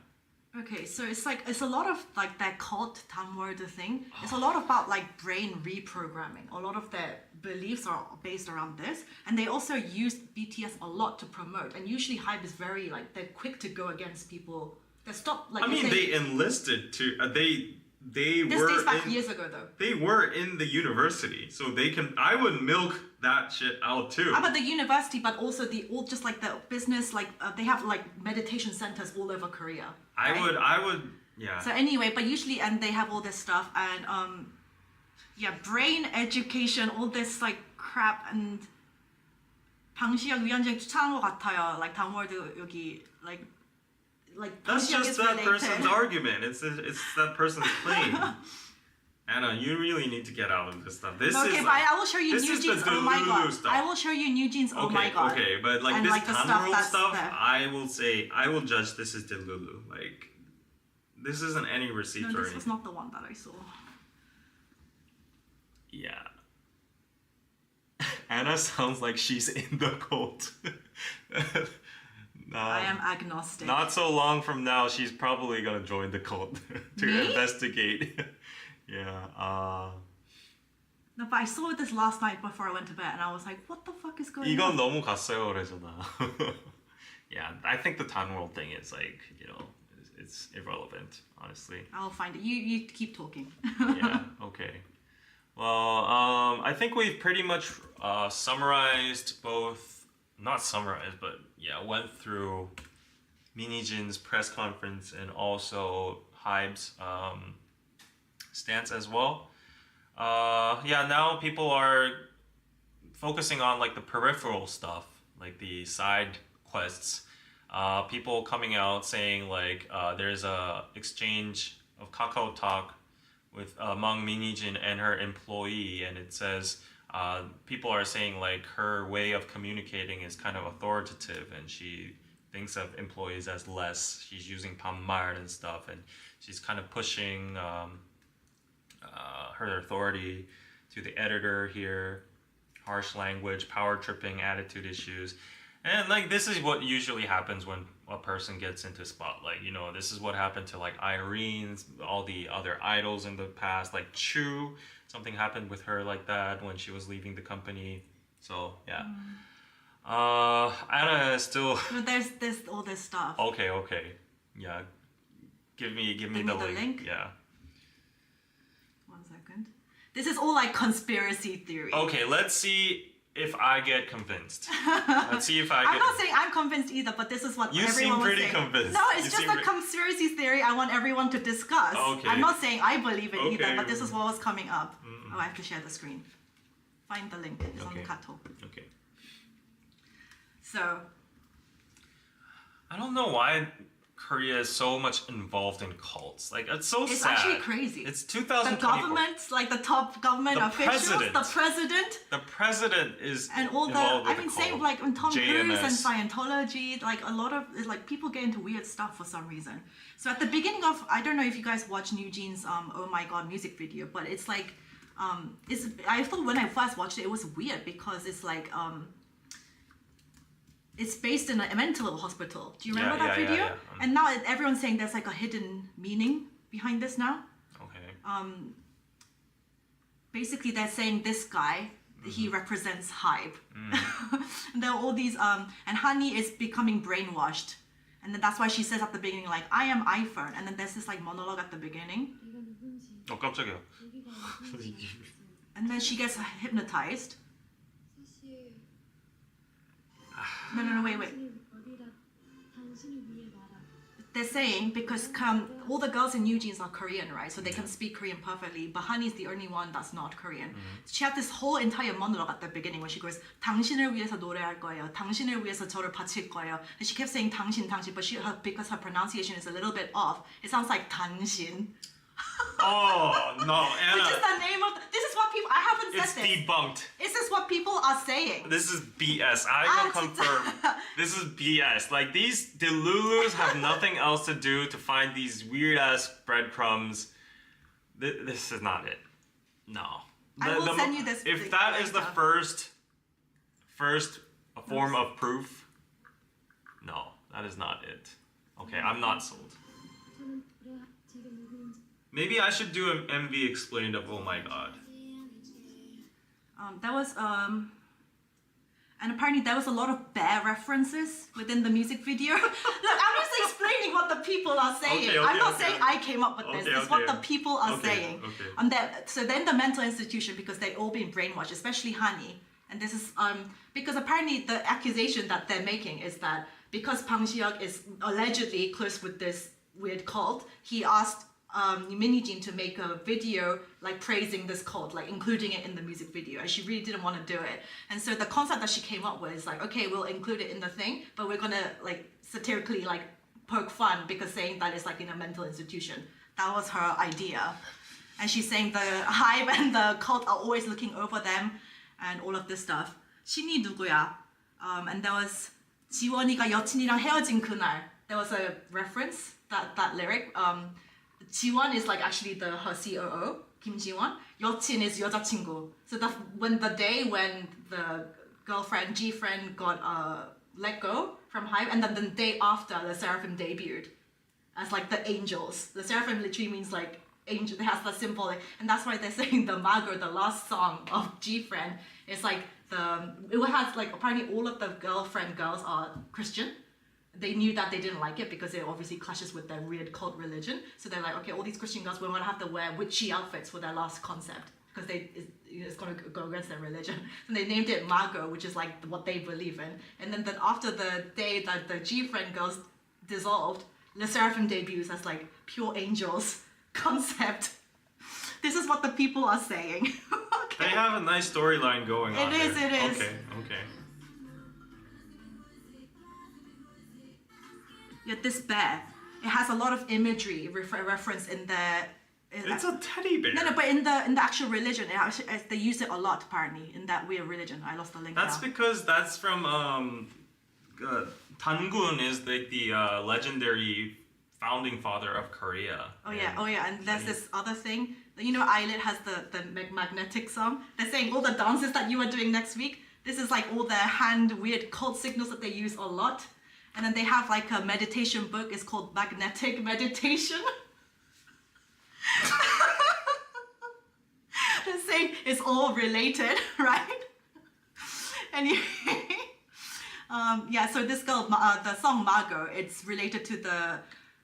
Okay, so it's a lot of like that cult Tanworld thing. It's a lot about like brain reprogramming. A lot of their beliefs are based around this, and they also use BTS a lot to promote. And usually HYBE is very like they're quick to go against people. They stop like. I mean, they enlisted to they this were dates back years ago though. They were in the university, so they can. I would milk that shit out too. How about the university, but also just like the business, like they have like meditation centers all over Korea. Right? I would, yeah. So anyway, but usually, and they have all this stuff, and brain education, all this like crap, and 방시혁 위원장이 추천한 것 같아요. Like 다음월도 여기 like that's just that person's argument. It's that person's claim. Anna, you really need to get out of this stuff. This okay, is but I will show you New Jeans. Oh my god! Stuff. I will show you New Jeans. Oh my god! Okay, but like and this like Tanrul stuff, I will judge this is Delulu. Like, this isn't any receipt or anything. This was not the one that I saw. Yeah. Anna sounds like she's in the cult. I am agnostic. Not so long from now, she's probably gonna join the cult to investigate. Yeah. No, but I saw this last night before I went to bed, and I was like, "What the fuck is going 이건 on?" 너무 갔어요, 그래서나. Yeah, I think the Tanworld thing is like, it's irrelevant, honestly. I'll find it. You keep talking. Yeah. Okay. Well, I think we've pretty much summarized both. Not summarized, but yeah, went through Minijin's press conference and also Hybe's stance as well. Now people are focusing on like the peripheral stuff, like the side quests. People coming out saying like there's a exchange of Kakao Talk among Minijin and her employee, and it says people are saying like her way of communicating is kind of authoritative, and she thinks of employees as less. She's using 반말 and stuff, and she's kind of pushing her authority to the editor here. Harsh language, power tripping, attitude issues. And like this is what usually happens when a person gets into spotlight. This is what happened to like Irene, all the other idols in the past, like Chu. Something happened with her like that when she was leaving the company. So yeah. Anna is still. No, there's all this stuff. Okay. Yeah. Give me the link. Yeah. 1 second. This is all like conspiracy theory. Okay, let's see if I get convinced. Let's see if I get... I'm not saying I'm convinced either, but this is what everyone was saying. You seem pretty convinced. No, it's just a conspiracy theory I want everyone to discuss. Okay. I'm not saying I believe it either, but this is what was coming up. Oh, I have to share the screen. Find the link. It's on the Kato. Okay. So... I don't know why Korea is so much involved in cults. Like, it's so sad. It's actually crazy. It's 2024. The government, like the top government officials, the president is and all involved with the same cult. like on Tom Cruise and JMS. Scientology, like a lot of like people get into weird stuff for some reason. So at the beginning of, I don't know if you guys watch New Jeans Oh My God music video, but it's like I thought when I first watched it was weird because it's like it's based in a mental hospital. Do you remember that video? Yeah. And now everyone's saying there's like a hidden meaning behind this now. Okay. Basically, they're saying this guy, he represents Hive. And there are all these, and Hani is becoming brainwashed. And then that's why she says at the beginning, like, I am iPhone. And then there's this like monologue at the beginning. 깜짝이야. And then she gets hypnotized. No, wait. They're saying because all the girls in New Jeans are Korean, right? So they can speak Korean perfectly. But Honey's the only one that's not Korean. She had this whole entire monologue at the beginning when she goes, 당신을 위해서 노래할 거예요. 당신을 위해서 저를 바칠 거예요. And she kept saying 당신, but because her pronunciation is a little bit off, it sounds like 당신. Oh, no, Anna. Which is the name of... This is what people... I haven't said this. It's debunked. This is what people are saying. This is BS. I will confirm. This is BS. Like, these Delulus have nothing else to do to find these weird-ass breadcrumbs. This is not it. No. I will send you this. If that is the first form of proof, no, that is not it. Okay, I'm not sold. Maybe I should do an MV explained of Oh My God. That was and apparently there was a lot of bear references within the music video. Look, I'm just explaining what the people are saying. I'm not saying I came up with this. It's what the people are saying. Okay. And so then the mental institution, because they've all been brainwashed, especially Hani. And this is because apparently the accusation that they're making is that because Bang Si-hyuk is allegedly close with this weird cult, he asked Jeene to make a video like praising this cult, like including it in the music video, and she really didn't want to do it. And so the concept that she came up with is like, okay, we'll include it in the thing, but we're gonna like satirically like poke fun because saying that it's like in a mental institution. That was her idea. And she's saying the Hive and the cult are always looking over them and all of this stuff. 신이 누구야? And there was 지원이가 여친이랑 헤어진 그날. There was a reference, that lyric. 지원 is like actually her COO, Kim Ji-won. 여친 is 여자친구. So when the day when the girlfriend, G-friend got let go from Hive, and then the day after the Seraphim debuted as like the angels. The Seraphim literally means like angel, it has the symbol, and that's why they're saying the Mago, the last song of G-friend, is like it has like apparently all of the girlfriend girls are Christian. They knew that they didn't like it because it obviously clashes with their weird cult religion. So they're like, okay, all these Christian girls, we're gonna have to wear witchy outfits for their last concept because it's gonna go against their religion. And they named it Mago, which is like what they believe in. And then after the day that the G-friend girls dissolved, Le Seraphim debuts as like pure angels concept. This is what the people are saying. Okay. They have a nice storyline going on. It is. Okay. Yeah, this bear, it has a lot of imagery reference in there. It's a teddy bear. No, but in the actual religion, they use it a lot apparently in that weird religion. I lost the link. That's now. because that's from Tangun is like the legendary founding father of Korea. Oh yeah, and there's this other thing. You know, Eyelid has the magnetic song. They're saying all the dances that you are doing next week. This is like all the hand weird cult signals that they use a lot. And then they have like a meditation book. It's called Magnetic Meditation. They're saying it's all related, right? Anyway, so this girl, the song Mago, it's related to the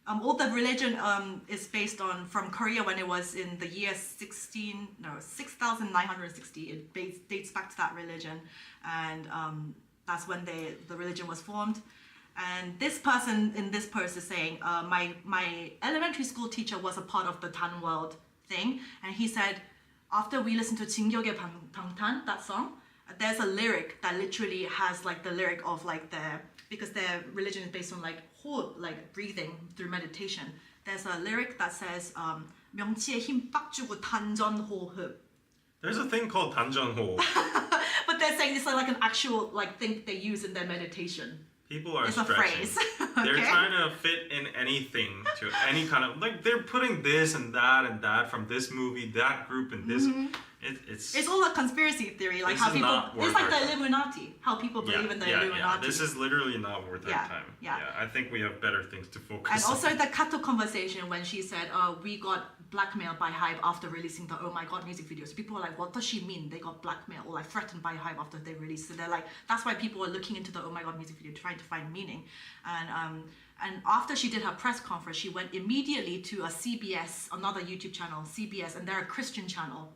all the religion is based on from Korea when it was in the year 6,960. It dates back to that religion, and that's when the religion was formed. And this person in this post is saying, my elementary school teacher was a part of the Tan World thing, and he said, after we listened to 진격의 방탄, that song, there's a lyric that literally has like the lyric of like because their religion is based on like breathing through meditation. There's a lyric that says, 명치에 힘 빡 주고 단전호흡. There's a thing called 단전호. But they're saying it's like an actual like thing they use in their meditation. People are it's stretching. A phrase. They're Okay. trying to fit in anything to any kind of like they're putting this and that from this movie, that group, and this. It's all a conspiracy theory, like how people. It's like the Illuminati. How people believe in the Illuminati. Yeah. This is literally not worth our time. Yeah. I think we have better things to focus And on. also the Kato conversation when she said, we got blackmailed by Hive after releasing the Oh My God music video. So people were like, what does she mean? They got blackmailed or like threatened by Hive after they released. So they're like, that's why people were looking into the Oh My God music video, trying to find meaning. And after she did her press conference, she went immediately to a CBS, another YouTube channel, CBS, and they're a Christian channel.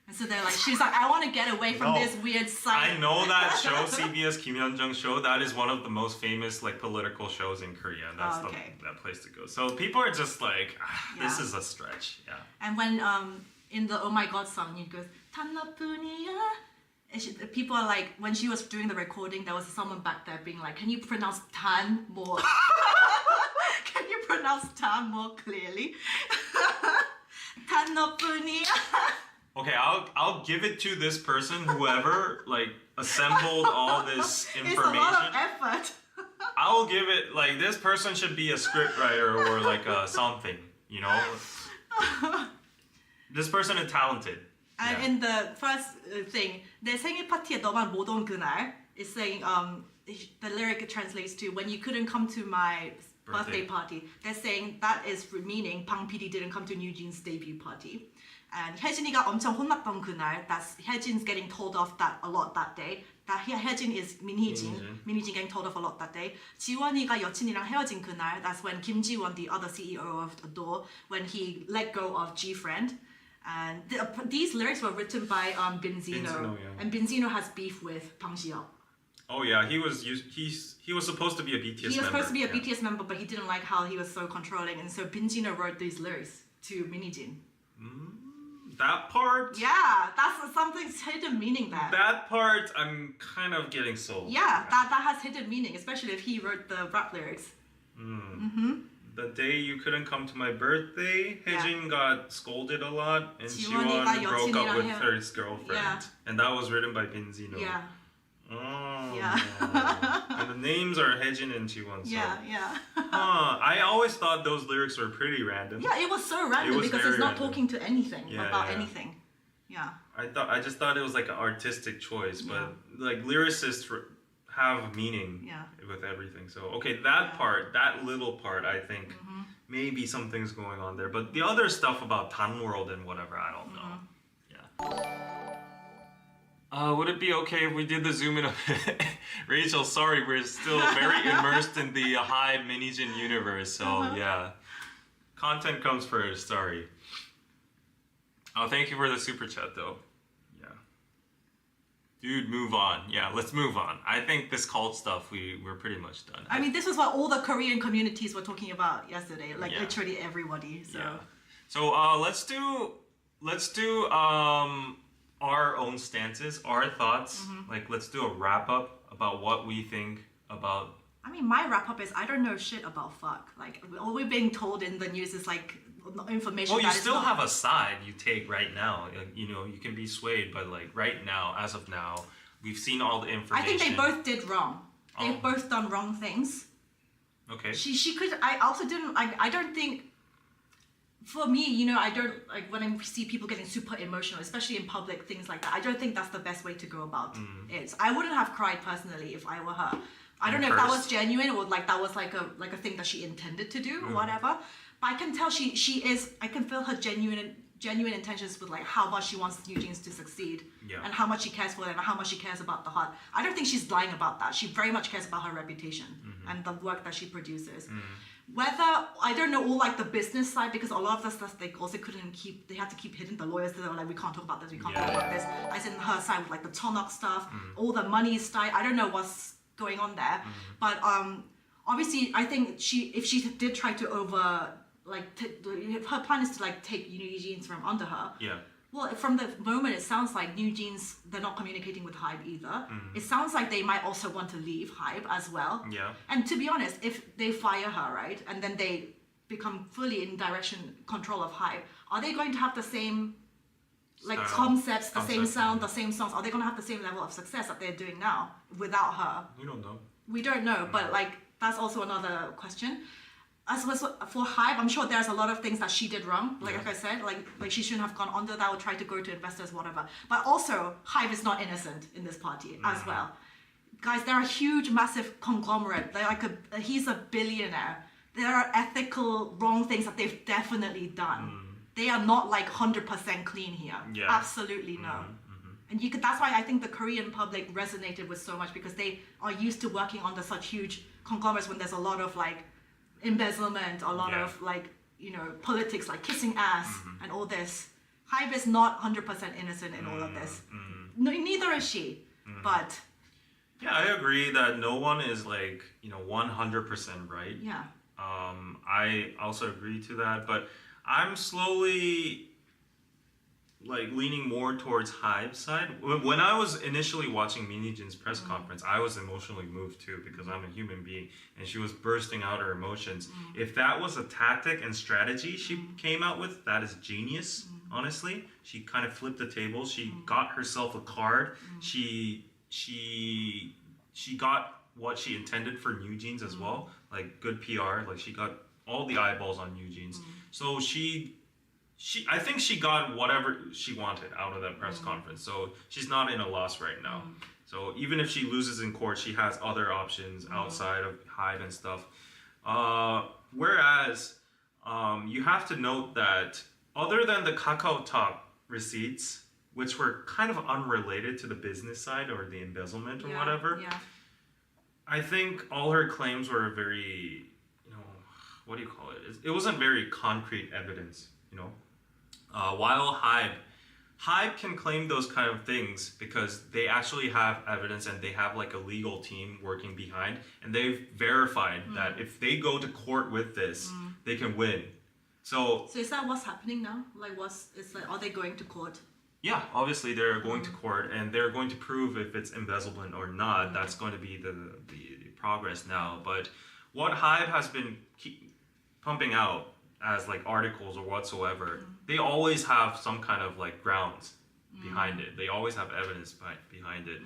And so they're like, she's like, I want to get away from this weird site. I know that show, CBS Kim Hyun-jung's show. That is one of the most famous like political shows in Korea. That's that place to go. So people are just like, this is a stretch. Yeah. And when in the Oh My God song, it goes 탄나뿐이야. People are like, when she was doing the recording, there was someone back there being like, can you pronounce tan more? Can you pronounce tan more clearly? 탄나뿐이야. Okay, I'll give it to this person, whoever like assembled all this information. It's a lot of effort. I will give it like this person should be a scriptwriter or like something, you know. This person is talented. And in the first thing, 내 생일 파티에 너만 못 온 그날, is saying the lyric translates to when you couldn't come to my birthday party. They're saying that is meaning Bang PD didn't come to New Jean's debut party. And 혜진이가 엄청 혼났던 그날, that's 혜진's getting told off that a lot that day. That 혜진 is 민희진 getting told off a lot that day. 지원이가 여친이랑 헤어진 그날, that's when Kim Ji-won, the other CEO of Adore, when he let go of G-Friend. And these lyrics were written by Benzino, yeah. and Benzino has beef with Pang Xiao. Oh yeah, he was supposed to be a BTS member. He was supposed to be a BTS member, but he didn't like how he was so controlling, and so Benzino wrote these lyrics to Minijin. That part? Yeah, that's something hidden meaning there. That part, I'm kind of getting sold. Yeah, that has hidden meaning, especially if he wrote the rap lyrics. The day you couldn't come to my birthday, Haejin got scolded a lot, and Jiwon broke up with her girlfriend. Yeah. And that was written by Benzino. Yeah. Oh. Yeah. And the names are Haejin and Jiwon. So. Yeah. I always thought those lyrics were pretty random. Yeah, it was so random because it's not random. talking to anything about anything. Yeah. I just thought it was like an artistic choice, but like lyricists have meaning with everything. So okay, that little part, I think maybe something's going on there. But the other stuff about Tan World and whatever, I don't know. Yeah. Would it be okay if we did the zoom in a bit? Rachel, sorry, we're still very immersed in the Hive Minijin universe, so yeah. Content comes first, sorry. Oh, thank you for the super chat though. Yeah. Dude, move on. Yeah, let's move on. I think this cult stuff, we're pretty much done. I mean, this is what all the Korean communities were talking about yesterday, like literally everybody. So So let's do our own stances, our thoughts. Like let's do a wrap up about what we think about. I mean, my wrap up is I don't know shit about fuck. Like all we're being told in the news is like information. Well, you still have a side you take right now. You know, you can be swayed, but like right now, as of now, we've seen all the information. I think they both did wrong. They've both done wrong things. Okay. She could. I also didn't. I don't think. For me, you know, I don't like when I see people getting super emotional, especially in public, things like that. I don't think that's the best way to go about it. I wouldn't have cried personally if I were her. I don't know if that was genuine or like that was like a thing that she intended to do or whatever. But I can tell she is. I can feel her genuine intentions with like how much she wants New Jeans to succeed and how much she cares for them and how much she cares about the heart. I don't think she's lying about that. She very much cares about her reputation and the work that she produces. Whether I don't know all like the business side, because a lot of the stuff they also couldn't keep. They had to keep hidden. The lawyers, they were like, we can't talk about this. We can't talk about this. As in her side with like the Tonok stuff, all the money side. I don't know what's going on there, but obviously I think if she did try to her plan is to like take New Jeans from under her. Yeah. Well, from the moment it sounds like New Jeans, they're not communicating with Hybe either. It sounds like they might also want to leave Hybe as well. Yeah. And to be honest, if they fire her, right, and then they become fully in control of Hybe, are they going to have the same like concepts, the same sound, the same songs? Are they going to have the same level of success that they're doing now without her? We don't know. We don't know, but like that's also another question. As was for Hive, I'm sure there's a lot of things that she did wrong. Like I said, like she shouldn't have gone under that or tried to go to investors, whatever. But also, Hive is not innocent in this party as well. Guys, they're a huge, massive conglomerate. They're like he's a billionaire. There are ethical wrong things that they've definitely done. They are not like 100% clean here. Yeah. Absolutely no. And that's why I think the Korean public resonated with so much, because they are used to working under such huge conglomerates when there's a lot of like embezzlement, a lot of like, you know, politics, like kissing ass and all this. Hive is not 100% innocent in all of this. No, neither is she. But yeah, I agree that no one is like, you know, 100% right. Yeah. I also agree to that, but I'm slowly like leaning more towards Hive's side. When I was initially watching Minijin's press conference, I was emotionally moved too, because I'm a human being and she was bursting out her emotions. If that was a tactic and strategy she came out with, that is genius, honestly. She kind of flipped the table. She got herself a card. She got what she intended for New Jeans as well, like good PR. Like she got all the eyeballs on New Jeans. So I think she got whatever she wanted out of that press conference. So she's not in a loss right now. So even if she loses in court, she has other options outside of Hive and stuff. Whereas you have to note that other than the KakaoTalk receipts, which were kind of unrelated to the business side or the embezzlement or whatever, I think all her claims were very, you know, what do you call it? It wasn't very concrete evidence, you know? While Hybe can claim those kind of things because they actually have evidence and they have like a legal team working behind, and they've verified that if they go to court with this, they can win. So is that what's happening now? Like, are they going to court? yeah, obviously they're going to court and they're going to prove if it's embezzlement or not. That's going to be the progress now. But what Hive has been pumping out as like articles or whatsoever, they always have some kind of like grounds behind it. They always have evidence behind it.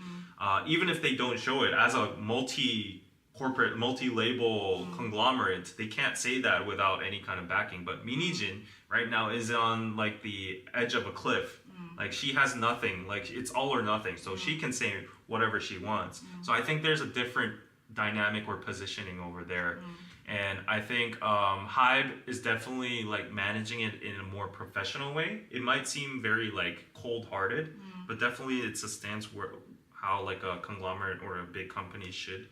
Even if they don't show it as a multi-corporate, multi-label conglomerate, they can't say that without any kind of backing. But Minijin right now is on like the edge of a cliff. Like she has nothing, like it's all or nothing. So she can say whatever she wants. So I think there's a different dynamic or positioning over there. And I think Hybe is definitely like managing it in a more professional way. It might seem very like cold-hearted, but definitely it's a stance where how like a conglomerate or a big company should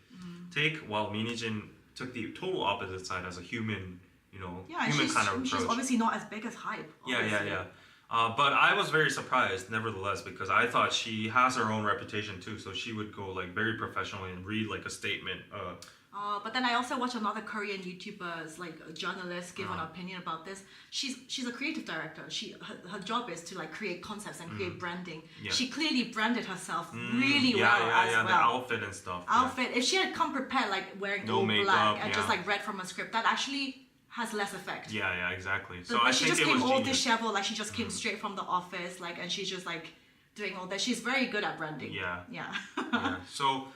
take. While Minijin took the total opposite side as a human, human kind of approach. She's obviously not as big as Hybe. Yeah. But I was very surprised, nevertheless, because I thought she has her own reputation too. So she would go like very professionally and read like a statement. But then I also watch another Korean YouTuber, like a journalist, give an opinion about this. She's a creative director. Her job is to like create concepts and create branding. Yeah. She clearly branded herself really well as well. The outfit and stuff. If she had come prepared, like wearing all makeup, black and just like read from a script, that actually has less effect. Yeah, exactly. So I think she just came all disheveled, like she just came straight from the office, like, and she's just like doing all that. She's very good at branding. Yeah. So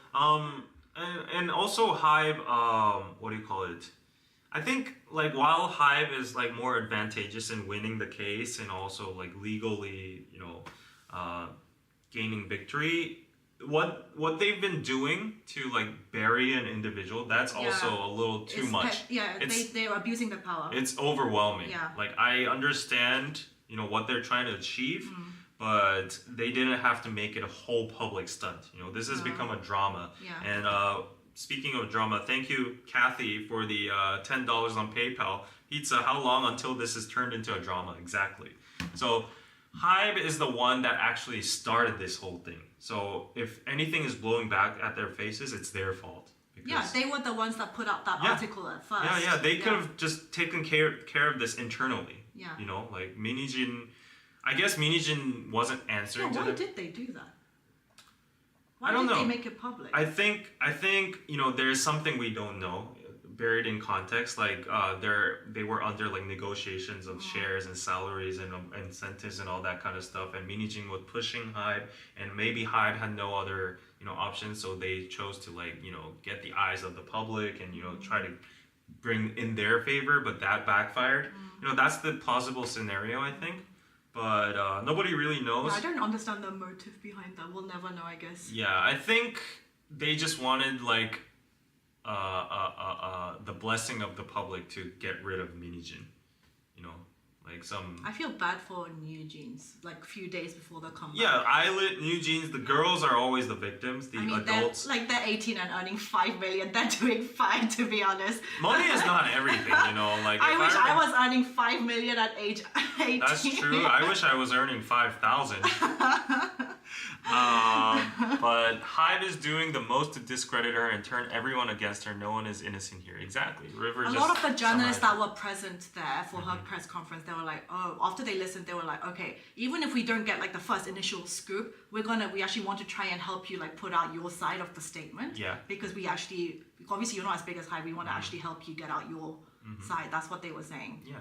and also Hybe, what do you call it? I think like while Hybe is like more advantageous in winning the case and also like legally, gaining victory, what they've been doing to like bury an individual, that's also a little too much. They're abusing the power. It's overwhelming. Like I understand, what they're trying to achieve, but they didn't have to make it a whole public stunt. This has become a drama. And speaking of drama, thank you, Kathy, for the $10 on PayPal. Pizza, how long until this is turned into a drama? Exactly. So Hybe is the one that actually started this whole thing. So if anything is blowing back at their faces, it's their fault. They were the ones that put out that article at first. They could have just taken care of this internally. Like Minijin, I guess Minijin wasn't answering to them. Why did they do that? I don't know. Why did they make it public? I think there's something we don't know, buried in context. Like they were under like negotiations of shares and salaries and incentives and all that kind of stuff. And Minijin was pushing Hybe, and maybe Hybe had no other options, so they chose to like get the eyes of the public and try to bring in their favor, but that backfired. That's the plausible scenario, I think. But nobody really knows. I don't understand the motive behind that. We'll never know, I guess. Yeah, I think they just wanted like the blessing of the public to get rid of Minijin. Like some. I feel bad for new jeans, like a few days before the comeback. Yeah, Eyelid, new jeans. The girls are always the victims. The adults. They're 18 and earning 5 million. They're doing fine, to be honest. Money is not everything, Like I wish I was earning 5 million at age 18. That's true. I wish I was earning 5,000. But Hybe is doing the most to discredit her and turn everyone against her. No one is innocent here. Exactly. A lot of the journalists that were present there for her press conference, they were like, after they listened, they were like, okay, even if we don't get like the first initial scoop, we actually want to try and help you like put out your side of the statement. Yeah. Because we actually, obviously you're not as big as Hybe, we want to actually help you get out your side. That's what they were saying. Yeah.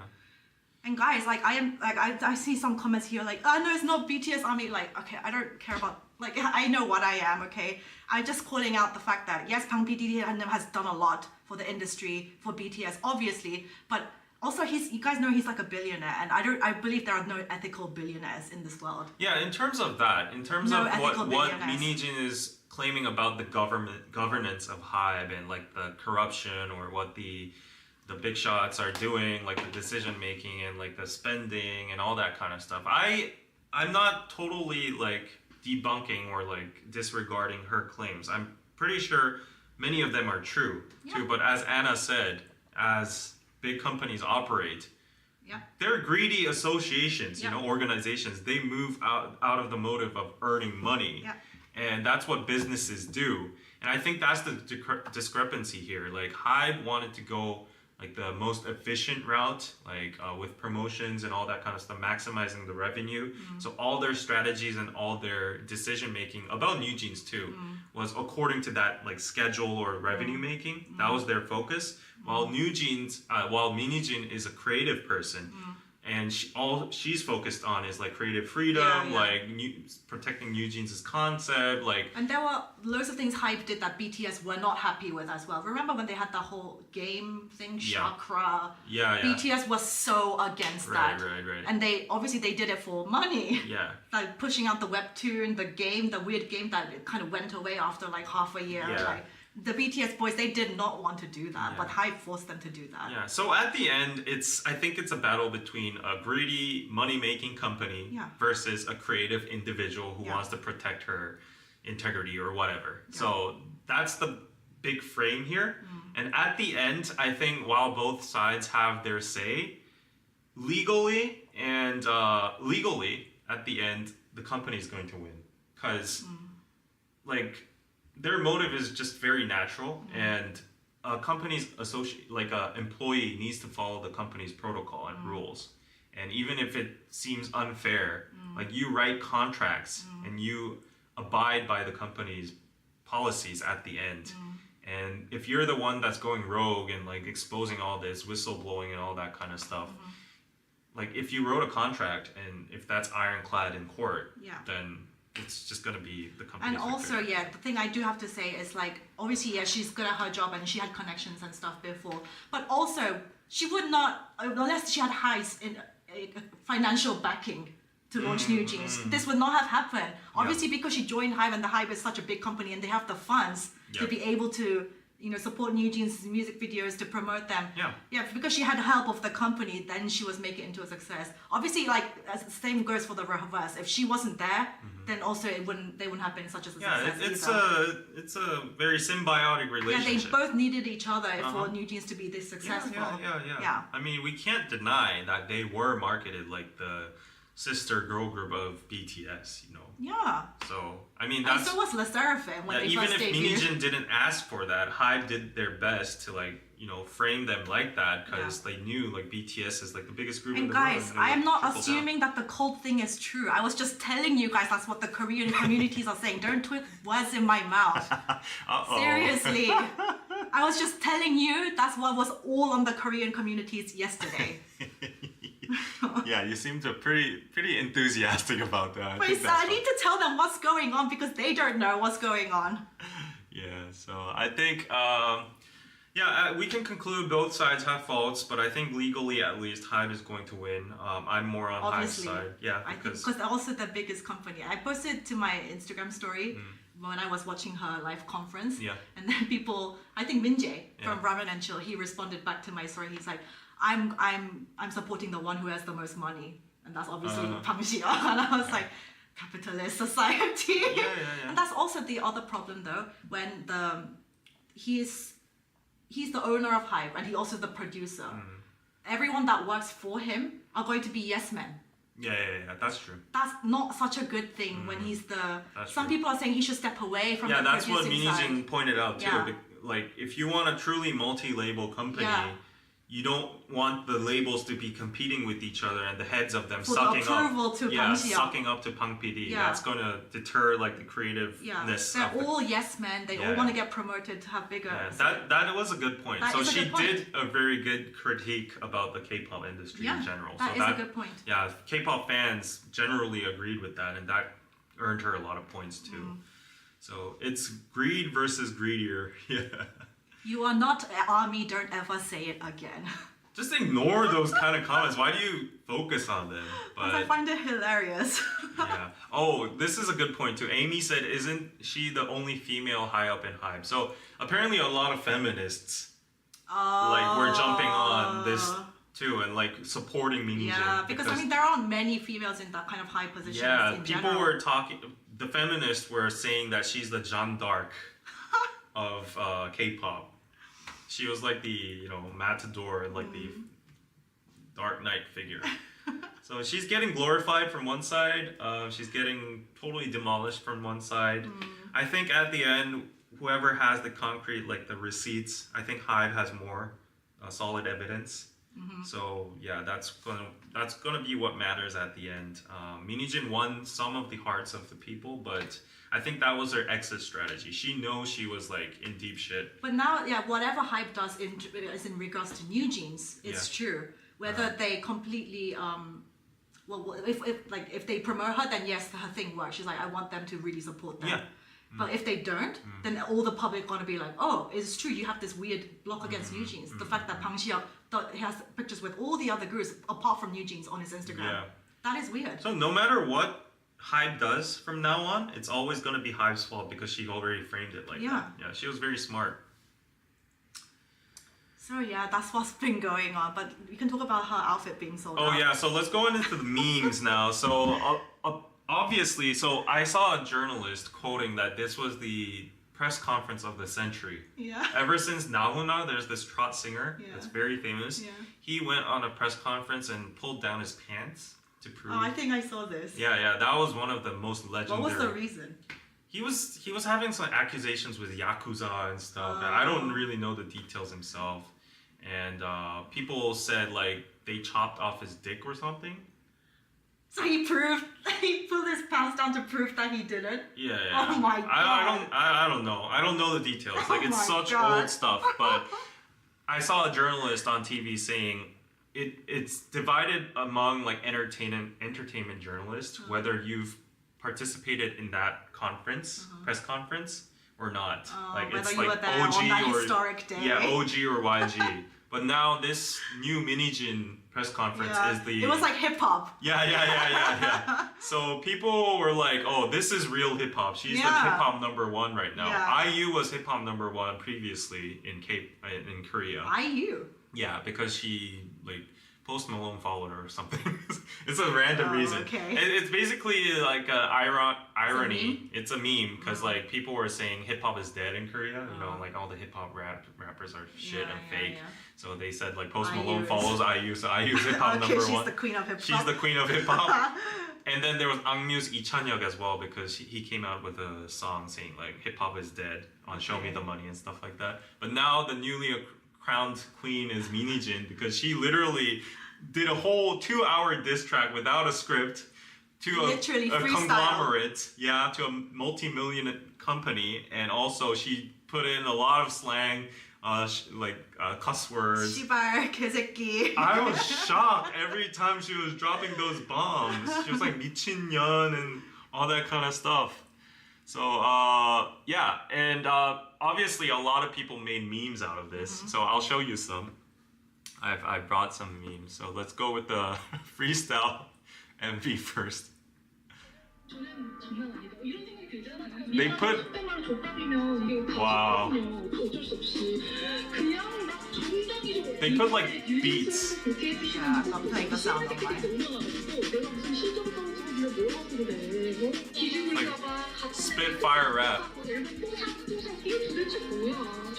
And guys, like I see some comments here like, oh no, it's not BTS Army. Like, okay, I don't care about, like, I know what I am, okay? I'm just calling out the fact that yes, Bang BTS has done a lot for the industry, for BTS, obviously, but also you guys know he's like a billionaire, and I believe there are no ethical billionaires in this world. Yeah, in terms of what Minijin is claiming about the governance of Hybe and like the corruption or what the big shots are doing, like the decision making and like the spending and all that kind of stuff. I'm not totally like debunking or like disregarding her claims. I'm pretty sure many of them are true too. But as Anna said, as big companies operate, Yeah. They're greedy associations, Yeah. you know, organizations. They move out of the motive of earning money. Yeah. And that's what businesses do. And I think that's the discrepancy here. Like Hive wanted to go like the most efficient route, like with promotions and all that kind of stuff, maximizing the revenue. So all their strategies and all their decision making about New Jeans too was according to that like schedule or revenue making. That was their focus. While New Jeans, while Mini Jean is a creative person, and all she's focused on is like creative freedom, like protecting New Jeans' concept, like. And there were loads of things Hype did that BTS were not happy with as well. Remember when they had the whole game thing, Chakra? Yeah. BTS was so against that. Right. And they did it for money. Yeah. Like pushing out the webtoon, the weird game that kind of went away after like half a year. Yeah. Like, the BTS boys, they did not want to do that, but Hype forced them to do that. Yeah, so at the end, I think it's a battle between a greedy money-making company versus a creative individual who wants to protect her integrity or whatever. Yeah. So that's the big frame here. And at the end, I think while both sides have their say, legally, at the end, the company is going to win. Because, like, their motive is just very natural, and a company's employee needs to follow the company's protocol and rules. And even if it seems unfair, like you write contracts and you abide by the company's policies at the end. And if you're the one that's going rogue and like exposing all this whistleblowing and all that kind of stuff, like if you wrote a contract and if that's ironclad in court, then it's just going to be the company's And also, victory. the thing I do have to say is like, obviously, she's good at her job and she had connections and stuff before. But also, she would not, unless she had highs in financial backing to launch New Jeans, this would not have happened. Obviously, because she joined Hive and the Hive is such a big company and they have the funds to be able to, support New Jeans' music videos to promote them. Yeah, because she had help of the company, then she was making it into a success. Obviously, like the same goes for the reverse. If she wasn't there, then also they wouldn't have been such a success. It's a very symbiotic relationship. Yeah, they both needed each other for New Jeans to be this successful. Yeah. I mean, we can't deny that they were marketed like the sister girl group of BTS, Yeah. So, I mean, and so was Le Sserafim when they even first if debuted. Mini Jean didn't ask for that, Hive did their best to frame them like that because they knew like BTS is like the biggest group in the guys, world. I am not assuming that the cult thing is true. I was just telling you guys that's what the Korean communities are saying. Don't put words in my mouth. Seriously. I was just telling you that's what was all on the Korean communities yesterday. Yeah, you seem to pretty enthusiastic about that. Wait, so I need to tell them what's going on because they don't know what's going on. Yeah, so I think we can conclude both sides have faults, but I think legally at least Hive is going to win. I'm more on Hive's side. Yeah, because also the biggest company. I posted to my Instagram story when I was watching her live conference. Yeah. And then people, I think MHJ from Ramen and Chill, he responded back to my story. He's like, I'm supporting the one who has the most money, and that's obviously Pang Xia. And I was like, capitalist society. Yeah. And that's also the other problem though, when he's the owner of Hive and he also the producer. Everyone that works for him are going to be yes men. Yeah, that's true. That's not such a good thing when he's some people are saying he should step away from the producing side. Yeah, that's what Mini Jean pointed out too. Yeah. Like, if you want a truly multi-label company, you don't want the labels to be competing with each other and the heads of them sucking up to Pang PD. Yeah. That's going to deter like the creativeness. They're all yes men. They all want to get promoted to have bigger. Yeah. That was a good point. So she did a very good critique about the K-pop industry in general. That is a good point. Yeah, K-pop fans generally agreed with that, and that earned her a lot of points too. So it's greed versus greedier. Yeah. You are not army, don't ever say it again. Just ignore those kind of comments. Why do you focus on them? Because I find it hilarious. Yeah. Oh, this is a good point too. Amy said, isn't she the only female high up in Hive? So apparently a lot of feminists were jumping on this too and like supporting Mini Jean. Yeah, because I mean there aren't many females in that kind of high positions in people general. Were talking, the feminists were saying that she's the Jeanne d'Arc of K-pop. She was like the matador and like Dark Knight figure. So she's getting glorified from one side. She's getting totally demolished from one side. I think at the end, whoever has the concrete, like the receipts, I think Hive has more solid evidence. So yeah, that's gonna be what matters at the end. Minijin won some of the hearts of the people, but I think that was her exit strategy. She knows she was like in deep shit. But now, yeah, whatever HYBE does is in regards to new jeans, it's true. Whether they completely well, if they promote her, then yes, her thing works. She's like, I want them to really support them. Yeah. But if they don't, then all the public gonna be like, oh, it's true, you have this weird block against new jeans. The fact that Pang Xiao has pictures with all the other gurus apart from new jeans on his Instagram. That is weird. So no matter what Hive does from now on, it's always gonna be Hive's fault because she already framed it like that. Yeah, she was very smart. So yeah, that's what's been going on. But we can talk about her outfit being sold out. Oh yeah, so let's go into the memes now. So obviously, so I saw a journalist quoting that this was the press conference of the century. Yeah. Ever since Nahuna, there's this trot singer that's very famous. Yeah. He went on a press conference and pulled down his pants to prove. Oh, I think I saw this. Yeah, that was one of the most legendary. What was the reason? He was having some accusations with Yakuza and stuff. And I don't really know the details himself. And people said like they chopped off his dick or something. So he pulled his pants down to prove that he did it? Yeah. Oh my god. I don't know. I don't know the details. Like it's such old stuff. But I saw a journalist on TV saying it's divided among like entertainment journalists whether you've participated in that conference, press conference, or not. Like it's like OG on that historic day. Yeah, OG or YG. But now this new Minijin press conference is the... It was like hip-hop. Yeah. So people were like, oh, this is real hip-hop. She's the hip-hop #1 right now. Yeah. IU was hip-hop #1 previously in Korea. IU? Yeah, because she like Post Malone followed her or something. It's a random reason. Okay. It's basically like irony. It's a meme because like people were saying hip hop is dead in Korea. You know, like all the hip hop rappers are shit and fake. So they said like Post Malone follows IU, so IU's hip hop #1. She's the queen of hip hop. She's the queen of hip hop. And then there was Angryu's Lee Chanyeok as well because he came out with a song saying like hip hop is dead on Show Me the Money and stuff like that. But now the newly crowned queen is Minijin because she literally did a whole 2-hour diss track without a script to a conglomerate, to a multi-million company, and also she put in a lot of slang, cuss words. Shibar, 개새끼. I was shocked every time she was dropping those bombs. She was like 미친년 and all that kind of stuff. So and obviously a lot of people made memes out of this. So I'll show you some. I brought some memes. So let's go with the freestyle MV first. They put They put like beats. Yeah, I'm playing the sound on mine. Like Spitfire rap.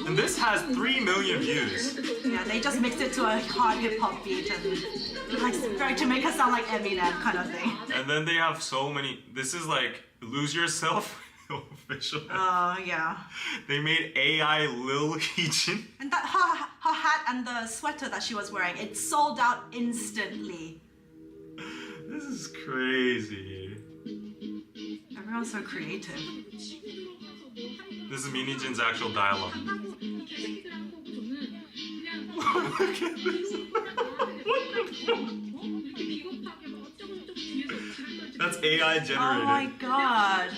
And this has 3 million views. Yeah, they just mixed it to a hard hip hop beat and like trying to make it sound like Eminem kind of thing. And then they have so many. This is like Lose Yourself official. Yeah. They made AI Lil Heejin. And that her hat and the sweater that she was wearing, it sold out instantly. This is crazy. Everyone's so creative. This is Minijin's actual dialogue. Oh, look at this. That's AI generated. Oh my god.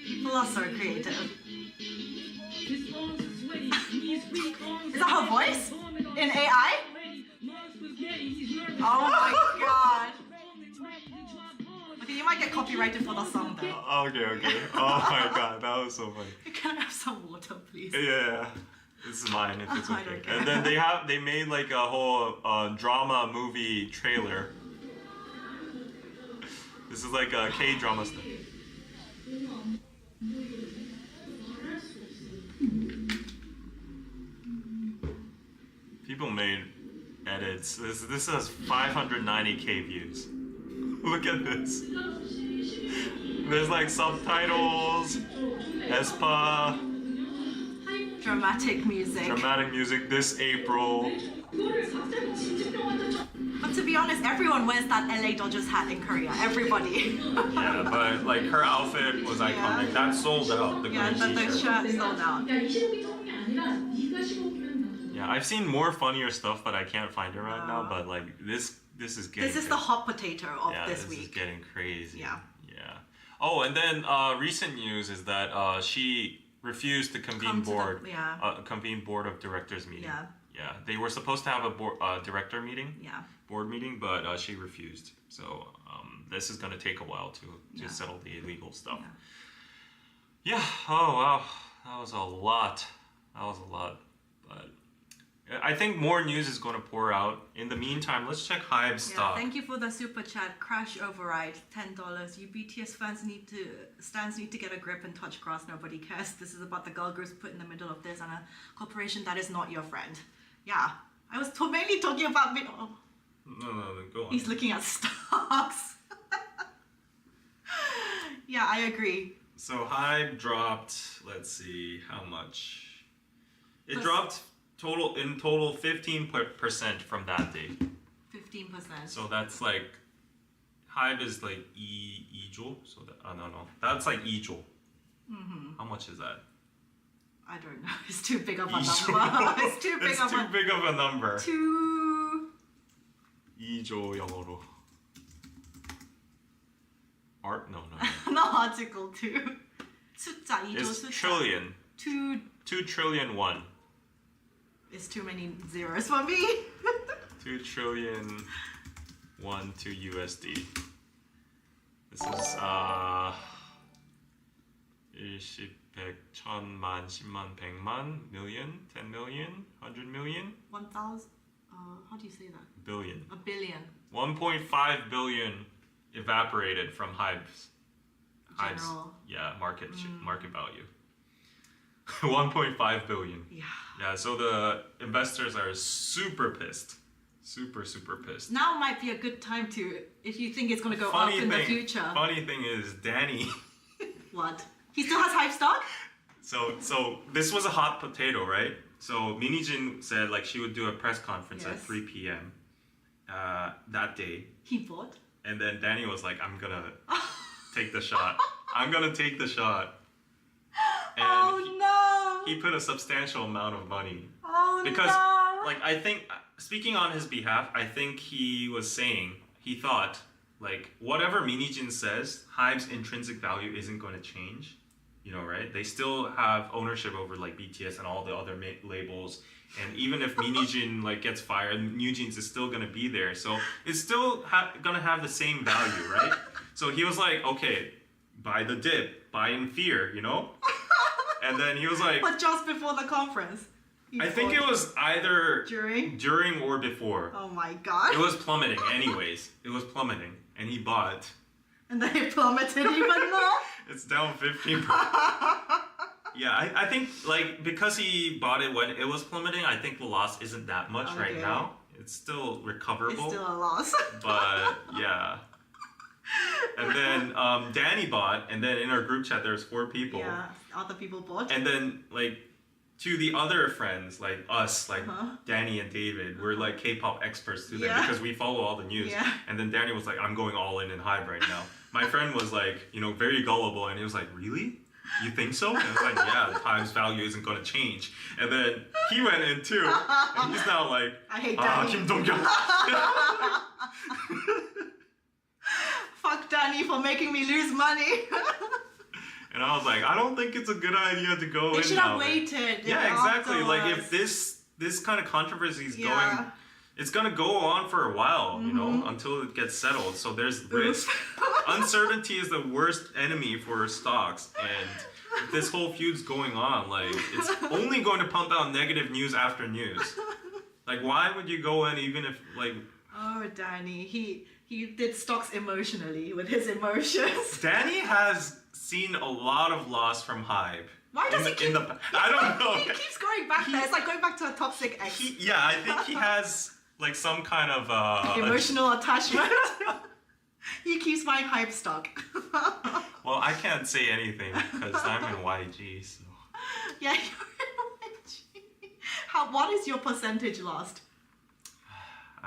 People are so creative. Is that her voice? In AI? Oh my god. Okay, you might get copyrighted for the song though. Okay. Oh my god, that was so funny. Can I have some water, please? Yeah. This is mine if it's okay. Okay. And then they made like a whole drama movie trailer. This is like a K-drama stuff. People made minutes. This has 590k views. Look at this. There's like subtitles, Espa, Dramatic music this April. But to be honest, everyone wears that LA Dodgers hat in Korea. Everybody. Yeah, but like her outfit was iconic. That sold out. The green but the t-shirt. shirt sold out. Yeah, I've seen more funnier stuff, but I can't find it right now. But like this is getting. This is the hot potato of this week. This is getting crazy. Yeah. Yeah. Oh, and then recent news is that she refused to convene convene board of directors meeting. Yeah. Yeah. They were supposed to have a director meeting. Yeah. Board meeting, but she refused. So this is gonna take a while to settle the legal stuff. Yeah. Oh wow, that was a lot. But I think more news is going to pour out. In the meantime, let's check Hive stock. Thank you for the super chat. Crash override, $10. You BTS fans need to get a grip and touch grass. Nobody cares. This is about the girl groups put in the middle of this and a corporation that is not your friend. Yeah, I was mainly talking about. No, go on. He's looking at stocks. Yeah, I agree. So Hive dropped. Let's see how much. It dropped total 15% from that day. 15%. So that's like Hive is like Ejo. So no, that's like Ejo. How much is that? I don't know. It's too big of a number. It's too big of a number. Too. Ejo 영어로. Art? No. Not article 2. 숫자, 2조 It's 숫자. trillion. 2 trillion won. It's too many zeros for me. 2 trillion won to USD. This is 10, 100만, 10만, 100만, million, 10 million, 100 million? 1,000. How do you say that? Billion. A billion. 1.5 billion evaporated from Hive's General. market value. 1.5 billion. Yeah, so the investors are super pissed. Super pissed. Now might be a good time to, if you think it's going to go up in the future. Funny thing is, Danny. What? He still has Hive stock? So this was a hot potato, right? So Minijin said like she would do a press conference at 3 p.m. That day. He bought? And then Danny was like, I'm gonna take the shot. I'm gonna take the shot. And he put a substantial amount of money. Because like I think, speaking on his behalf, I think he was saying, he thought like whatever Minijin says, Hive's intrinsic value isn't going to change. You know, right? They still have ownership over like BTS and all the other labels. And even if Minijin like gets fired, NewJeans is still gonna be there. So it's still gonna have the same value, right? So he was like, okay, buy the dip, buy in fear, you know? And then he was like, but just before the conference. I think it was either during or before. Oh my god. It was plummeting anyways. It was plummeting. And he bought. And then it plummeted even more. It's down 15%. Yeah, I think like because he bought it when it was plummeting, I think the loss isn't that much right now. It's still recoverable. It's still a loss. But yeah. And then Danny bought, and then in our group chat there's 4 people. Yeah, other people bought. And then like to the other friends, like us, like Danny and David, we're like K-pop experts to them because we follow all the news. Yeah. And then Danny was like, I'm going all in Hive right now. My friend was like, you know, very gullible, and he was like, really? You think so? And I was like, yeah, the Hive's value isn't going to change. And then he went in too, and he's now like, I hate Danny. Kim Dong-yeon. Fuck Danny for making me lose money. And I was like, I don't think it's a good idea to go in now. They should have waited. Yeah, exactly. Like if this kind of controversy is going, it's gonna go on for a while, you know, until it gets settled. So there's risk. Uncertainty is the worst enemy for stocks, and if this whole feud's going on, like it's only going to pump out negative news after news. Like, why would you go in even if like? Oh, Danny, he did stocks emotionally with his emotions. Danny has seen a lot of loss from Hive. Why does he keep... I don't know. He keeps going back there. It's like going back to a toxic ex. I think he has like some kind of emotional attachment. He keeps my Hive stock. Well, I can't say anything because I'm in YG, so. Yeah, you're in YG. What is your percentage lost?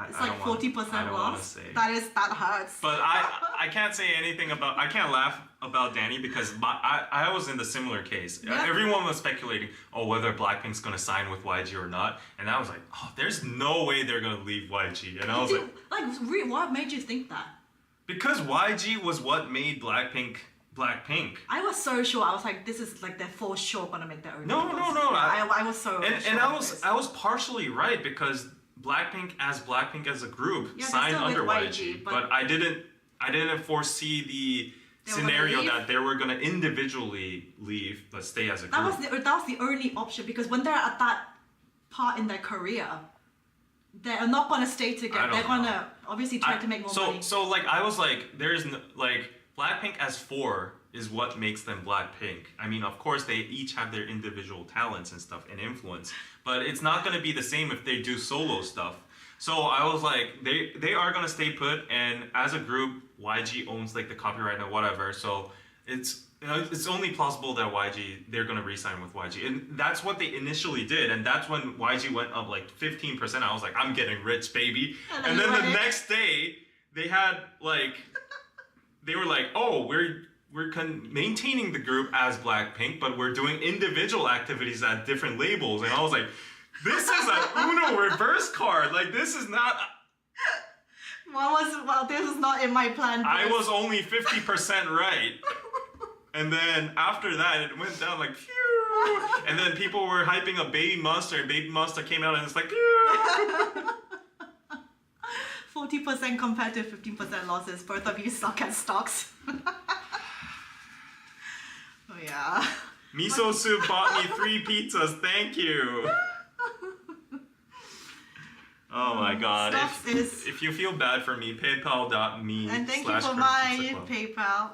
It's like 40% lost. That hurts. But I can't say anything about. I can't laugh about Danny because I was in the similar case. Yeah. Everyone was speculating, whether Blackpink's gonna sign with YG or not, and I was like, there's no way they're gonna leave YG, and I was what made you think that? Because YG was what made Blackpink. I was so sure. I was like, this is like they're for sure gonna make their own. No. I was so. And I was partially right because Blackpink as a group signed under YG, but I didn't foresee the scenario that they were gonna individually leave but stay as a group. That was the only option because when they're at that part in their career, they're not gonna stay together. They're gonna obviously try to make more money. So like I was like, there's like Blackpink as four is what makes them Blackpink. I mean, of course, they each have their individual talents and stuff and influence, but it's not going to be the same if they do solo stuff. So I was like, they are going to stay put, and as a group, YG owns like the copyright and whatever, so it's only plausible that they're going to re-sign with YG. And that's what they initially did, and that's when YG went up like 15%. I was like, I'm getting rich, baby. And then the next day, they had like, they were like, we're maintaining the group as Blackpink, but we're doing individual activities at different labels. And I was like, this is an Uno reverse card. Like, this is not... this is not in my plan. I was only 50% right. And then after that, it went down like, phew. And then people were hyping up Baby Monster, and Baby Monster came out and it's like, phew. 40% compared to 15% losses. Both of you suck at stocks. Oh yeah. Miso Soup bought me 3 pizzas. Thank you. Oh my god. If you feel bad for me, paypal.me. And thank you for my PayPal.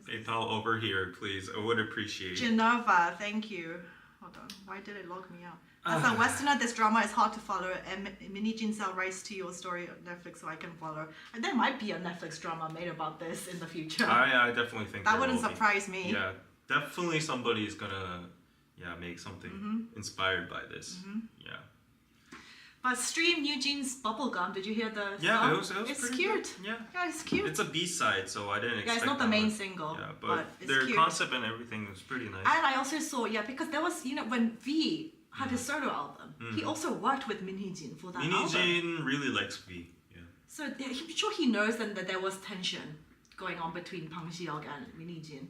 PayPal over here, please. I would appreciate it. Genova, thank you. Hold on. Why did it log me out? As a Westerner, this drama is hard to follow. And Mini Jeene sell rights to your story on Netflix so I can follow. And there might be a Netflix drama made about this in the future. I definitely think that wouldn't surprise me. Yeah, definitely somebody's gonna make something inspired by this. Yeah. But stream Eugene's Bubblegum. Did you hear the song? It's cute. Yeah, it's cute. It's a B-side, so I didn't expect. Yeah, it's not the main single. Yeah, but their cute. concept and everything was pretty nice. And I also saw, because there was, when V had his solo album, he also worked with Mini Jeene for that album. Mini Jeene really likes V. Yeah. So I'm sure he knows then that there was tension going on between Pang Xiok and Mini Jeene.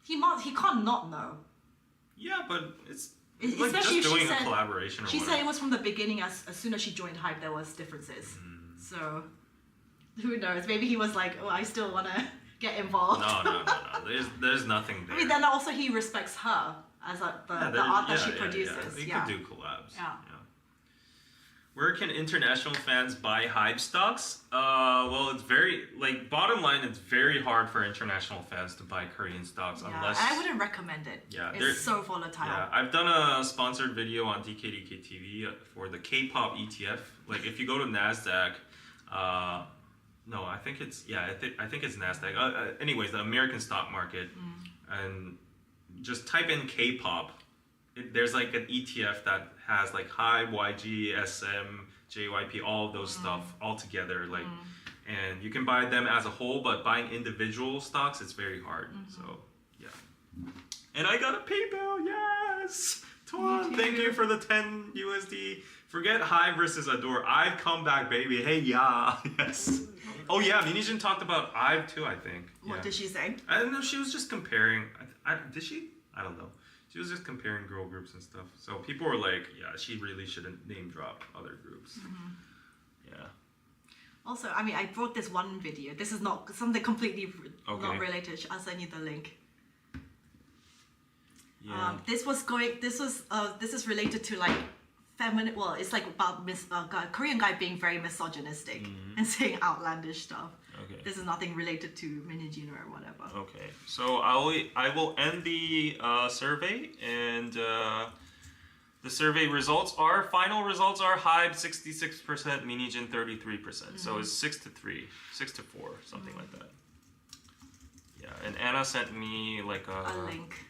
He can't not know. Yeah, but it's. Especially like just doing a collaboration. She said it was from the beginning. As soon as she joined Hive, there was differences. So who knows? Maybe he was like, I still want to get involved. No. There's nothing there. I mean, then also he respects her as the art that she produces. They could do collabs. Yeah. Where can international fans buy HYBE stocks? Well, it's bottom line, it's very hard for international fans to buy Korean stocks unless... I wouldn't recommend it. Yeah, it's so volatile. Yeah, I've done a sponsored video on DKDKTV for the K-pop ETF. Like, if you go to NASDAQ, no, I think it's NASDAQ. Anyways, the American stock market, and just type in K-pop. There's like an ETF that has like HYBE, YG, SM, JYP, all of those stuff all together. And you can buy them as a whole, but buying individual stocks, it's very hard. So, yeah. And I got a PayPal, yes! Tuan, thank you for the 10 USD. Forget Hive versus Adore. I've come back, baby. Hey, yeah. Yes. Oh, yeah. Mini Jeene talked about Hive too, I think. What did she say? I don't know. She was just comparing. Did she? I don't know. She was just comparing girl groups and stuff. So people were like, yeah, she really shouldn't name drop other groups. Yeah. Also, I mean, I brought this one video. This is not something completely not related. I'll send you the link. Yeah. This is related to like feminine. Well, it's like about a Korean guy being very misogynistic and saying outlandish stuff. Okay. This is nothing related to Mini Jeene or whatever. Okay. So I will end the survey, and the The survey results are, final results are HYBE 66%, Minijin 33%. So it's 6-3, 6-4, something like that. Yeah, and Anna sent me like A link.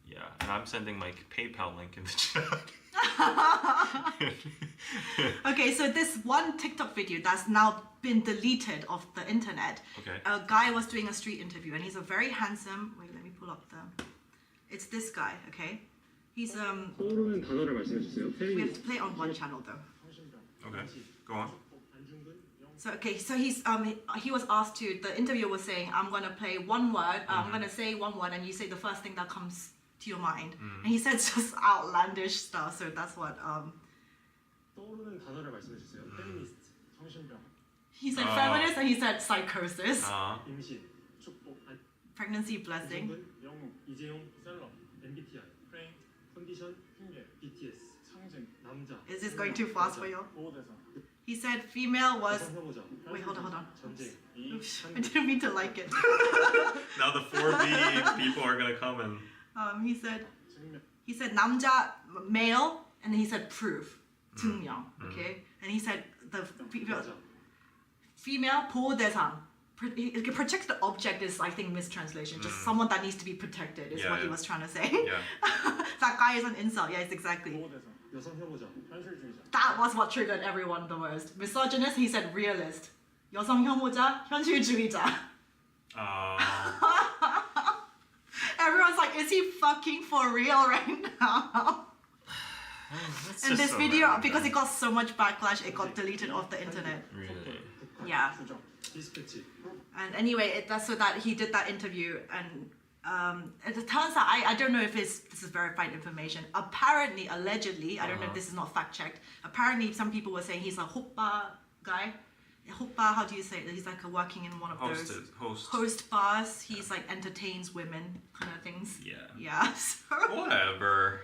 Yeah, and I'm sending my PayPal link in the chat. Okay, so this one TikTok video that's now been deleted off the internet. Okay. A guy was doing a street interview, and he's a very handsome. Wait, let me pull up the. It's this guy. Okay, he's 떠오르는 단어를 말씀해 주세요. We have to play on one channel though. Okay, go on. So okay, so he was asked to. The interviewer was saying, "I'm gonna play one word. I'm gonna say one word, and you say the first thing that comes to your mind." And he said just outlandish stuff. So that's what 떠오르는 단어를 말씀해 주세요. 페미니스트, 성신병, he said. Feminist, and he said psychosis, 임신, 축복, pregnancy blessing. 이정근, 영웅, 이재용, 셀럽, MBTI, 프레임, 컨디션, 핑계, BTS, 상징, 남자. Is this going too fast for you? 보호대상. He said female was. 여성혐오자, Wait, hold on. 전쟁, Oops, I didn't mean to like it. Now the 4B people are gonna come and... He said 남자, male, and then he said proof, 증명, okay? And he said the female 보호대상. Protect the object is, I think, mistranslation. Just someone that needs to be protected is what he was trying to say. Yeah. That guy is an insult. Yes, exactly. 보호대상, 여성혐오자, 현실주의자. That was what triggered everyone the most. Misogynist, he said realist. 여성 혐오자, 현실주의자. Everyone's like, is he fucking for real right now? And this video, because it got so much backlash, it got deleted off the internet. Really? Yeah. 디스패치. And anyway, that's so that he did that interview, and it turns out, I don't know if this is verified information. Apparently, allegedly, I don't know if this is not fact checked. Apparently, some people were saying he's a hoppa guy. Hoppa, how do you say it? He's like working in one of those host bars. He's like entertains women kind of things. Yeah. Yeah. So. Whatever.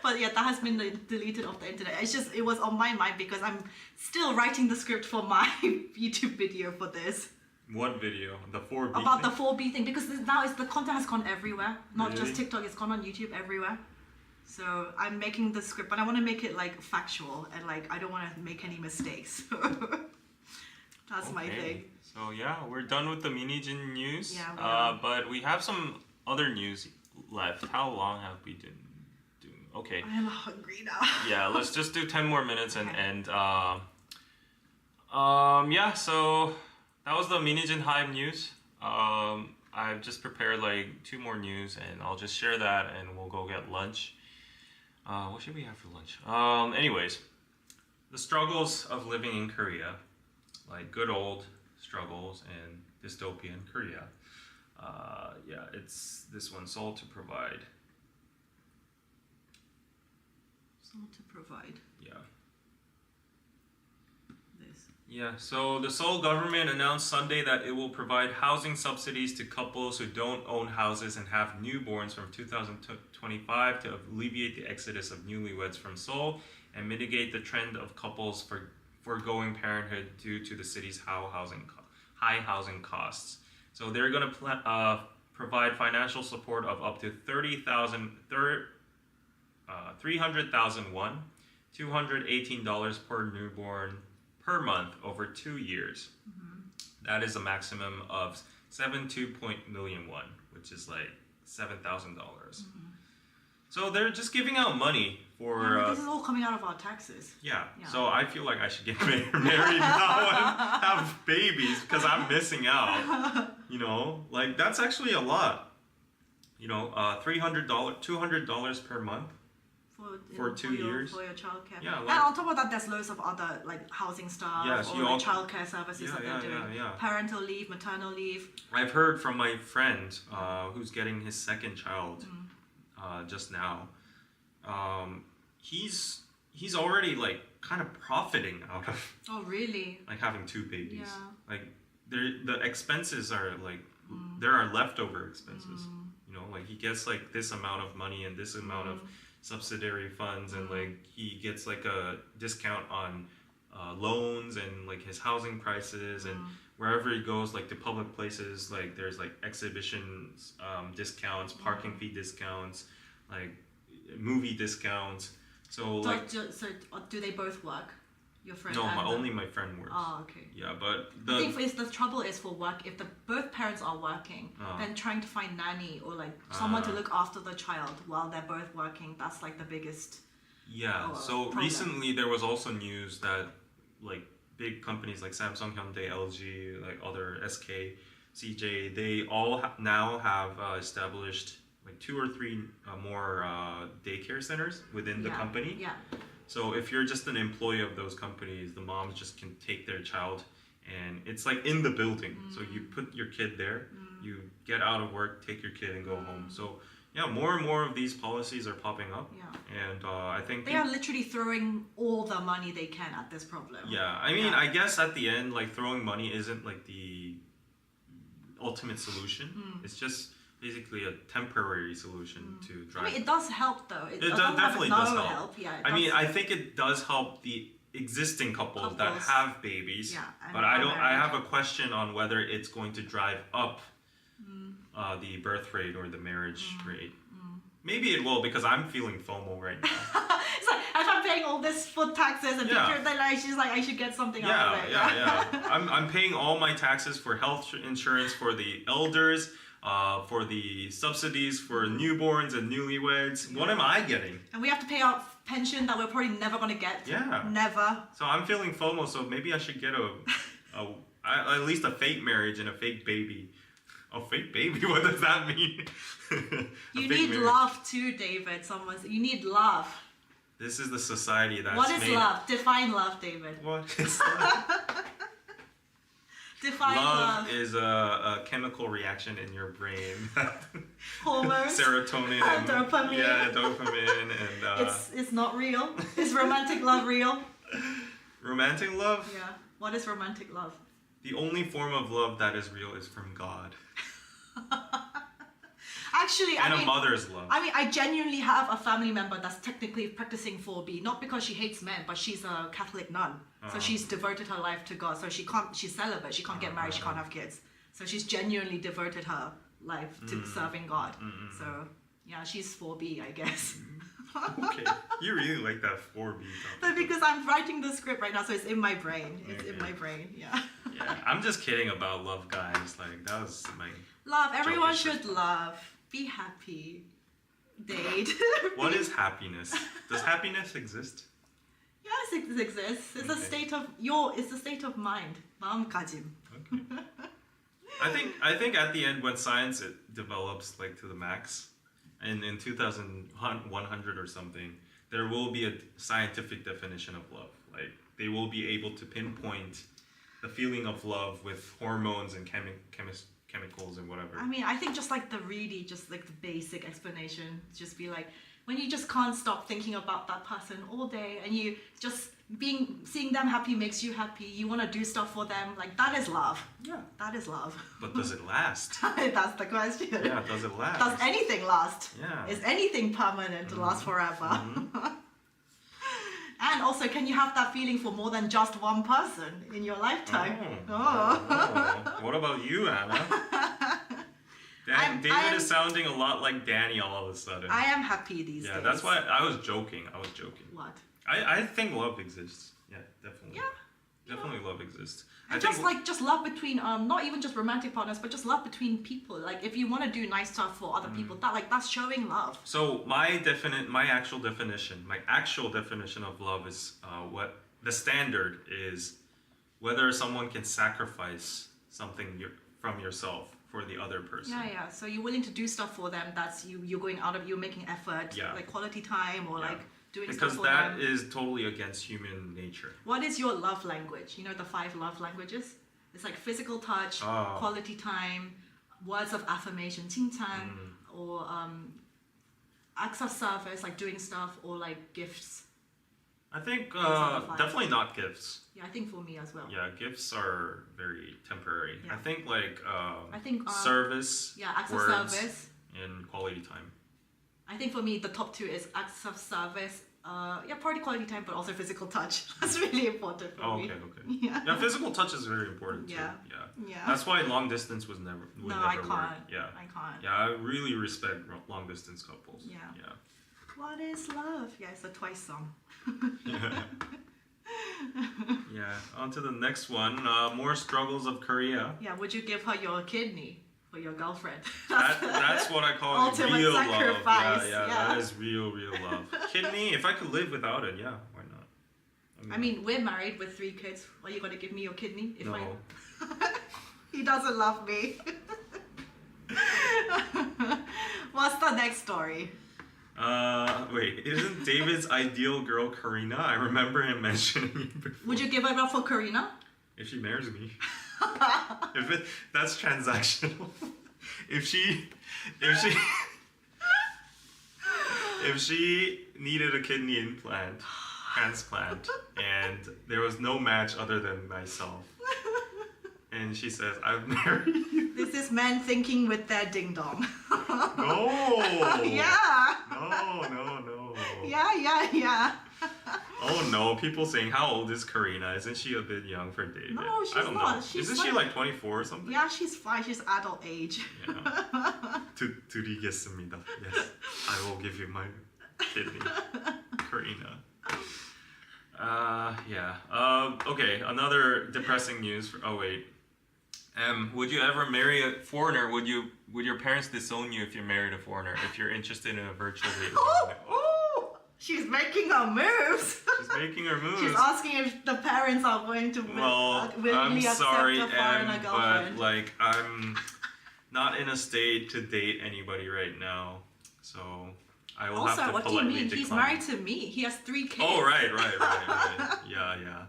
But yeah, that has been deleted off the internet. It was on my mind because I'm still writing the script for my YouTube video for this. What video? The 4B About thing? the 4B thing, because now the content has gone everywhere. Not Really? just TikTok, it's gone on YouTube everywhere. So I'm making the script, but I want to make it like factual and like I don't want to make any mistakes. That's my thing. So yeah, we're done with the Minijin news. Yeah, we are. But we have some other news left. How long have we been doing? Okay. I am hungry now. Yeah, let's just do 10 more minutes and yeah, so that was the Minijin Hive news. I've just prepared like 2 more news and I'll just share that and we'll go get lunch. What should we have for lunch? Anyways, the struggles of living in Korea, like good old struggles in dystopian Korea. Yeah, it's this one, Soul to Provide. Soul to Provide. Yeah. This. Yeah, so the Seoul government announced Sunday that it will provide housing subsidies to couples who don't own houses and have newborns from 2025 to alleviate the exodus of newlyweds from Seoul and mitigate the trend of couples foregoing parenthood due to the city's high housing costs. So they're going to provide financial support of up to 300,000 won, $218 per newborn per month over 2 years. That is a maximum of 72 million won, which is like $7,000. So they're just giving out money for. Yeah, but this is all coming out of our taxes. Yeah. So I feel like I should get married now and have babies because I'm missing out. You know, like that's actually a lot. You know, $200 per month. For 2 years. For your childcare. Yeah, and like, on top of that, there's loads of other like housing stuff or like childcare services that they're doing. Parental leave, maternal leave. I've heard from my friend who's getting his second child just now. He's already like kind of profiting out of. Oh really? Like having 2 babies. Yeah. Like the expenses are like there are leftover expenses. You know, like he gets like this amount of money and this amount of subsidiary funds and like he gets like a discount on loans and like his housing prices and wherever he goes, like the public places, like there's like exhibitions discounts, parking fee discounts, like movie discounts. So like So do they both work? Your friend? no, and only my friend works. Oh, okay. Yeah, but I think the trouble is for work. If both parents are working, then trying to find nanny or like someone to look after the child while they're both working, that's like the biggest. yeah. So problem. recently there was also news that like big companies like Samsung, Hyundai, LG, like other SK, CJ, they all now have established like 2 or 3 more daycare centers within the company. Yeah. So if you're just an employee of those companies, the moms just can take their child and it's like in the building. So you put your kid there, you get out of work, take your kid and go home. So yeah, more and more of these policies are popping up. Yeah. And I think they are literally throwing all the money they can at this problem. Yeah, I mean, I guess at the end, like throwing money isn't like the ultimate solution. It's just basically a temporary solution to drive. I mean, it does help though. It definitely does help. Yeah, I mean, I think it does help the existing couples that have babies. Yeah, but I have a question on whether it's going to drive up the birth rate or the marriage rate. Maybe it will because I'm feeling FOMO right now. It's like if I'm paying all this food taxes and then like she's like I should get something out of it. Yeah. I'm paying all my taxes for health insurance for the elders, for the subsidies for newborns and newlyweds. What am I getting? And we have to pay our pension that we're probably never gonna get. Yeah. Never. So I'm feeling FOMO. So maybe I should get at least a fake marriage and a fake baby. A fake baby? What does that mean? You need love too, David. You need love. This is the society that's What is love? Define love, David. What is love? Define love is a chemical reaction in your brain. Hormones. Serotonin. And dopamine. Yeah, dopamine and. It's not real. Is romantic love real? Romantic love? Yeah. What is romantic love? The only form of love that is real is from God. Actually, and a mother's love. I mean, I genuinely have a family member that's technically practicing 4B, not because she hates men, but she's a Catholic nun. So she's devoted her life to God. So she's celibate, she can't get married, she can't have kids. So she's genuinely devoted her life to serving God. So yeah, she's 4B, I guess. Okay, you really like that 4B topic. But because I'm writing the script right now, so it's in my brain. It's in my brain, yeah. Yeah, I'm just kidding about love, guys. Like, that was my... Love, everyone should love. Be happy. Date. What is happiness? Does happiness exist? Yes, it exists. It's a state of mind. 마음가짐. Okay. I think at the end when science develops like to the max, and in 2100 or something, there will be a scientific definition of love. Like they will be able to pinpoint the feeling of love with hormones and chemicals and whatever. I mean, I think just like the basic explanation, just be like, when you just can't stop thinking about that person all day and you just seeing them happy makes you happy, you want to do stuff for them, like that is love. Yeah. That is love. But does it last? That's the question. Yeah, does it last? Does anything last? Yeah. Is anything permanent to last forever? And also, can you have that feeling for more than just one person in your lifetime? What about you, Anna? David is sounding a lot like Danny all of a sudden. I am happy these days. Yeah, that's why I was joking. What? I think love exists. Yeah, definitely. Yeah. Definitely love exists. And just love between not even just romantic partners, but just love between people. Like if you want to do nice stuff for other people, that's showing love. So my actual definition of love is what the standard is, whether someone can sacrifice something from yourself for the other person. Yeah. So you're willing to do stuff for them. That's you're going out of, you're making effort, like quality time or like doing stuff for them. Because that is totally against human nature. What is your love language? You know the 5 love languages? It's like physical touch, quality time, words of affirmation, 칭찬, or acts of service, like doing stuff, or like gifts. I think definitely not gifts. Yeah, I think for me as well. Yeah, gifts are very temporary. Yeah. I think like service, acts words, of service, and quality time. I think for me the top 2 is acts of service, party quality time, but also physical touch. That's really important for me. Okay. Yeah, physical touch is very important too. Yeah. That's why long distance would never I can't. work. Yeah. I can't. Yeah, I really respect long distance couples. Yeah. What is love? Yeah, it's a Twice song. Yeah, on to the next one. More struggles of Korea. Yeah, would you give her your kidney for your girlfriend? That's what I call ultimate real sacrifice. love. Yeah, Yeah. that is real love. Kidney, if I could live without it, yeah, why not? I mean, we're married with 3 kids. Are you gonna give me your kidney? No. He doesn't love me. What's the next story? Wait, isn't David's ideal girl Karina? I remember him mentioning it before. Would you give it up for Karina? If she marries me. That's transactional. if she needed a kidney transplant, and there was no match other than myself, and she says, "I've married you." This is men thinking with their ding dong. No. Yeah. No. Yeah. Oh no, people saying, how old is Karina? Isn't she a bit young for David? No, she's I don't not. know. She's Isn't she like 24 or something? Yeah, she's fine. She's adult age. Yeah. 드리겠습니다. Yes, I will give you my kidney. Karina. Yeah. Okay, another depressing news. Oh wait. Would you ever marry a foreigner? Would your parents disown you if you married a foreigner? If you're interested in a virtual date? Oh, she's making her moves. She's making her moves. She's asking if the parents are going to willingly accept a foreigner girlfriend. But like I'm not in a state to date anybody right now, so I will have Also, to what do you politely mean? decline. He's married to me. He has 3 kids. Oh right. Yeah.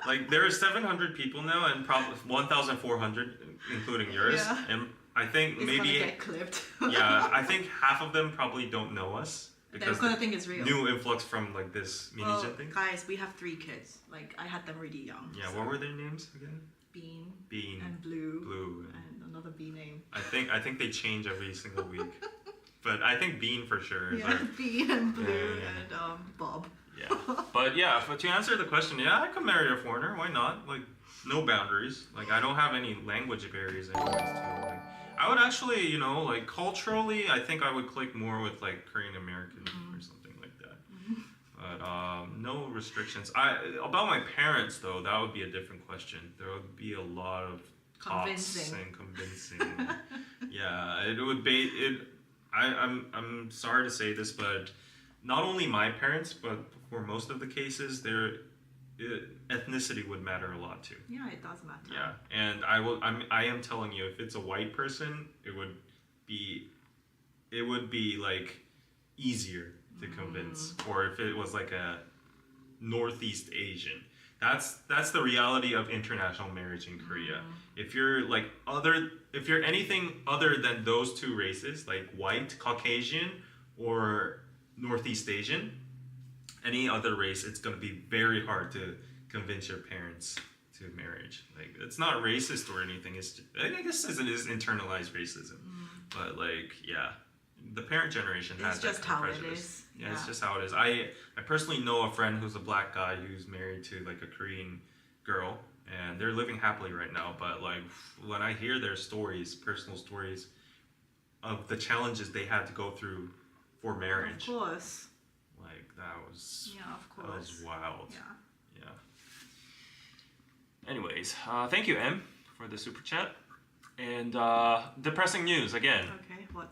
Like there are 700 people now, and probably 1,400, including yours. Yeah. And I think It's maybe gonna get clipped. yeah, I think half of them probably don't know us They're because gonna think it's real. new influx from like this mini Well, gen thing. guys, we have 3 kids. Like I had them really young. Yeah, so. what were their names again? Bean and Blue. Blue. And another bee name. I think they change every single week. But I think Bean for sure is Yeah, Bean and Blue Yeah. and Bob. Yeah. But yeah, to answer the question, yeah, I could marry a foreigner. Why not? Like, no boundaries. Like, I don't have any language barriers anyways, too. Like, I would actually, you know, like, culturally, I think I would click more with, like, Korean American or something like that. But, no restrictions. About my parents, though, that would be a different question. There would be a lot of talks and convincing. Yeah, it would be... I'm sorry to say this, but not only my parents, but for most of the cases, ethnicity would matter a lot too. Yeah, it does matter. Yeah, and I am telling you, if it's a white person, it would be like easier to convince, or if it was like a Northeast Asian. That's the reality of international marriage in Korea. If you're anything other than those 2 races, like white, Caucasian, or Northeast Asian, any other race, it's going to be very hard to convince your parents to marriage. Like, it's not racist or anything. I guess it is internalized racism. But like, yeah, the parent generation has it's that just kind of how it prejudice. is. Yeah, it's just how it is. I personally know a friend who's a black guy who's married to like a Korean girl, and they're living happily right now. But like, when I hear their stories, personal stories of the challenges they had to go through for marriage, Of course. like that was That was wild. Yeah. Anyways, thank you, M, for the super chat. And depressing news again. Okay, what?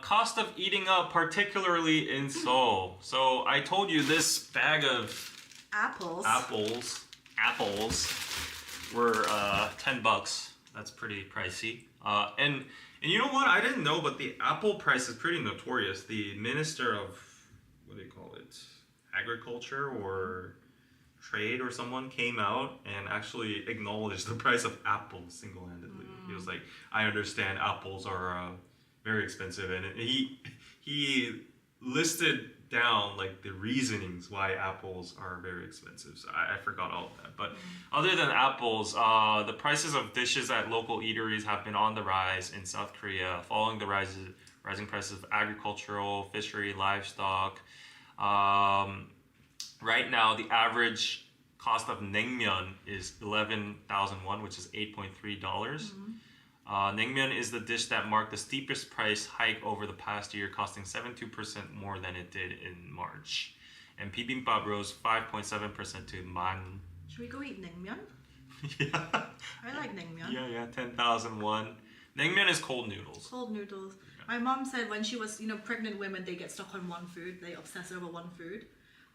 Cost of eating up, particularly in Seoul. So I told you this bag of Apples. apples were $10. That's pretty pricey. And you know what? I didn't know, but the apple price is pretty notorious. The Minister of, what do you call it? Agriculture or Trade or someone came out and actually acknowledged the price of apples single-handedly. He was like, I understand apples are very expensive, and he listed down like the reasonings why apples are very expensive. So I forgot all of that. But other than apples, the prices of dishes at local eateries have been on the rise in South Korea following the rising prices of agricultural, fishery, livestock. Right now, the average cost of naengmyeon is 11,000 won, which is $8.3. Naengmyeon is the dish that marked the steepest price hike over the past year, costing 72% more than it did in March. And bibimbap rose 5.7% to man. Should we go eat naengmyeon? Yeah. I like naengmyeon. Yeah, 10,000 won. Naengmyeon is cold noodles. Cold noodles. My mom said when she was, pregnant women, they get stuck on one food. They obsess over one food.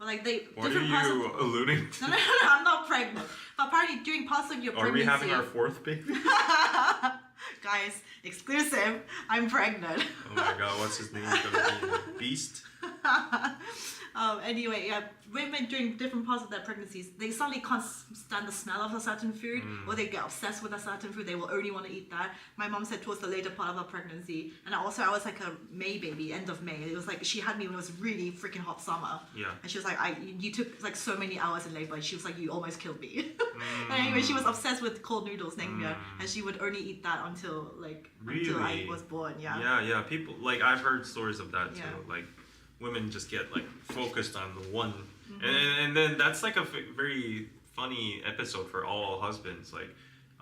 Or like they. What are you alluding to? No, I'm not pregnant. But apparently, during parts of your pregnancy. Are we having our fourth baby? Guys, exclusive. I'm pregnant. Oh my god, what's his name gonna be? Beast? Anyway, yeah, women during different parts of their pregnancies, they suddenly can't stand the smell of a certain food, or they get obsessed with a certain food. They will only want to eat that. My mom said towards the later part of her pregnancy, and I was like a May baby, end of May. It was like she had me when it was really freaking hot summer. Yeah. And she was like, you took like so many hours in labor. She was like, you almost killed me. And anyway, she was obsessed with cold noodles, naengmyeon, and she would only eat that until I was born. Yeah. Yeah. People like I've heard stories of that too. Like women just get like focused on the one, and then that's like a very funny episode for all husbands. Like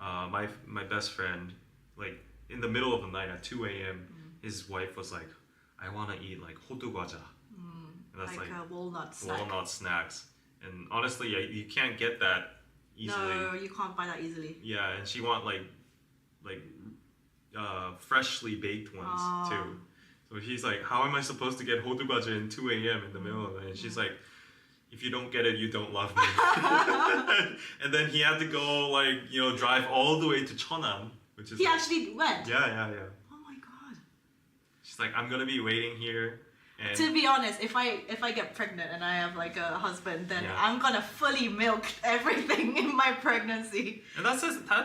my best friend, like in the middle of the night at 2 a.m. his wife was like, I want to eat like hotu gwaja. And that's like walnut snacks. And honestly, you can't get that easily. No, you can't buy that easily. Yeah, and she want like freshly baked ones too. So he's like, how am I supposed to get hotu gwaja in 2 a.m. in the middle of it? And she's like, if you don't get it, you don't love me. And then he had to go drive all the way to Cheonan, which is he actually went. Yeah. Oh my god. She's like, I'm gonna be waiting here. And to be honest, if I get pregnant and I have like a husband, then I'm gonna fully milk everything in my pregnancy. And that's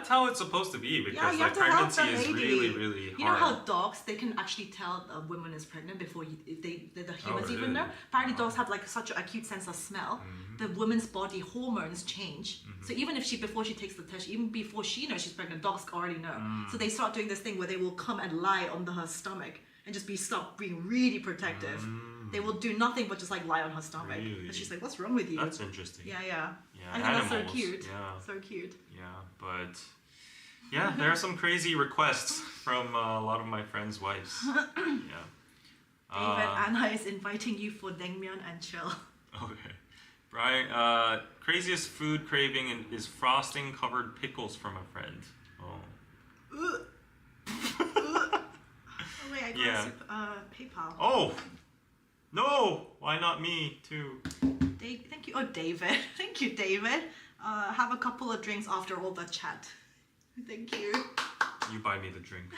how it's supposed to be, because you have to pregnancy help the is lady. really, really hard. You know how dogs, they can actually tell a woman is pregnant before the humans even know? Apparently dogs have like such an acute sense of smell. The woman's body hormones change. So even before she takes the test, even before she knows she's pregnant, dogs already know. So they start doing this thing where they will come and lie on her stomach and just stop being really protective. They will do nothing but just like lie on her stomach. Really? And she's like, what's wrong with you? That's interesting. Yeah. I think that's so cute. Yeah. So cute. Yeah, but yeah, there are some crazy requests from a lot of my friends' wives. Yeah. David, Anna is inviting you for naengmyeon and chill. Okay. Brian, craziest food craving is frosting covered pickles from a friend. Oh. Oh wait, I got PayPal. Oh! No! Why not me too? Thank you. Oh, David. Thank you, David. Have a couple of drinks after all the chat. Thank you. You buy me the drink.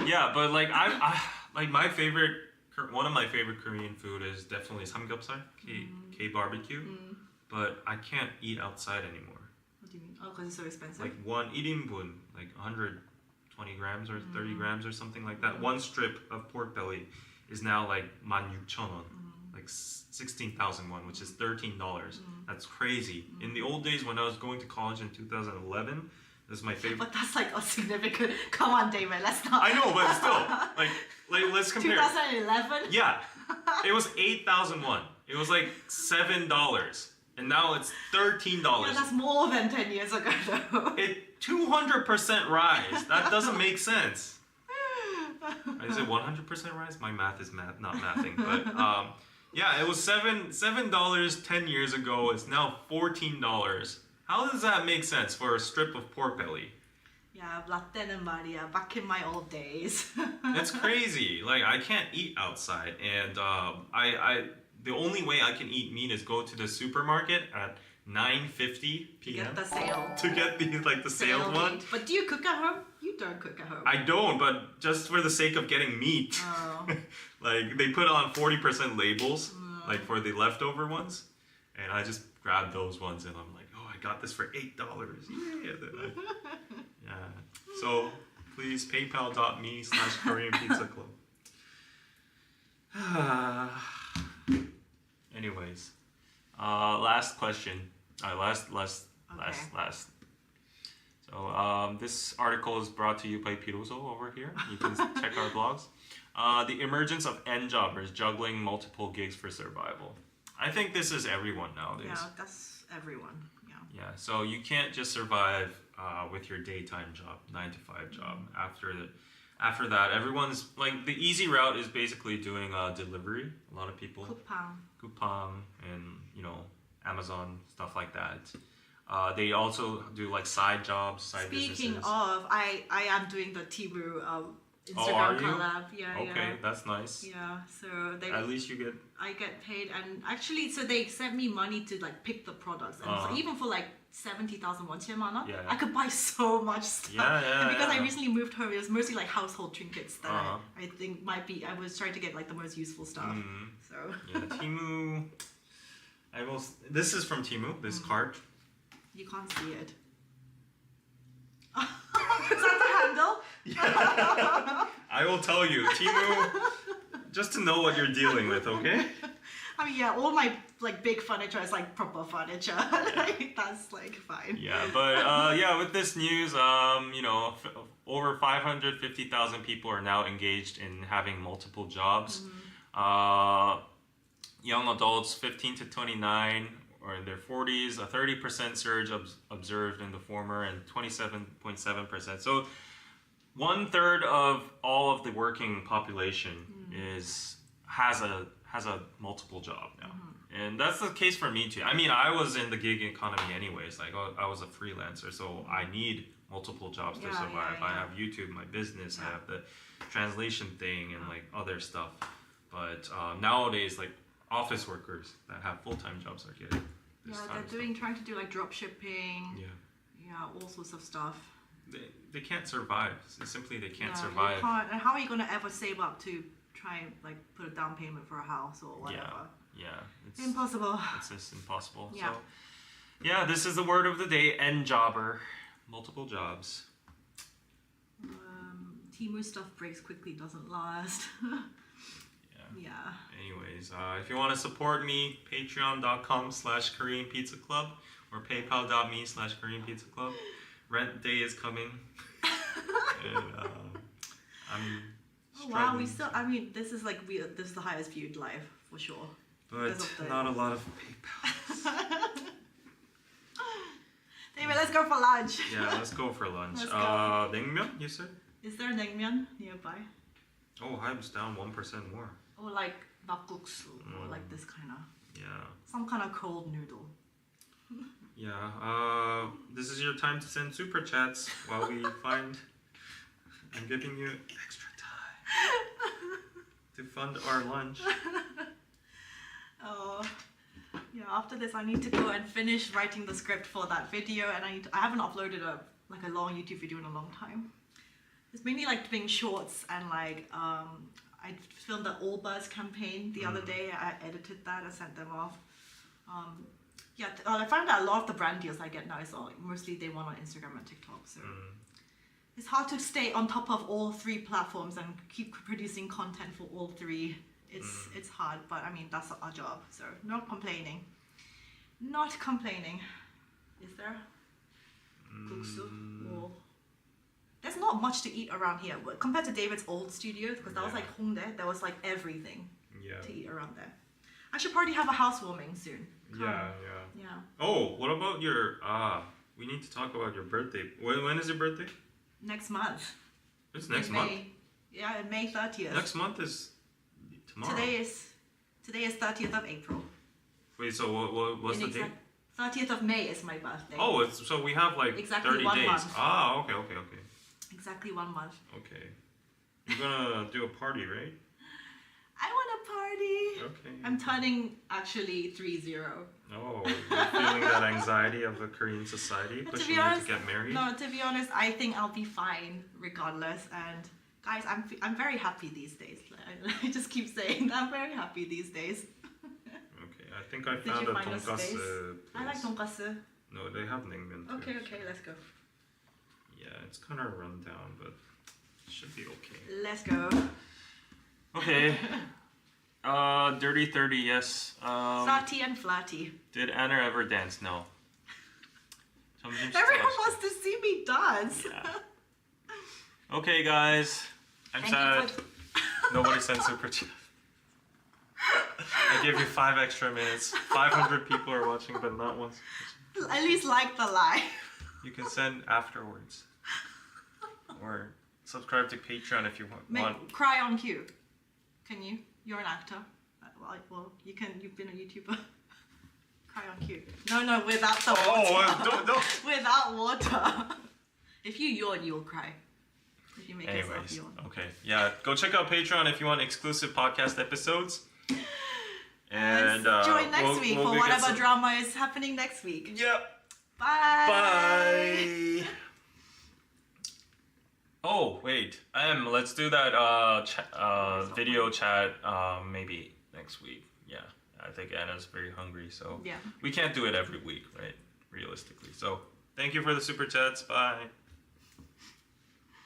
Yeah, but like I like one of my favorite Korean food is definitely samgyeopsal, K barbecue. But I can't eat outside anymore. What do you mean? Oh, because it's so expensive. Like one 1인분, like 120 grams or 30 grams or something like that. One strip of pork belly is now like 16,000 won, like 16,000 won, which is $13. That's crazy. In the old days when I was going to college in 2011, this is my favorite. But that's like a significant. Come on, David. Let's not. I know, but still, like let's compare. 2011. Yeah, it was 8,000 won. It was like $7, and now it's $13. Yeah, that's more than 10 years ago, though. It 200% rise. That doesn't make sense. Is it 100% rise? My math is not mathing, but yeah, it was $7 10 years ago. It's now $14. How does that make sense for a strip of pork belly? Yeah, 라떼는 말이야. Back in my old days. It's crazy. Like I can't eat outside, and the only way I can eat meat is go to the supermarket at 9:50 p.m. To get the sale. To get the sale one. Meat. But do you cook at home? You don't cook at home. I don't, but just for the sake of getting meat. Oh. Like they put on 40% labels, like for the leftover ones, and I just grab those ones, and I'm like, oh, I got this for $8. Yeah. So please paypal.me/Korean Pizza Club. Anyways, last question. Last. So this article is brought to you by Piroso over here. You can check our blogs. The emergence of end jobbers juggling multiple gigs for survival. I think this is everyone nowadays. Yeah, that's everyone. Yeah. Yeah. So you can't just survive with your daytime job, 9 to 5 job. After that, everyone's like the easy route is basically doing delivery. A lot of people Coupang and Amazon, stuff like that. They also do like side jobs, side businesses. Speaking of, I am doing the Temu Instagram are you? collab. Yeah, okay, that's nice. Yeah, so at least you get. I get paid, and actually, so they sent me money to like pick the products, and so even for like 70,000 won, I could buy so much stuff. And because I recently moved home, it was mostly like household trinkets that I think might be. I was trying to get like the most useful stuff. So yeah, Temu. This is from Temu. This card. You can't see it. Is that the handle? Yeah. I will tell you, Temu, just to know what you're dealing with, okay? I mean, yeah, all my like big furniture is like proper furniture. Like, that's like fine. Yeah, but yeah, with this news, over 550,000 people are now engaged in having multiple jobs. Young adults, 15 to 29, or in their 40s, a 30% surge observed in the former, and 27.7%. So 1/3 of all of the working population has a multiple job now. And that's the case for me too. I mean, I was in the gig economy anyways. Like, I was a freelancer, so I need multiple jobs to survive. I have YouTube, my business, I have the translation thing and like other stuff. But nowadays, like office workers that have full-time jobs are getting this they're trying to do like drop shipping. All sorts of stuff. They can't survive. Simply, they can't survive. And how are you gonna ever save up to try and like put a down payment for a house or whatever? It's impossible. It's just impossible. So yeah, this is the word of the day: N-jobber, multiple jobs. Temu stuff breaks quickly, doesn't last. Yeah. Anyways, if you want to support me, patreon.com/Korean Pizza Club or paypal.me/Korean Pizza Club. Rent day is coming. And I'm wow, this is like this is the highest viewed live for sure. But not a lot of PayPal. Anyway, let's go for lunch. Yeah, let's go for lunch. Naengmyeon, you said? Is there naengmyeon nearby? Oh, HYBE's down 1% more. Or like bakguksu, or like this kind of. Yeah. Some kind of cold noodle. Yeah. This is your time to send super chats while we find. I'm giving you extra time to fund our lunch. Yeah. After this, I need to go and finish writing the script for that video, and I haven't uploaded a long YouTube video in a long time. It's mainly like doing shorts and like I filmed the All Buzz campaign the other day. I edited that and sent them off. I found that a lot of the brand deals I get now is mostly they want on Instagram and TikTok. So it's hard to stay on top of all three platforms and keep producing content for all three. It's hard, but I mean that's our job. So not complaining. Not complaining. Is there? Guksu or there's not much to eat around here compared to David's old studio, because that was like Hongdae. There was like everything to eat around there. I should probably have a housewarming soon. Yeah. Oh, what about your we need to talk about your birthday. When is your birthday? Next month. It's next month? Yeah, May 30th. Next month is tomorrow. Today is 30th of April. Wait, so what's the date? 30th of May is my birthday. Oh, so we have like exactly 30 days. Month. Ah, okay. Exactly 1 month. Okay. You're gonna do a party, right? I want a party. Okay. I'm turning actually 30. Oh, you're feeling that anxiety of the Korean society pushing you to get married? No, to be honest, I think I'll be fine regardless. And guys, I'm very happy these days. I just keep saying that I'm very happy these days. Okay, I think I found a donkasu place. I like donkasu. No, they have naengmyeon too. Okay, let's go. Yeah, it's kind of run down, but it should be okay. Let's go. Okay. Dirty 30, yes. Flirty and flirty. Did Anna ever dance? No. Everyone wants to see me dance. Yeah. Okay, guys. I'm sad. Nobody sent super chat. I gave you 5 extra minutes. 500 people are watching, but not once. At least like the live. You can send afterwards. Or subscribe to Patreon if you want. Cry on cue. Can you? You're an actor. Well, you can. You've been a YouTuber. Cry on cue. No, without the water. Don't. Without water. If you yawn, you'll cry. If you make yourself yawn. Okay. Yeah, go check out Patreon if you want exclusive podcast episodes. And join next week for whatever drama is happening next week. Yep. Bye. Bye. Oh wait, let's do that video chat maybe next week. Yeah, I think Anna's very hungry, so yeah, we can't do it every week, right? Realistically. So thank you for the super chats. Bye.